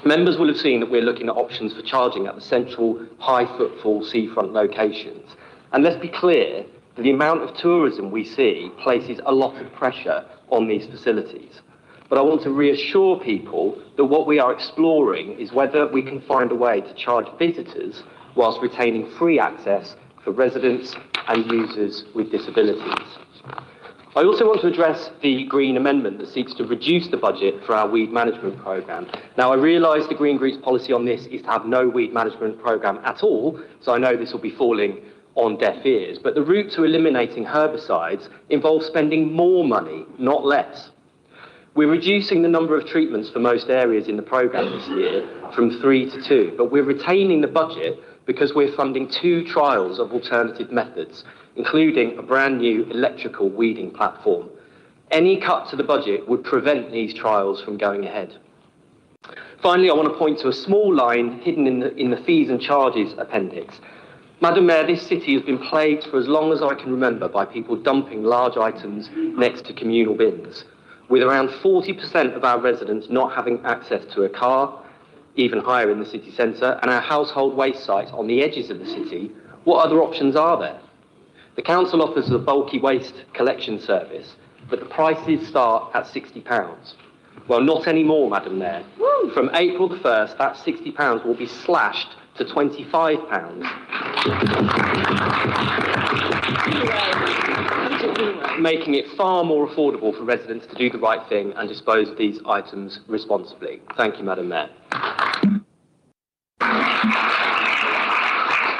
Members will have seen that we're looking at options for charging at the central high-footfall seafront locations. And let's be clear, the amount of tourism we see places a lot of pressure on these facilities. But I want to reassure people that what we are exploring is whether we can find a way to charge visitors whilst retaining free access for residents and users with disabilities. I also want to address the Green amendment that seeks to reduce the budget for our weed management programme. Now, I realise the Green Group's policy on this is to have no weed management programme at all, so I know this will be falling on deaf ears, but the route to eliminating herbicides involves spending more money, not less. We're reducing the number of treatments for most areas in the programme this year from 3 to 2, but we're retaining the budget because we're funding 2 trials of alternative methods, including a brand new electrical weeding platform. Any cut to the budget would prevent these trials from going ahead. Finally, I want to point to a small line hidden in the fees and charges appendix. Madam Mayor, this city has been plagued for as long as I can remember by people dumping large items next to communal bins, with around 40% of our residents not having access to a car, even higher in the city centre, and our household waste sites on the edges of the city. What other options are there? The council offers a bulky waste collection service, but the prices start at £60. Well, not anymore, Madam Mayor. From April the 1st, that £60 will be slashed to £25, making it far more affordable for residents to do the right thing and dispose of these items responsibly. Thank you, Madam Mayor.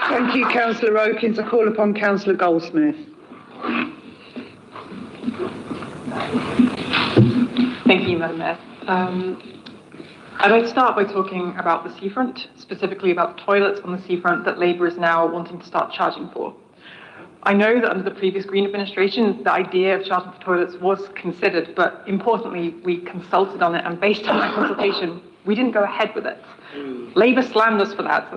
Thank you, Councillor Rokins. I call upon Councillor Goldsmith. Thank you, Madam Mayor. I'd like to start by talking about the seafront, specifically about the toilets on the seafront that Labour is now wanting to start charging for. I know that under the previous Green administration, the idea of charging for toilets was considered, but importantly, we consulted on it, and based on that consultation, we didn't go ahead with it. Labour slammed us for that,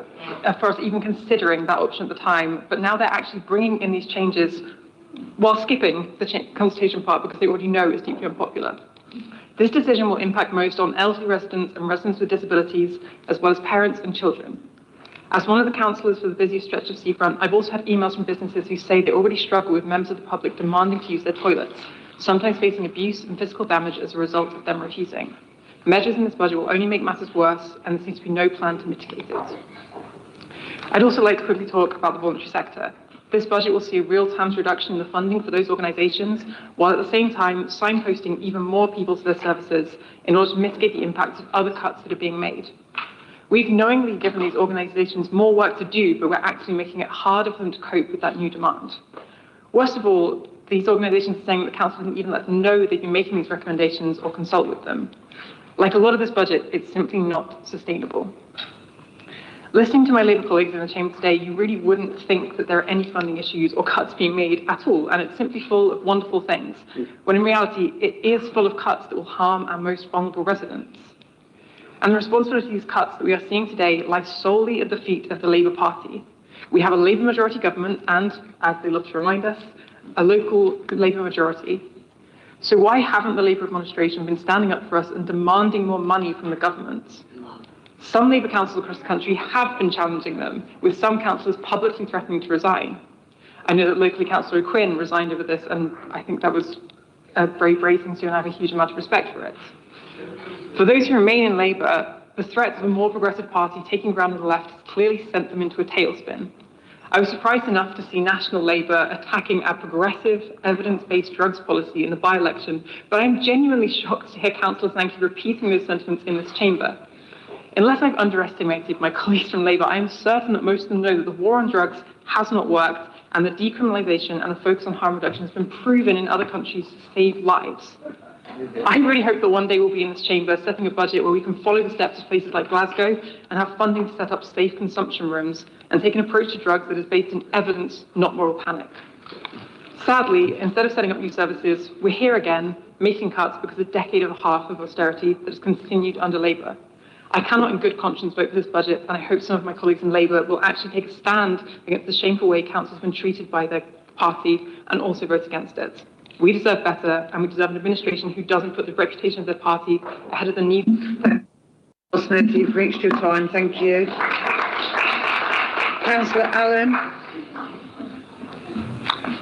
for us even considering that option at the time, but now they're actually bringing in these changes while skipping the consultation part because they already know it's deeply unpopular. This decision will impact most on elderly residents and residents with disabilities, as well as parents and children. As one of the councillors for the busiest stretch of seafront, I've also had emails from businesses who say they already struggle with members of the public demanding to use their toilets, sometimes facing abuse and physical damage as a result of them refusing. Measures in this budget will only make matters worse, and there seems to be no plan to mitigate it. I'd also like to quickly talk about the voluntary sector. This budget will see a real terms reduction in the funding for those organisations, while at the same time signposting even more people to their services in order to mitigate the impacts of other cuts that are being made. We've knowingly given these organisations more work to do, but we're actually making it harder for them to cope with that new demand. Worst of all, these organisations are saying that the council didn't even let them know they've been making these recommendations or consult with them. Like a lot of this budget, it's simply not sustainable. Listening to my Labour colleagues in the Chamber today, you really wouldn't think that there are any funding issues or cuts being made at all, and it's simply full of wonderful things, when in reality it is full of cuts that will harm our most vulnerable residents. And the responsibility of these cuts that we are seeing today lies solely at the feet of the Labour Party. We have a Labour majority government and, as they love to remind us, a local Labour majority. So why haven't the Labour administration been standing up for us and demanding more money from the government? Some Labour councils across the country have been challenging them, with some councillors publicly threatening to resign. I know that locally Councillor Quinn resigned over this, and I think that was a very brave thing to do, and I have a huge amount of respect for it. For those who remain in Labour, the threat of a more progressive party taking ground on the left has clearly sent them into a tailspin. I was surprised enough to see National Labour attacking our progressive, evidence-based drugs policy in the by-election, but I'm genuinely shocked to hear councillors now keep repeating those sentiments in this chamber. Unless I've underestimated my colleagues from Labour, I am certain that most of them know that the war on drugs has not worked, and that decriminalisation and a focus on harm reduction has been proven in other countries to save lives. I really hope that one day we'll be in this chamber setting a budget where we can follow the steps of places like Glasgow and have funding to set up safe consumption rooms and take an approach to drugs that is based in evidence, not moral panic. Sadly, instead of setting up new services, we're here again, making cuts because of a decade and a half of austerity that has continued under Labour. I cannot in good conscience vote for this budget, and I hope some of my colleagues in Labour will actually take a stand against the shameful way council has been treated by their party and also vote against it. We deserve better, and we deserve an administration who doesn't put the reputation of their party ahead of the needs. Smith, you've reached your time. Thank you. Councillor Allen.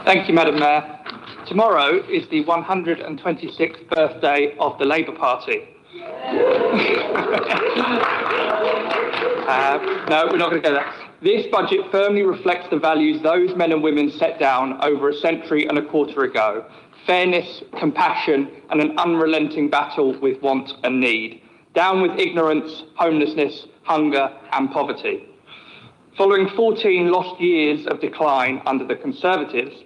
Thank you, Madam Mayor. Tomorrow is the 126th birthday of the Labour Party. No, we're not going to go there. This budget firmly reflects the values those men and women set down over a century and a quarter ago. Fairness, compassion, and an unrelenting battle with want and need. Down with ignorance, homelessness, hunger, and poverty. Following 14 lost years of decline under the Conservatives,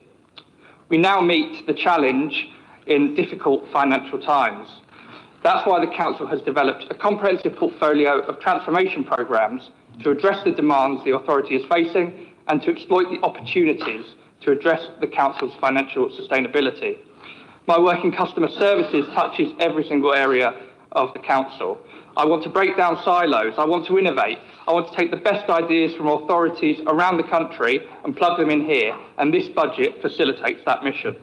we now meet the challenge in difficult financial times. That's why the Council has developed a comprehensive portfolio of transformation programmes to address the demands the authority is facing and to exploit the opportunities to address the Council's financial sustainability. My work in customer services touches every single area of the Council. I want to break down silos, I want to innovate, I want to take the best ideas from authorities around the country and plug them in here, and this budget facilitates that mission.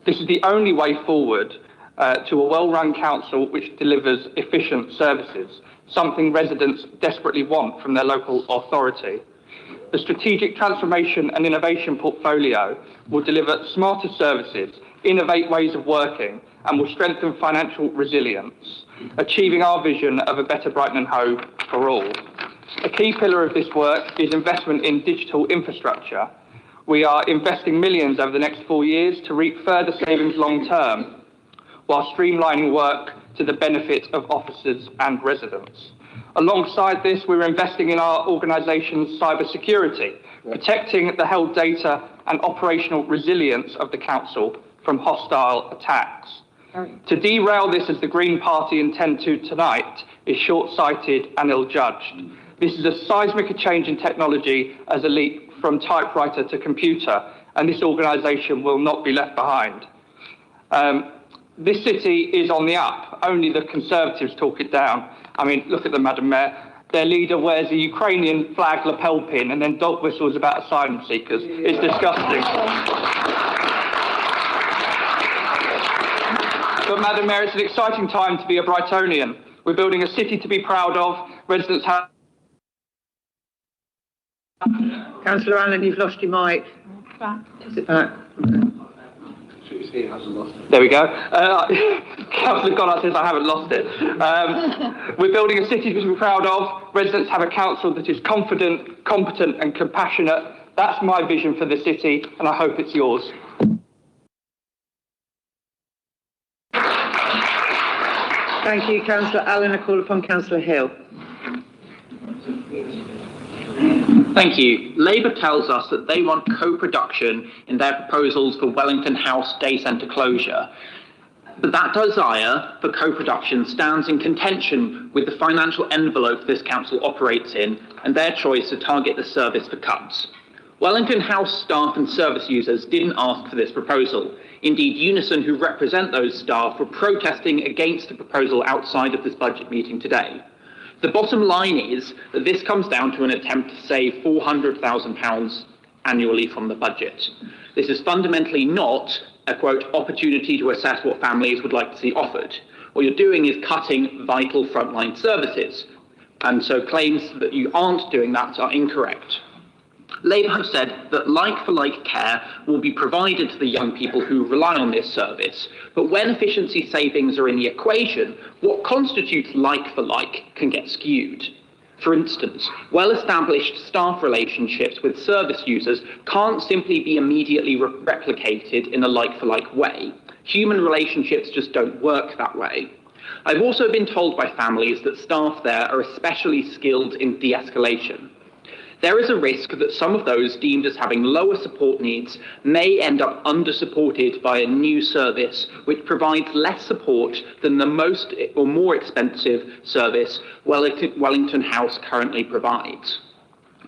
This is the only way forward to a well-run council which delivers efficient services, something residents desperately want from their local authority. The Strategic Transformation and Innovation Portfolio will deliver smarter services, innovate ways of working, and will strengthen financial resilience, achieving our vision of a better Brighton and Hove for all. A key pillar of this work is investment in digital infrastructure. We are investing millions over the next 4 years to reap further savings long term, while streamlining work to the benefit of officers and residents. Alongside this, we're investing in our organisation's cybersecurity, protecting the held data and operational resilience of the council from hostile attacks. To derail this, as the Green Party intend to tonight, is short-sighted and ill-judged. This is as seismic a change in technology as a leap from typewriter to computer, and this organisation will not be left behind. This city is on the up. Only the Conservatives talk it down. I mean, look at them, Madam Mayor. Their leader wears a Ukrainian flag lapel pin and then dog whistles about asylum seekers. It's disgusting. But, Madam Mayor, it's an exciting time to be a Brightonian. We're building a city to be proud of. Residents have... Councillor Allen, you've lost your mic. Is it back? There we go. Councillor Goddard says I haven't lost it. We're building a city to be proud of. Residents have a council that is confident, competent and compassionate. That's my vision for the city, and I hope it's yours. Thank you, Councillor Allen. I call upon Councillor Hill. Thank you. Labour tells us that they want co-production in their proposals for Wellington House Day Centre closure. But that desire for co-production stands in contention with the financial envelope this council operates in and their choice to target the service for cuts. Wellington House staff and service users didn't ask for this proposal. Indeed, Unison, who represent those staff, were protesting against the proposal outside of this budget meeting today. The bottom line is that this comes down to an attempt to save £400,000 annually from the budget. This is fundamentally not a, quote, opportunity to assess what families would like to see offered. What you're doing is cutting vital frontline services. And so claims that you aren't doing that are incorrect. Labour have said that like-for-like care will be provided to the young people who rely on this service, but when efficiency savings are in the equation, what constitutes like-for-like can get skewed. For instance, well-established staff relationships with service users can't simply be immediately replicated in a like-for-like way. Human relationships just don't work that way. I've also been told by families that staff there are especially skilled in de-escalation. There is a risk that some of those deemed as having lower support needs may end up under-supported by a new service which provides less support than the most or more expensive service Wellington House currently provides.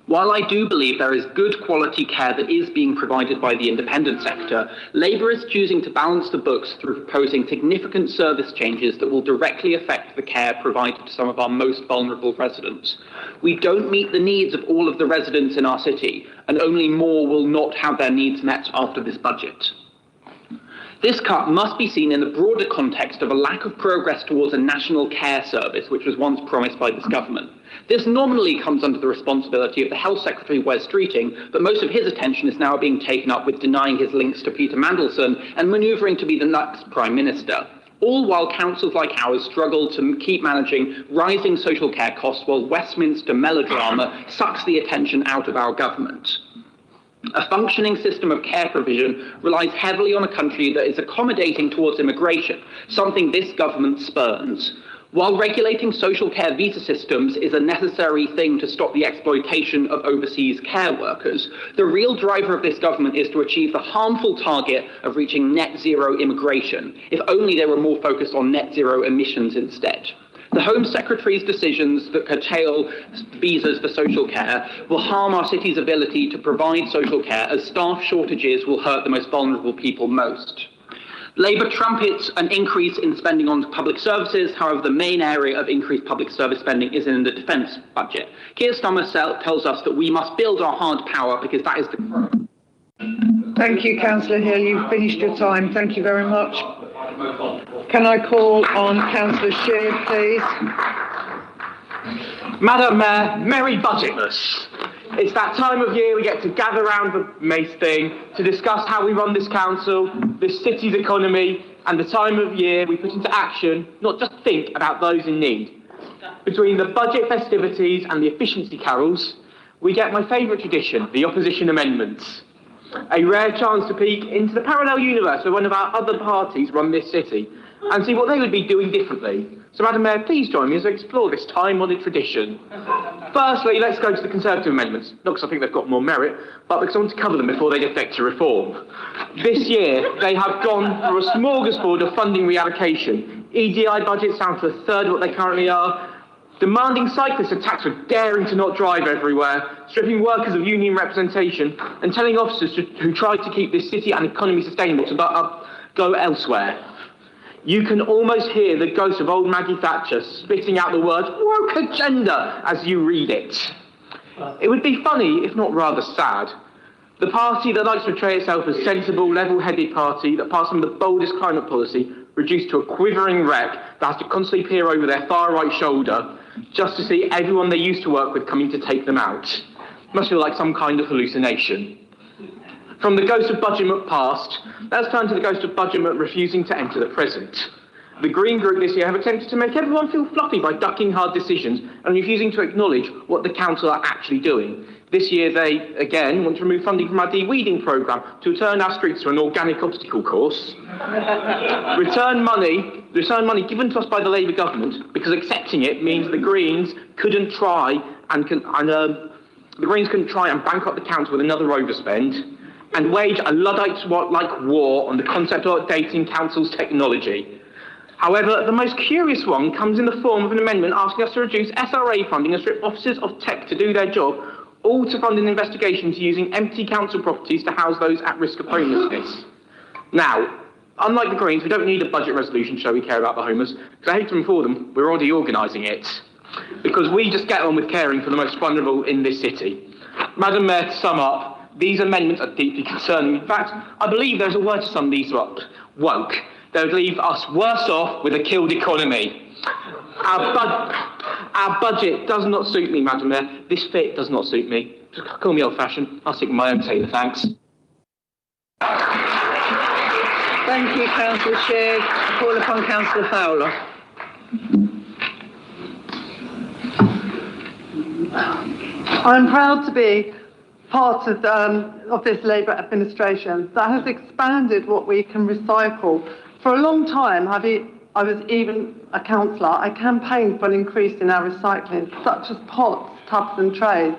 While I do believe there is good quality care that is being provided by the independent sector, Labour is choosing to balance the books through proposing significant service changes that will directly affect the care provided to some of our most vulnerable residents. We don't meet the needs of all of the residents in our city, and only more will not have their needs met after this budget. This cut must be seen in the broader context of a lack of progress towards a national care service, which was once promised by this government. This nominally comes under the responsibility of the Health Secretary, Wes Streeting, but most of his attention is now being taken up with denying his links to Peter Mandelson and manoeuvring to be the next Prime Minister. All while councils like ours struggle to keep managing rising social care costs while Westminster melodrama sucks the attention out of our government. A functioning system of care provision relies heavily on a country that is accommodating towards immigration, something this government spurns. While regulating social care visa systems is a necessary thing to stop the exploitation of overseas care workers, the real driver of this government is to achieve the harmful target of reaching net zero immigration, if only they were more focused on net zero emissions instead. The Home Secretary's decisions that curtail visas for social care will harm our city's ability to provide social care, as staff shortages will hurt the most vulnerable people most. Labour trumpets an increase in spending on public services. However, the main area of increased public service spending is in the defence budget. Keir Starmer tells us that we must build our hard power because that is the... Thank you, Councillor Hill. You've finished your time. Thank you very much. Can I call on Councillor Sheard, please? Madam Mayor, Merry Budgetmas. It's that time of year we get to gather around the mace thing to discuss how we run this council, this city's economy, and the time of year we put into action, not just think about those in need. Between the budget festivities and the efficiency carols, we get my favourite tradition, the opposition amendments. A rare chance to peek into the parallel universe where one of our other parties run this city and see what they would be doing differently. So, Madam Mayor, please join me as I explore this time-honoured tradition. Firstly, let's go to the Conservative amendments. Not because I think they've got more merit, but because I want to cover them before they affect a reform. This year, they have gone through a smorgasbord of funding reallocation. EDI budgets down to a third of what they currently are, demanding cyclists a tax for daring to not drive everywhere, stripping workers of union representation, and telling officers who try to keep this city and economy sustainable to go elsewhere. You can almost hear the ghost of old Maggie Thatcher spitting out the words woke agenda as you read it. It would be funny, if not rather sad. The party that likes to portray itself as sensible, level-headed party that passed some of the boldest climate policy reduced to a quivering wreck that has to constantly peer over their far-right shoulder just to see everyone they used to work with coming to take them out. Must feel like some kind of hallucination. From the ghost of budgetment past, let's turn to the ghost of budgetment refusing to enter the present. The Green Group this year have attempted to make everyone feel fluffy by ducking hard decisions and refusing to acknowledge what the council are actually doing. This year they, again, want to remove funding from our de-weeding programme to turn our streets to an organic obstacle course. Return money given to us by the Labour government, because accepting it means the Greens couldn't try and bankrupt the council with another overspend and wage a Luddite-like war on the concept of updating council's technology. However, the most curious one comes in the form of an amendment asking us to reduce SRA funding and strip officers of tech to do their job, all to fund an investigation into using empty council properties to house those at risk of homelessness. Now, unlike the Greens, we don't need a budget resolution to show we care about the homeless, because I hate to inform them, we're already organising it. Because we just get on with caring for the most vulnerable in this city. Madam Mayor, to sum up, these amendments are deeply concerning. In fact, I believe there's a word to sum these up: woke. They would leave us worse off with a killed economy. Our budget does not suit me, Madam Mayor. This fit does not suit me. Just call me old-fashioned. I'll stick with my own tailor, thanks. Thank you, Councillor Sheard. I call upon Councillor Fowler. I'm proud to be part of this Labour administration that has expanded what we can recycle. For a long time, I was even a councillor, I campaigned for an increase in our recycling, such as pots, tubs and trays.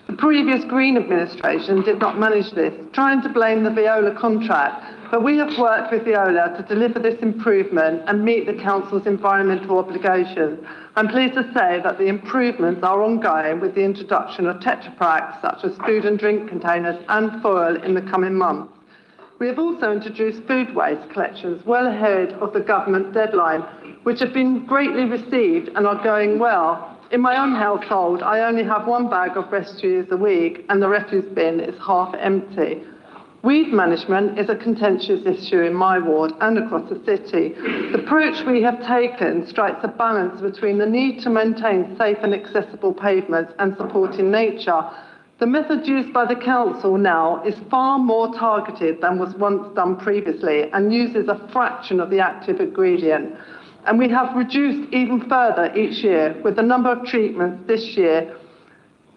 The previous Green administration did not manage this, trying to blame the Viola contract, but we have worked with Viola to deliver this improvement and meet the Council's environmental obligations. I'm pleased to say that the improvements are ongoing with the introduction of Tetra Paks such as food and drink containers and foil in the coming months. We have also introduced food waste collections well ahead of the government deadline, which have been greatly received and are going well. In my own household, I only have one bag of refuse a week and the refuse bin is half empty. Weed management is a contentious issue in my ward and across the city. The approach we have taken strikes a balance between the need to maintain safe and accessible pavements and supporting nature. The method used by the council now is far more targeted than was once done previously and uses a fraction of the active ingredient. And we have reduced even further each year, with the number of treatments this year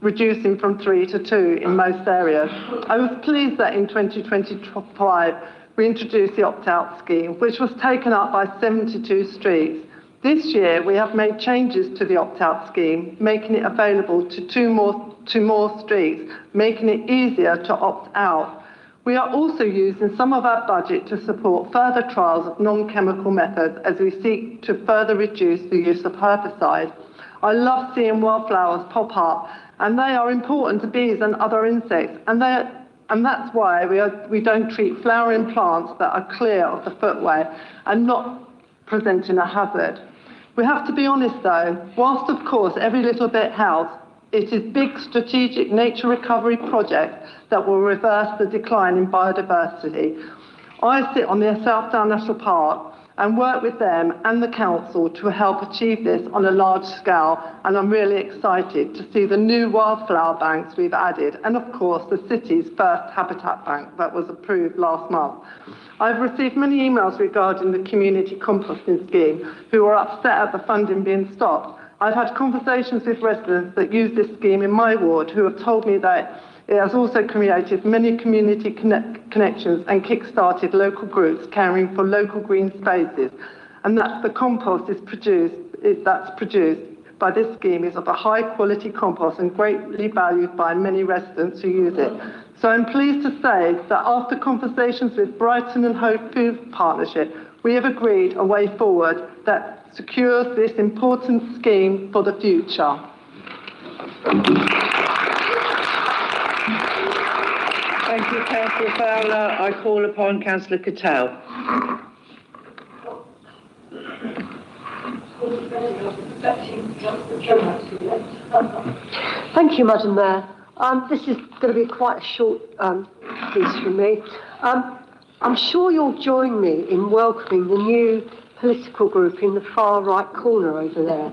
reducing from 3 to 2 in most areas. I was pleased that in 2025 we introduced the opt-out scheme, which was taken up by 72 streets. This year we have made changes to the opt-out scheme, making it available to two more streets, making it easier to opt out. We are also using some of our budget to support further trials of non-chemical methods as we seek to further reduce the use of herbicides. I love seeing wildflowers pop up, and they are important to bees and other insects, and that's why we don't treat flowering plants that are clear of the footway and not presenting a hazard. We have to be honest though, whilst of course every little bit helps, it is big strategic nature recovery projects that will reverse the decline in biodiversity. I sit on the South Down National Park and work with them and the council to help achieve this on a large scale, and I'm really excited to see the new wildflower banks we've added and of course the city's first habitat bank that was approved last month. I've received many emails regarding the community composting scheme who are upset at the funding being stopped. I've had conversations with residents that use this scheme in my ward who have told me that it has also created many community connections and kick-started local groups caring for local green spaces, and that the compost that's produced by this scheme is of a high-quality compost and greatly valued by many residents who use it. So I'm pleased to say that after conversations with Brighton and Hove Food Partnership, we have agreed a way forward that secures this important scheme for the future. Thank you, Councillor Fowler. I call upon Councillor Cattell. Thank you, Madam Mayor. This is going to be quite a short piece from me. I'm sure you'll join me in welcoming the new political group in the far right corner over there.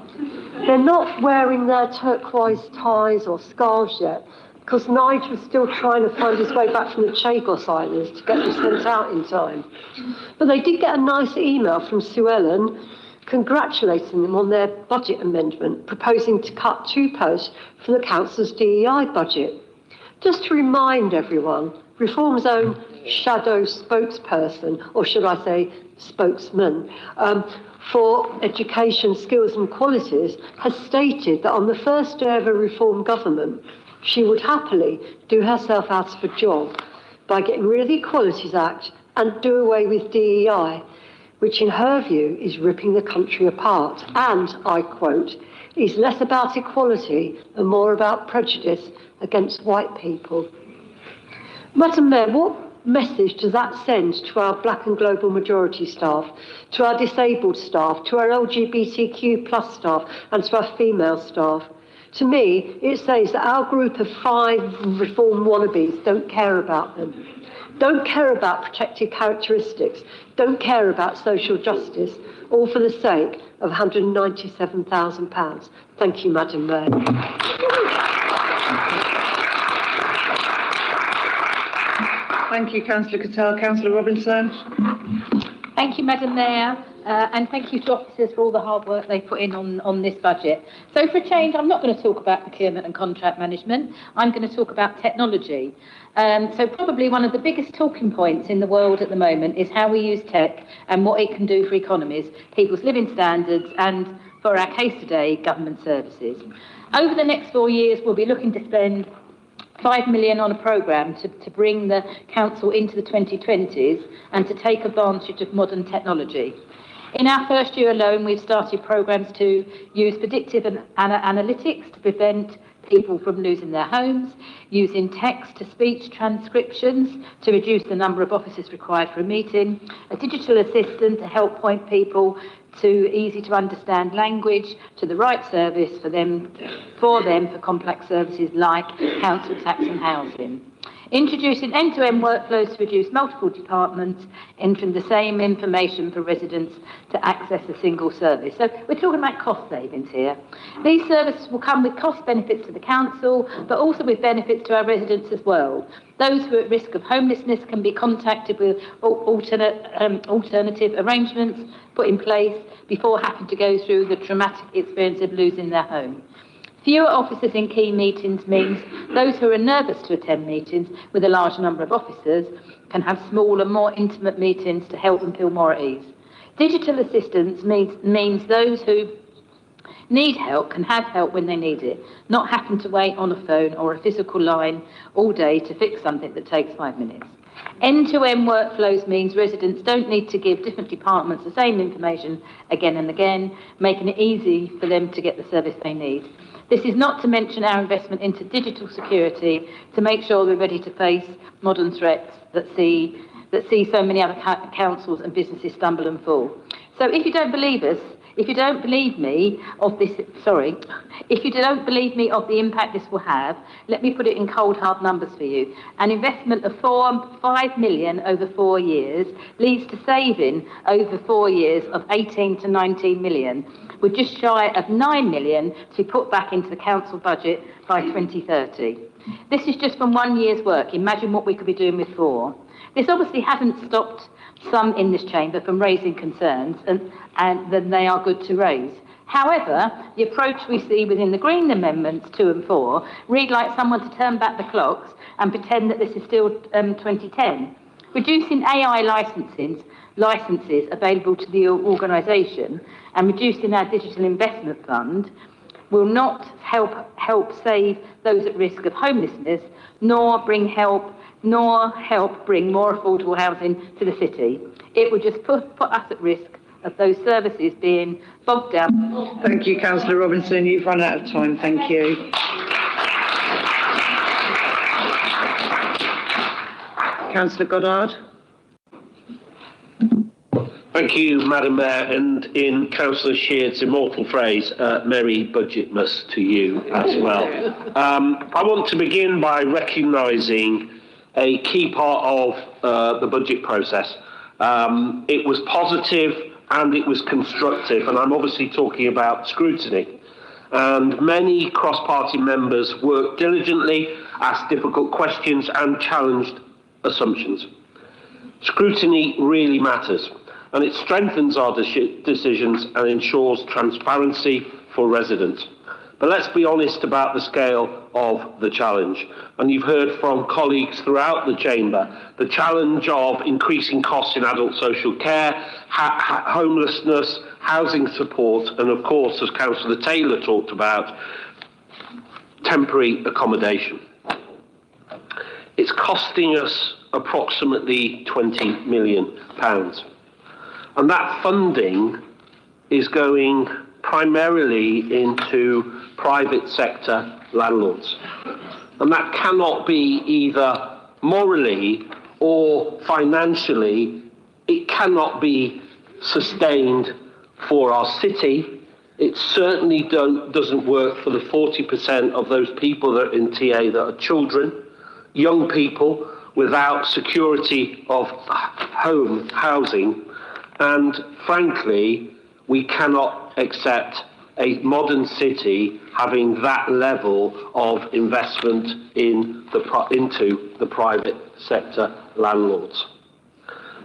They're not wearing their turquoise ties or scarves yet, because Nigel's still trying to find his way back from the Chagos Islands to get them sent out in time. But they did get a nice email from Sue Ellen congratulating them on their budget amendment, proposing to cut 2 posts from the council's DEI budget. Just to remind everyone, Reform's own shadow spokesperson, or should I say spokesman, for education, skills and qualities has stated that on the first day of a Reform government, she would happily do herself out of a job by getting rid of the Equalities Act and do away with DEI. which in her view is ripping the country apart and, I quote, is less about equality and more about prejudice against white people. Madam Mayor, what message does that send to our black and global majority staff, to our disabled staff, to our LGBTQ plus staff and to our female staff? To me, it says that our group of 5 reform wannabes don't care about them, don't care about protected characteristics, don't care about social justice, all for the sake of £197,000. Thank you, Madam Mayor. Thank you, Councillor Cattell. Councillor Robinson. Thank you, Madam Mayor, and thank you to officers for all the hard work they put in on this budget. So for a change, I'm not going to talk about procurement and contract management. I'm going to talk about technology. So probably one of the biggest talking points in the world at the moment is how we use tech and what it can do for economies, people's living standards, and for our case today, government services. Over the next 4 years, we'll be looking to spend £5 million on a programme to bring the council into the 2020s and to take advantage of modern technology. In our first year alone, we've started programmes to use predictive analytics to prevent people from losing their homes, using text-to-speech transcriptions to reduce the number of officers required for a meeting, a digital assistant to help point people to easy-to-understand language, to the right service for them for complex services like council tax and housing. Introducing end-to-end workflows to reduce multiple departments, entering the same information for residents to access a single service. So we're talking about cost savings here. These services will come with cost benefits to the council, but also with benefits to our residents as well. Those who are at risk of homelessness can be contacted with alternative arrangements put in place before having to go through the traumatic experience of losing their home. Fewer officers in key meetings means those who are nervous to attend meetings with a large number of officers can have smaller, more intimate meetings to help them feel more at ease. Digital assistance means those who need help can have help when they need it, not having to wait on a phone or a physical line all day to fix something that takes 5 minutes. End-to-end workflows means residents don't need to give different departments the same information again and again, making it easy for them to get the service they need. This is not to mention our investment into digital security to make sure we're ready to face modern threats that see so many other councils and businesses stumble and fall. So if you don't believe us, if you don't believe me of the impact this will have, let me put it in cold hard numbers for you. An investment of £5 million over 4 years leads to saving over 4 years of 18 to 19 million, with just shy of 9 million to be put back into the council budget by 2030. This is just from 1 year's work. Imagine what we could be doing with 4. This obviously hasn't stopped some in this chamber from raising concerns, and then they are good to raise. However, the approach we see within the Green Amendments 2 and 4 read like someone to turn back the clocks and pretend that this is still 2010. Reducing AI licences available to the organisation and reducing our digital investment fund will not help save those at risk of homelessness, nor help bring more affordable housing to the city. It would just put us at risk of those services being bogged down. Thank you, Councillor Robinson. You've run out of time. Thank you. Councillor Goddard. Thank you, Madam Mayor, and in Councillor Sheard's immortal phrase, Merry Budgetmas to you as well. I want to begin by recognising a key part of the budget process. It was positive and it was constructive, and I'm obviously talking about scrutiny. And many cross-party members worked diligently, asked difficult questions and challenged assumptions. Scrutiny really matters, and it strengthens our decisions and ensures transparency for residents. But let's be honest about the scale of the challenge. And you've heard from colleagues throughout the chamber, the challenge of increasing costs in adult social care, homelessness, housing support, and of course, as Councillor Taylor talked about, temporary accommodation. It's costing us approximately £20 million. And that funding is going primarily into private sector landlords. And that cannot be either morally or financially, it cannot be sustained for our city. It certainly doesn't work for the 40% of those people that are in TA that are children, young people without security of housing. And frankly, we cannot accept a modern city having that level of investment into the private sector landlords.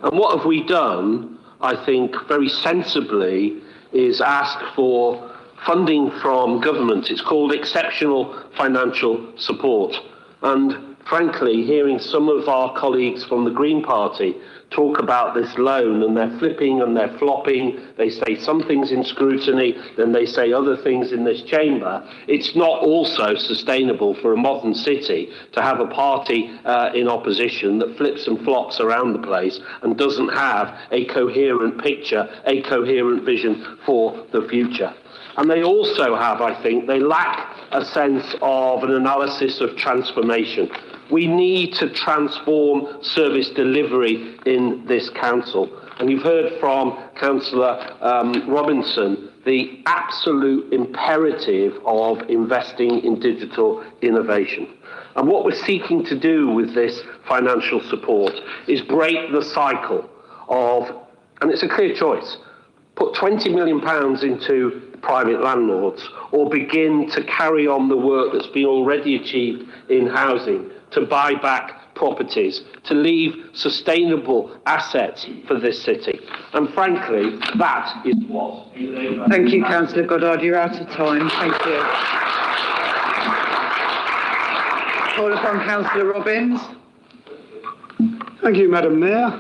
And what have we done, I think, very sensibly, is ask for funding from government. It's called exceptional financial support. And frankly, hearing some of our colleagues from the Green Party talk about this loan, and they're flipping and they're flopping, they say some things in scrutiny, then they say other things in this chamber, it's not also sustainable for a modern city to have a party in opposition that flips and flops around the place and doesn't have a coherent picture, a coherent vision for the future. And they also have, I think, they lack a sense of an analysis of transformation. We need to transform service delivery in this council. And you've heard from Councillor Robinson the absolute imperative of investing in digital innovation. And what we're seeking to do with this financial support is break the cycle of, and it's a clear choice, put £20 million into private landlords or begin to carry on the work that's been already achieved in housing, to buy back properties, to leave sustainable assets for this city. And frankly, that is what... Thank you, Councillor Goddard. You're out of time. Thank you. Call upon Councillor Robbins. Thank you, Madam Mayor.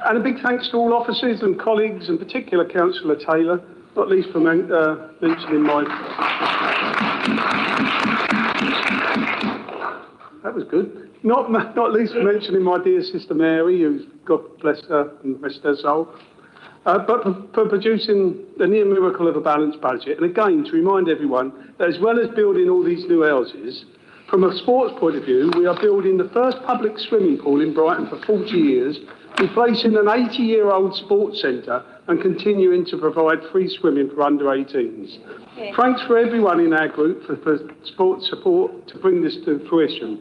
And a big thanks to all officers and colleagues, in particular Councillor Taylor, not least for mentioning my... That was good. Not least for mentioning my dear sister Mary, who's, God bless her and rest her soul, but for producing the near miracle of a balanced budget. And again, to remind everyone that as well as building all these new houses, from a sports point of view, we are building the first public swimming pool in Brighton for 40 years, replacing an 80-year-old sports centre and continuing to provide free swimming for under 18s. Okay. Thanks for everyone in our group for sports support to bring this to fruition.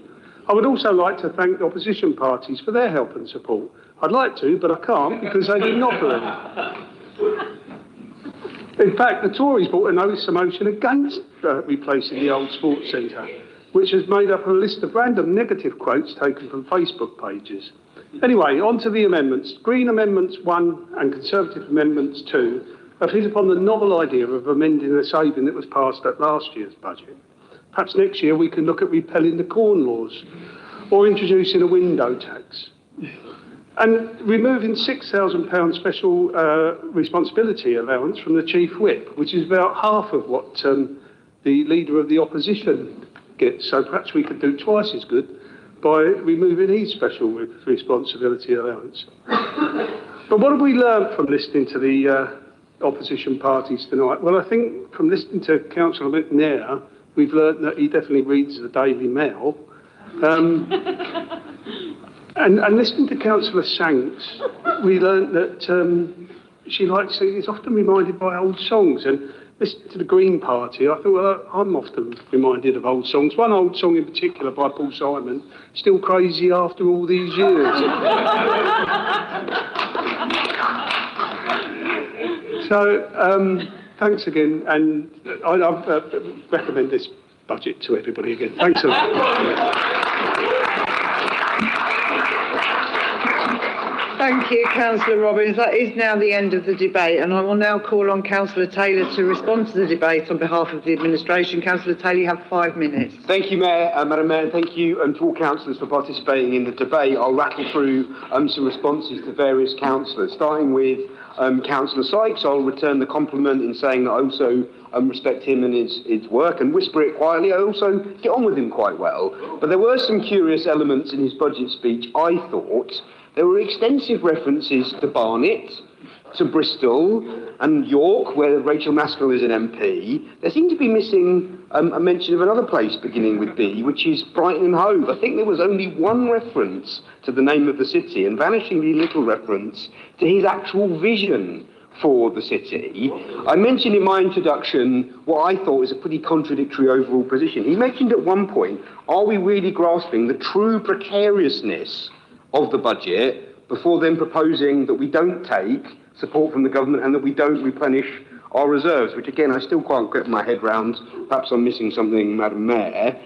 I would also like to thank the opposition parties for their help and support. I'd like to, but I can't because they didn't offer any. In fact, the Tories brought a notice of motion against replacing the old sports centre, which is made up of a list of random negative quotes taken from Facebook pages. Anyway, on to the amendments. Green Amendments 1 and Conservative Amendments 2 have hit upon the novel idea of amending the saving that was passed at last year's budget. Perhaps next year we can look at repealing the corn laws or introducing a window tax and removing £6,000 special responsibility allowance from the Chief Whip, which is about half of what the Leader of the Opposition gets. So perhaps we could do twice as good by removing his special responsibility allowance. But what have we learned from listening to the opposition parties tonight? Well, I think from listening to Councillor McNair, we've learned that he definitely reads the Daily Mail. And listening to Councillor Shanks, we learned that she is often reminded by old songs. And listening to the Green Party, I thought, well, I'm often reminded of old songs. One old song in particular by Paul Simon, Still Crazy After All These Years. So, thanks again, and I recommend this budget to everybody again. Thanks a lot. Thank you, Councillor Robbins. That is now the end of the debate, and I will now call on Councillor Taylor to respond to the debate on behalf of the administration. Councillor Taylor, you have 5 minutes. Thank you, Madam Mayor, and thank you to all councillors for participating in the debate. I'll rattle through some responses to various councillors, starting with Councillor Sykes. I'll return the compliment in saying that I also respect him and his work and whisper it quietly. I also get on with him quite well. But there were some curious elements in his budget speech, I thought, There were extensive references to Barnet, to Bristol and York, where Rachel Maskell is an MP. There seemed to be missing a mention of another place beginning with B, which is Brighton and Hove. I think there was only one reference to the name of the city and vanishingly little reference to his actual vision for the city. I mentioned in my introduction what I thought was a pretty contradictory overall position. He mentioned at one point, are we really grasping the true precariousness of the budget before then proposing that we don't take support from the government and that we don't replenish our reserves, which again I still can't get my head round. Perhaps I'm missing something, Madam Mayor.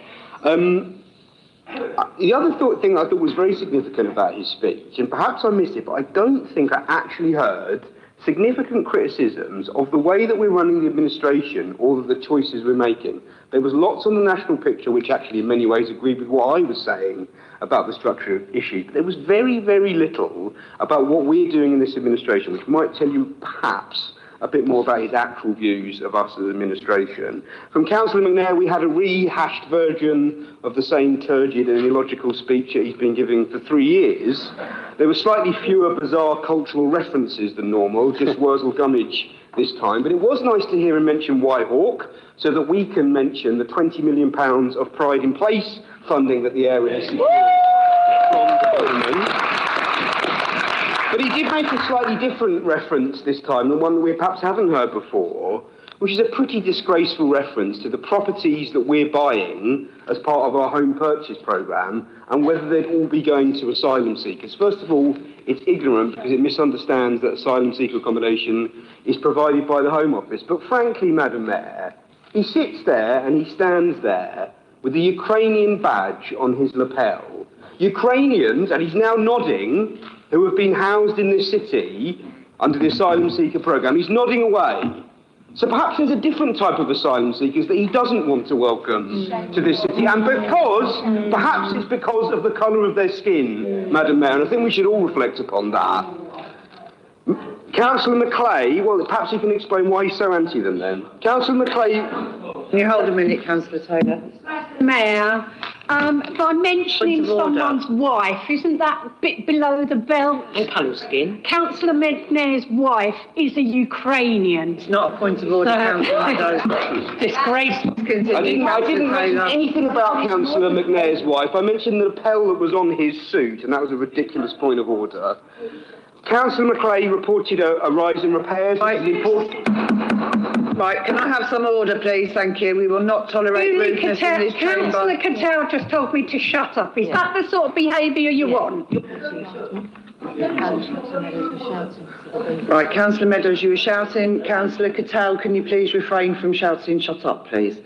The other thing I thought was very significant about his speech, and perhaps I missed it, but I don't think I actually heard significant criticisms of the way that we're running the administration or the choices we're making. There was lots on the national picture which actually in many ways agreed with what I was saying about the structure issue. But there was very, very little about what we're doing in this administration, which might tell you perhaps a bit more about his actual views of us as an administration. From Councillor McNair, we had a rehashed version of the same turgid and illogical speech that he's been giving for 3 years. There were slightly fewer bizarre cultural references than normal, just Wurzel Gummidge this time. But it was nice to hear him mention Whitehawk, so that we can mention the £20 million of Pride in Place funding that the area has secured from the government. But he did make a slightly different reference this time, the one that we perhaps haven't heard before, which is a pretty disgraceful reference to the properties that we're buying as part of our home purchase programme and whether they'd all be going to asylum seekers. First of all, it's ignorant because it misunderstands that asylum seeker accommodation is provided by the Home Office. But frankly, Madam Mayor, he sits there and he stands there with the Ukrainian badge on his lapel. Ukrainians, and he's now nodding, who have been housed in this city under the asylum seeker programme, he's nodding away. So perhaps there's a different type of asylum seekers that he doesn't want to welcome to this city, and perhaps it's because of the colour of their skin, Madam Mayor, and I think we should all reflect upon that. Councillor Macleay, well, perhaps you can explain why he's so anti them then. Councillor Macleay... Can you hold a minute, Councillor Taylor? Mayor, by mentioning someone's wife, isn't that a bit below the belt? And colour skin. Councillor Medner's wife is a Ukrainian. It's not a point of order, Councillor. Disgraceful. I didn't mention anything about Councillor McNair's wife. I mentioned the lapel that was on his suit, and that was a ridiculous point of order. Councillor Macleay reported a rise in repairs. Right, can I have some order, please? Thank you. We will not tolerate rudeness in this chamber. Councillor Cattell just told me to shut up. Is that the sort of behaviour you want? Right, Councillor Meadows, you were shouting. Councillor Cattell, can you please refrain from shouting? Shut up, please.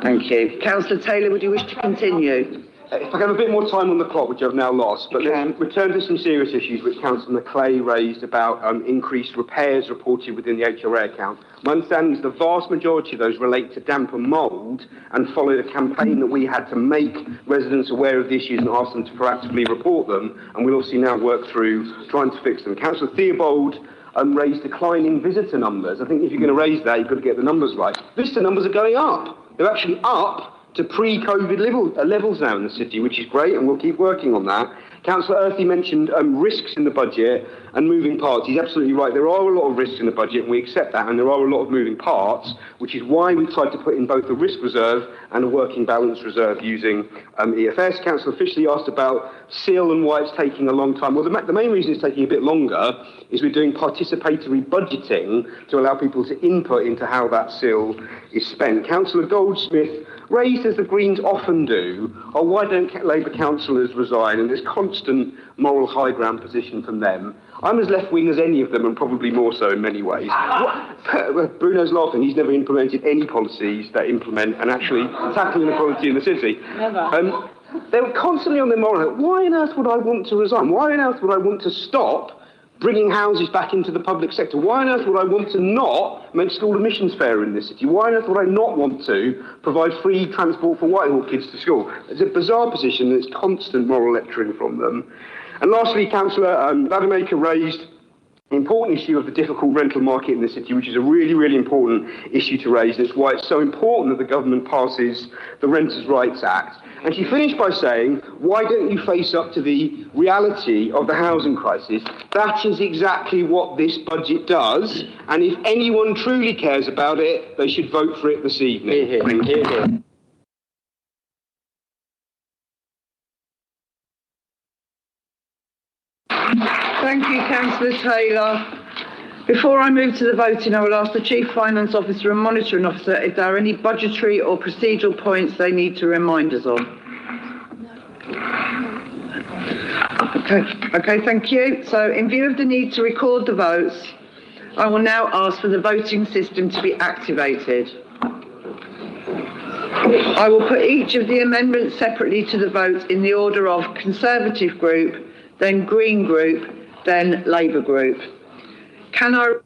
Thank you. Councillor Taylor, would you wish to continue? If I have a bit more time on the clock, which I've now lost, but let's return to some serious issues which Councillor Macleay raised about increased repairs reported within the HRA account. My understanding is the vast majority of those relate to damp and mould and followed a campaign that we had to make residents aware of the issues and ask them to proactively report them, and we'll obviously now work through trying to fix them. Councillor Theobald raised declining visitor numbers. I think if you're going to raise that, you've got to get the numbers right. Visitor numbers are going up. They're actually up to pre-COVID levels now in the city, which is great, and we'll keep working on that. Councillor Earthy mentioned risks in the budget and moving parts. He's absolutely right. There are a lot of risks in the budget, and we accept that, and there are a lot of moving parts, which is why we tried to put in both a risk reserve and a working balance reserve using EFS. Councillor Fishley asked about SIL and why it's taking a long time. Well, the main reason it's taking a bit longer is we're doing participatory budgeting to allow people to input into how that SIL is spent. Councillor Goldsmith raised, as the Greens often do, why don't Labour councillors resign, and this constant moral high ground position from them. I'm as left-wing as any of them, and probably more so in many ways. Bruno's laughing. He's never implemented any policies that implement and actually tackle inequality in the city. Never. They were constantly on their moral. Why on earth would I want to resign? Why on earth would I want to stop bringing houses back into the public sector? Why on earth would I want to not make school admissions fair in this city? Why on earth would I not want to provide free transport for Whitehall kids to school? It's a bizarre position, and it's constant moral lecturing from them. And lastly, Councillor Vandermaker raised important issue of the difficult rental market in the city, which is a really, really important issue to raise, and it's why it's so important that the government passes the Renters' Rights Act. And she finished by saying, why don't you face up to the reality of the housing crisis? That is exactly what this budget does, and if anyone truly cares about it, they should vote for it this evening. Thank you. Thank you, Councillor Taylor. Before I move to the voting, I will ask the Chief Finance Officer and Monitoring Officer if there are any budgetary or procedural points they need to remind us on. Okay, thank you. So, in view of the need to record the votes, I will now ask for the voting system to be activated. I will put each of the amendments separately to the vote in the order of Conservative Group, then Green Group, then Labour Group. Can I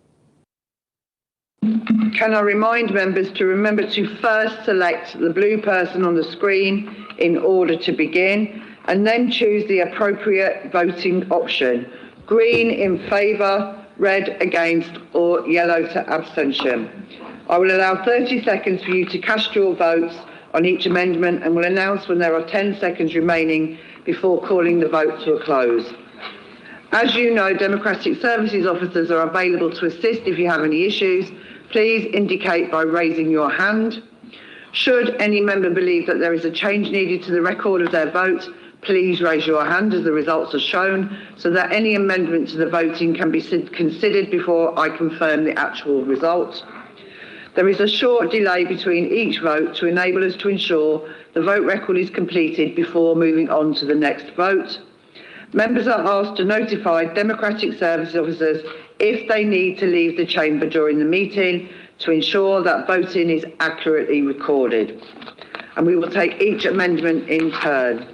remind members to remember to first select the blue person on the screen in order to begin, and then choose the appropriate voting option: green in favour, red against, or yellow to abstention. I will allow 30 seconds for you to cast your votes on each amendment and will announce when there are 10 seconds remaining before calling the vote to a close. As you know, Democratic Services officers are available to assist if you have any issues. Please indicate by raising your hand. Should any member believe that there is a change needed to the record of their vote, please raise your hand as the results are shown so that any amendment to the voting can be considered before I confirm the actual result. There is a short delay between each vote to enable us to ensure the vote record is completed before moving on to the next vote. Members are asked to notify Democratic Service officers if they need to leave the chamber during the meeting to ensure that voting is accurately recorded. And we will take each amendment in turn.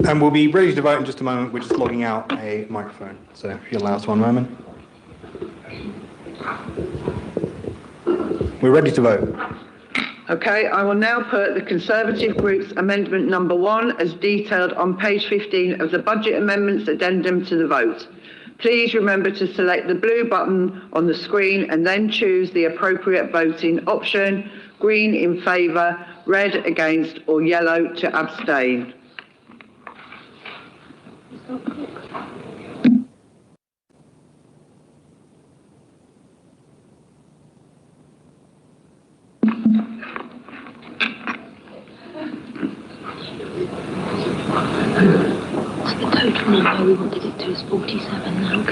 And we'll be ready to vote in just a moment. We're just logging out a microphone. So if you allow us one moment. We're ready to vote. Okay, I will now put the Conservative Group's amendment number 1 as detailed on page 15 of the Budget Amendments Addendum to the vote. Please remember to select the blue button on the screen and then choose the appropriate voting option: green in favour, red against, or yellow to abstain. The total number we wanted it to is 47 now.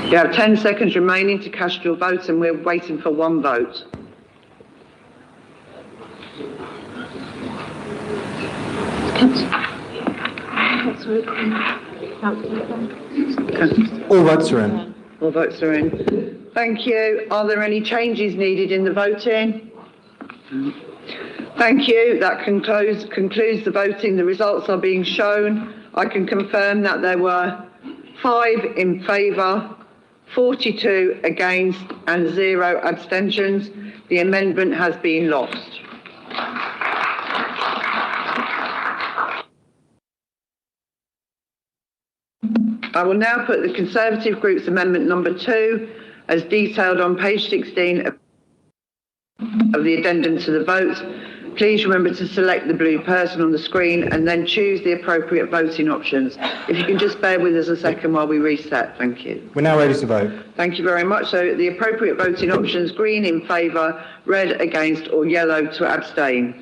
You have 10 seconds remaining to cast your vote, and we're waiting for one vote. All votes are in. All votes are in. Thank you. Are there any changes needed in the voting? Thank you. That concludes the voting. The results are being shown. I can confirm that there were 5 in favour, 42 against, and 0 abstentions. The amendment has been lost. I will now put the Conservative Group's amendment number 2 as detailed on page 16 of the addendum to the vote. Please remember to select the blue person on the screen and then choose the appropriate voting options. If you can just bear with us a second while we reset. Thank you. We're now ready to vote. Thank you very much. So the appropriate voting options: green in favour, red against, or yellow to abstain.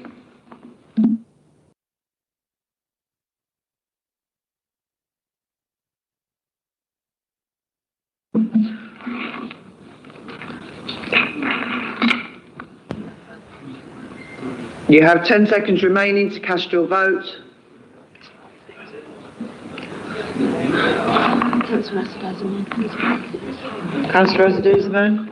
You have 10 seconds remaining to cast your vote. Councillor Asaduzzaman.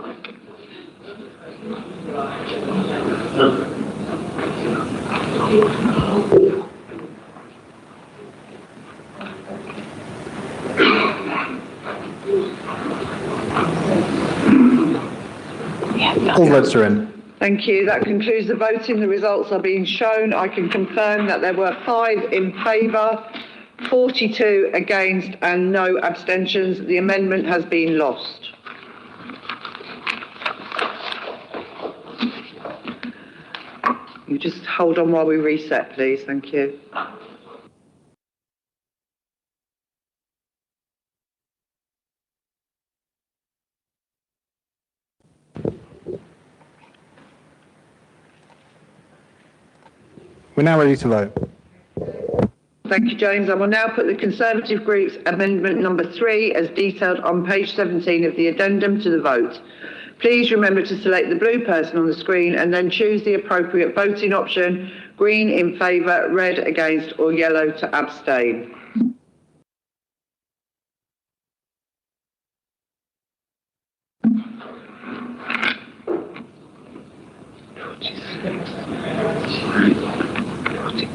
All votes are in. Thank you. That concludes the voting. The results are being shown. I can confirm that there were 5 in favour, 42 against and no abstentions. The amendment has been lost. You just hold on while we reset, please. Thank you. We're now ready to vote. Thank you, James. I will now put the Conservative Group's amendment number 3 as detailed on page 17 of the addendum to the vote. Please remember to select the blue person on the screen and then choose the appropriate voting option: green in favour, red against or yellow to abstain.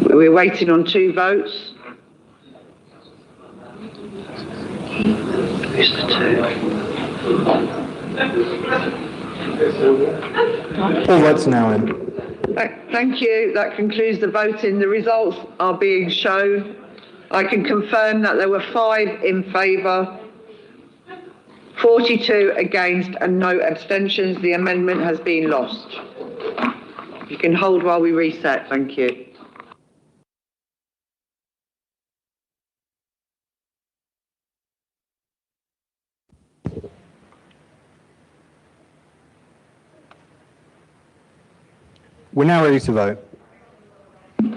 We're waiting on 2 votes. Who's the 2? All votes are now in. Thank you. That concludes the voting. The results are being shown. I can confirm that there were 5 in favour, 42 against and no abstentions. The amendment has been lost. You can hold while we reset. Thank you. We're now ready to vote.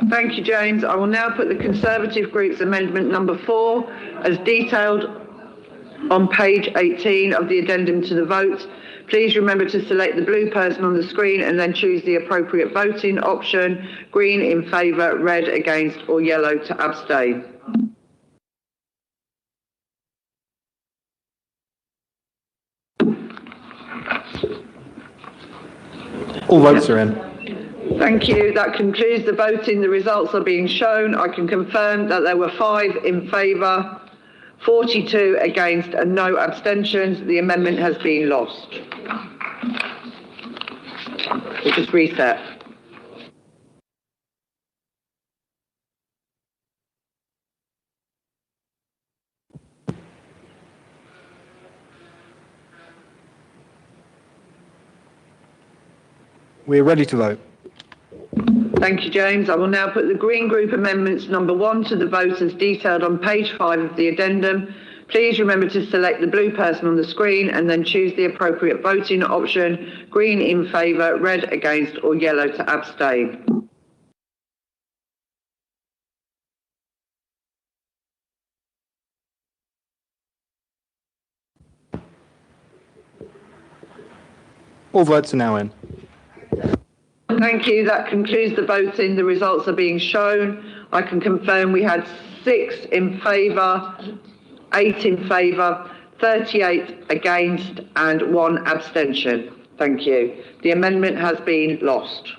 Thank you, James. I will now put the Conservative Group's amendment number 4 as detailed on page 18 of the addendum to the vote. Please remember to select the blue person on the screen and then choose the appropriate voting option: green in favour, red against or yellow to abstain. All votes are in. Thank you. That concludes the voting. The results are being shown. I can confirm that there were 5 in favour, 42 against and no abstentions. The amendment has been lost. We'll just reset. We're ready to vote. Thank you, James. I will now put the Green Group amendments number 1 to the vote as detailed on page 5 of the addendum. Please remember to select the blue person on the screen and then choose the appropriate voting option: green in favour, red against or yellow to abstain. All votes are now in. Thank you. That concludes the voting. The results are being shown. I can confirm we had 6 in favour, 8 in favour, 38 against and 1 abstention. Thank you. The amendment has been lost.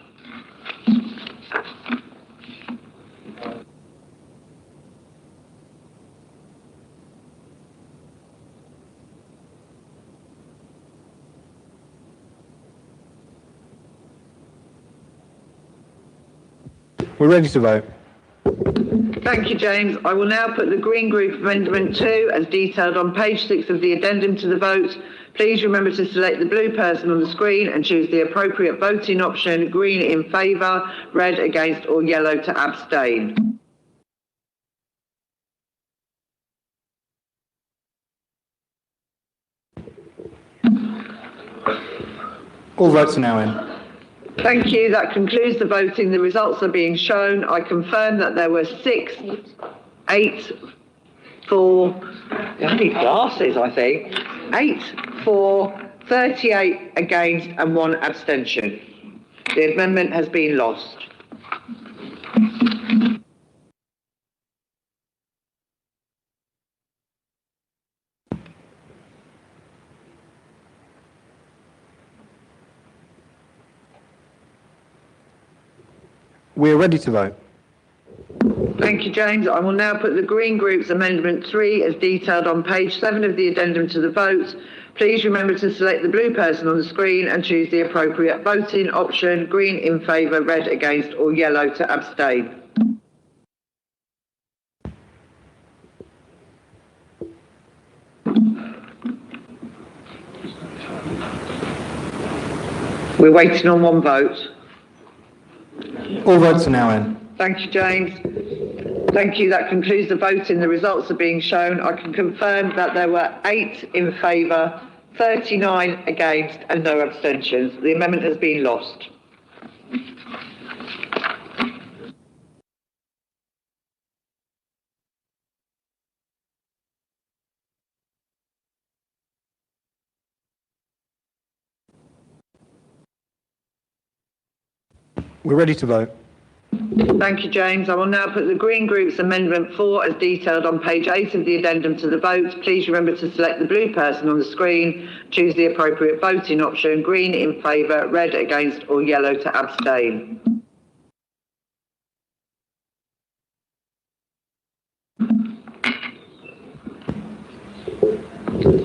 We're ready to vote. Thank you, James. I will now put the Green Group Amendment 2 as detailed on page 6 of the addendum to the vote. Please remember to select the blue person on the screen and choose the appropriate voting option: green in favour, red against or yellow to abstain. All votes are now in. Thank you. That concludes the voting. The results are being shown. I confirm that there were 8 for, I need glasses, I think. 8 for, 38 against and 1 abstention. The amendment has been lost. We're ready to vote. Thank you, James. I will now put the Green Group's Amendment 3 as detailed on page 7 of the addendum to the vote. Please remember to select the blue person on the screen and choose the appropriate voting option, green in favour, red against or yellow to abstain. We're waiting on one vote. All votes are now in. Thank you, James. Thank you. That concludes the voting. The results are being shown. I can confirm that there were 8 in favour, 39 against and no abstentions. The amendment has been lost. We're ready to vote. Thank you, James. I will now put the Green Group's Amendment 4 as detailed on page 8 of the addendum to the vote. Please remember to select the blue person on the screen, choose the appropriate voting option, green in favour, red against or yellow to abstain.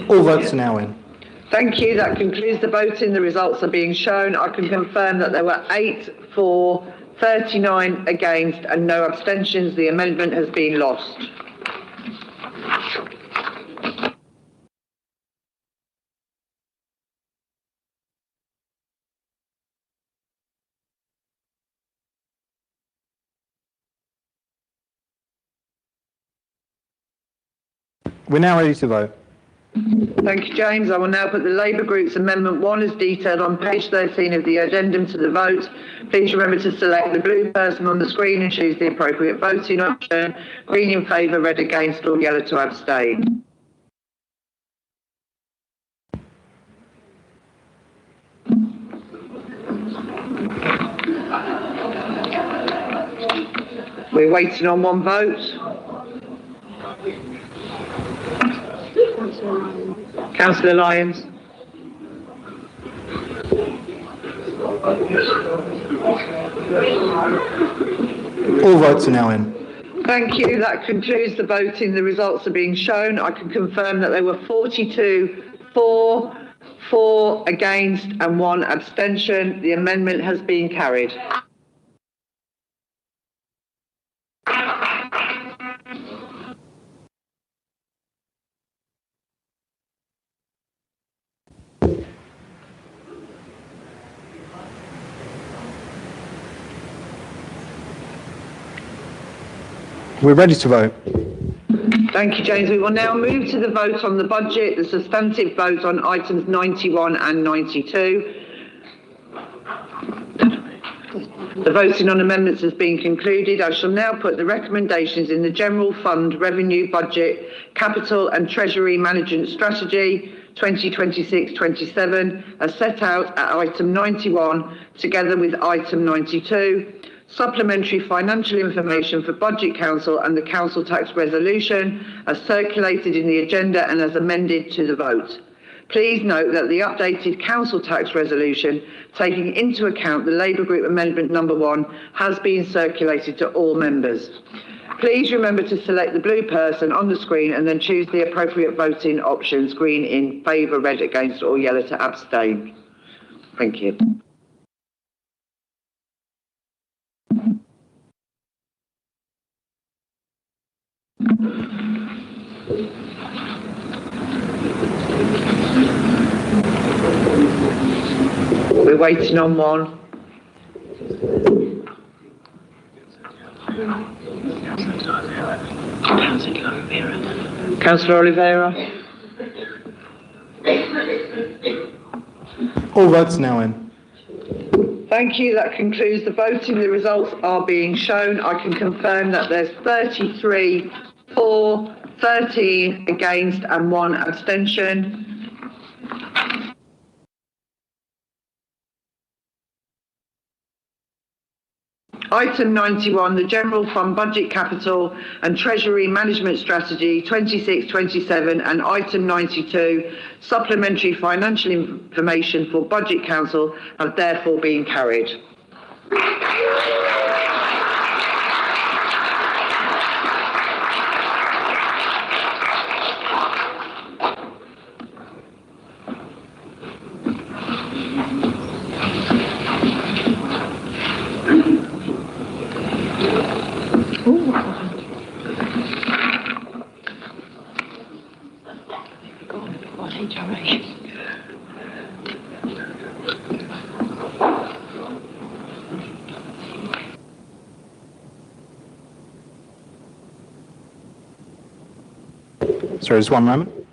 All votes are now in. Thank you. That concludes the voting. The results are being shown. I can confirm that there were 8 for, 39 against and no abstentions. The amendment has been lost. We're now ready to vote. Thank you, James. I will now put the Labour Group's Amendment 1 as detailed on page 13 of the addendum to the vote. Please remember to select the blue person on the screen and choose the appropriate voting option, green in favour, red against or yellow to abstain. We're waiting on one vote. Councillor Lyons. All votes are now in. Thank you. That concludes the voting. The results are being shown. I can confirm that there were 42 for, 4 against and 1 abstention. The amendment has been carried. We're ready to vote. Thank you, James. We will now move to the vote on the budget, the substantive vote on items 91 and 92. The voting on amendments has been concluded. I shall now put the recommendations in the General Fund Revenue Budget, Capital and Treasury Management Strategy 2026-27 as set out at item 91 together with item 92. Supplementary financial information for Budget Council and the Council Tax Resolution as circulated in the agenda and as amended to the vote. Please note that the updated Council Tax Resolution, taking into account the Labour Group Amendment number 1, has been circulated to all members. Please remember to select the blue person on the screen and then choose the appropriate voting options, green in favour, red against or yellow to abstain. Thank you. We're waiting on one. Councillor Oliveira. All votes now in. Thank you. That concludes the voting. The results are being shown. I can confirm that there's 33 for, 13 against and 1 abstention. Item 91, the General Fund Budget Capital and Treasury Management Strategy 26-27 and item 92, Supplementary Financial Information for Budget Council have therefore been carried. Sorry, just one moment.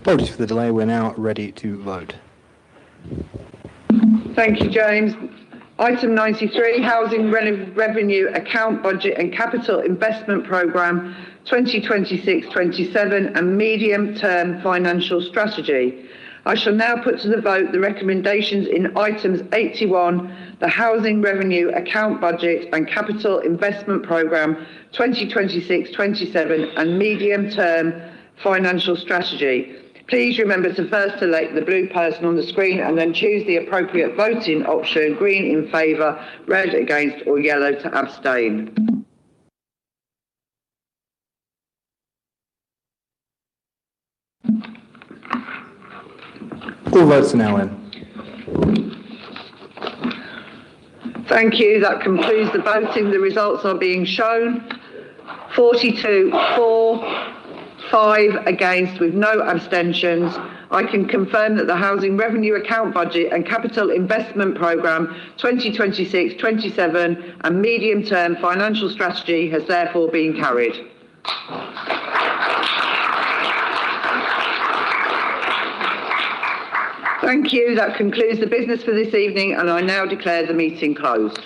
Apologies for the delay, we're now ready to vote. Thank you, James. Item 93, Housing Revenue Account Budget and Capital Investment Programme 2026-27 and Medium Term Financial Strategy. I shall now put to the vote the recommendations in items 81, the Housing Revenue Account Budget and Capital Investment Programme 2026-27 and Medium Term Financial Strategy. Please remember to first select the blue person on the screen and then choose the appropriate voting option, green in favour, red against or yellow to abstain. All votes are now in. Thank you. That concludes the voting. The results are being shown. 42 for, 5 against with no abstentions. I can confirm that the Housing Revenue Account Budget and Capital Investment Programme 2026-27 and Medium Term Financial Strategy has therefore been carried. Thank you. That concludes the business for this evening and I now declare the meeting closed.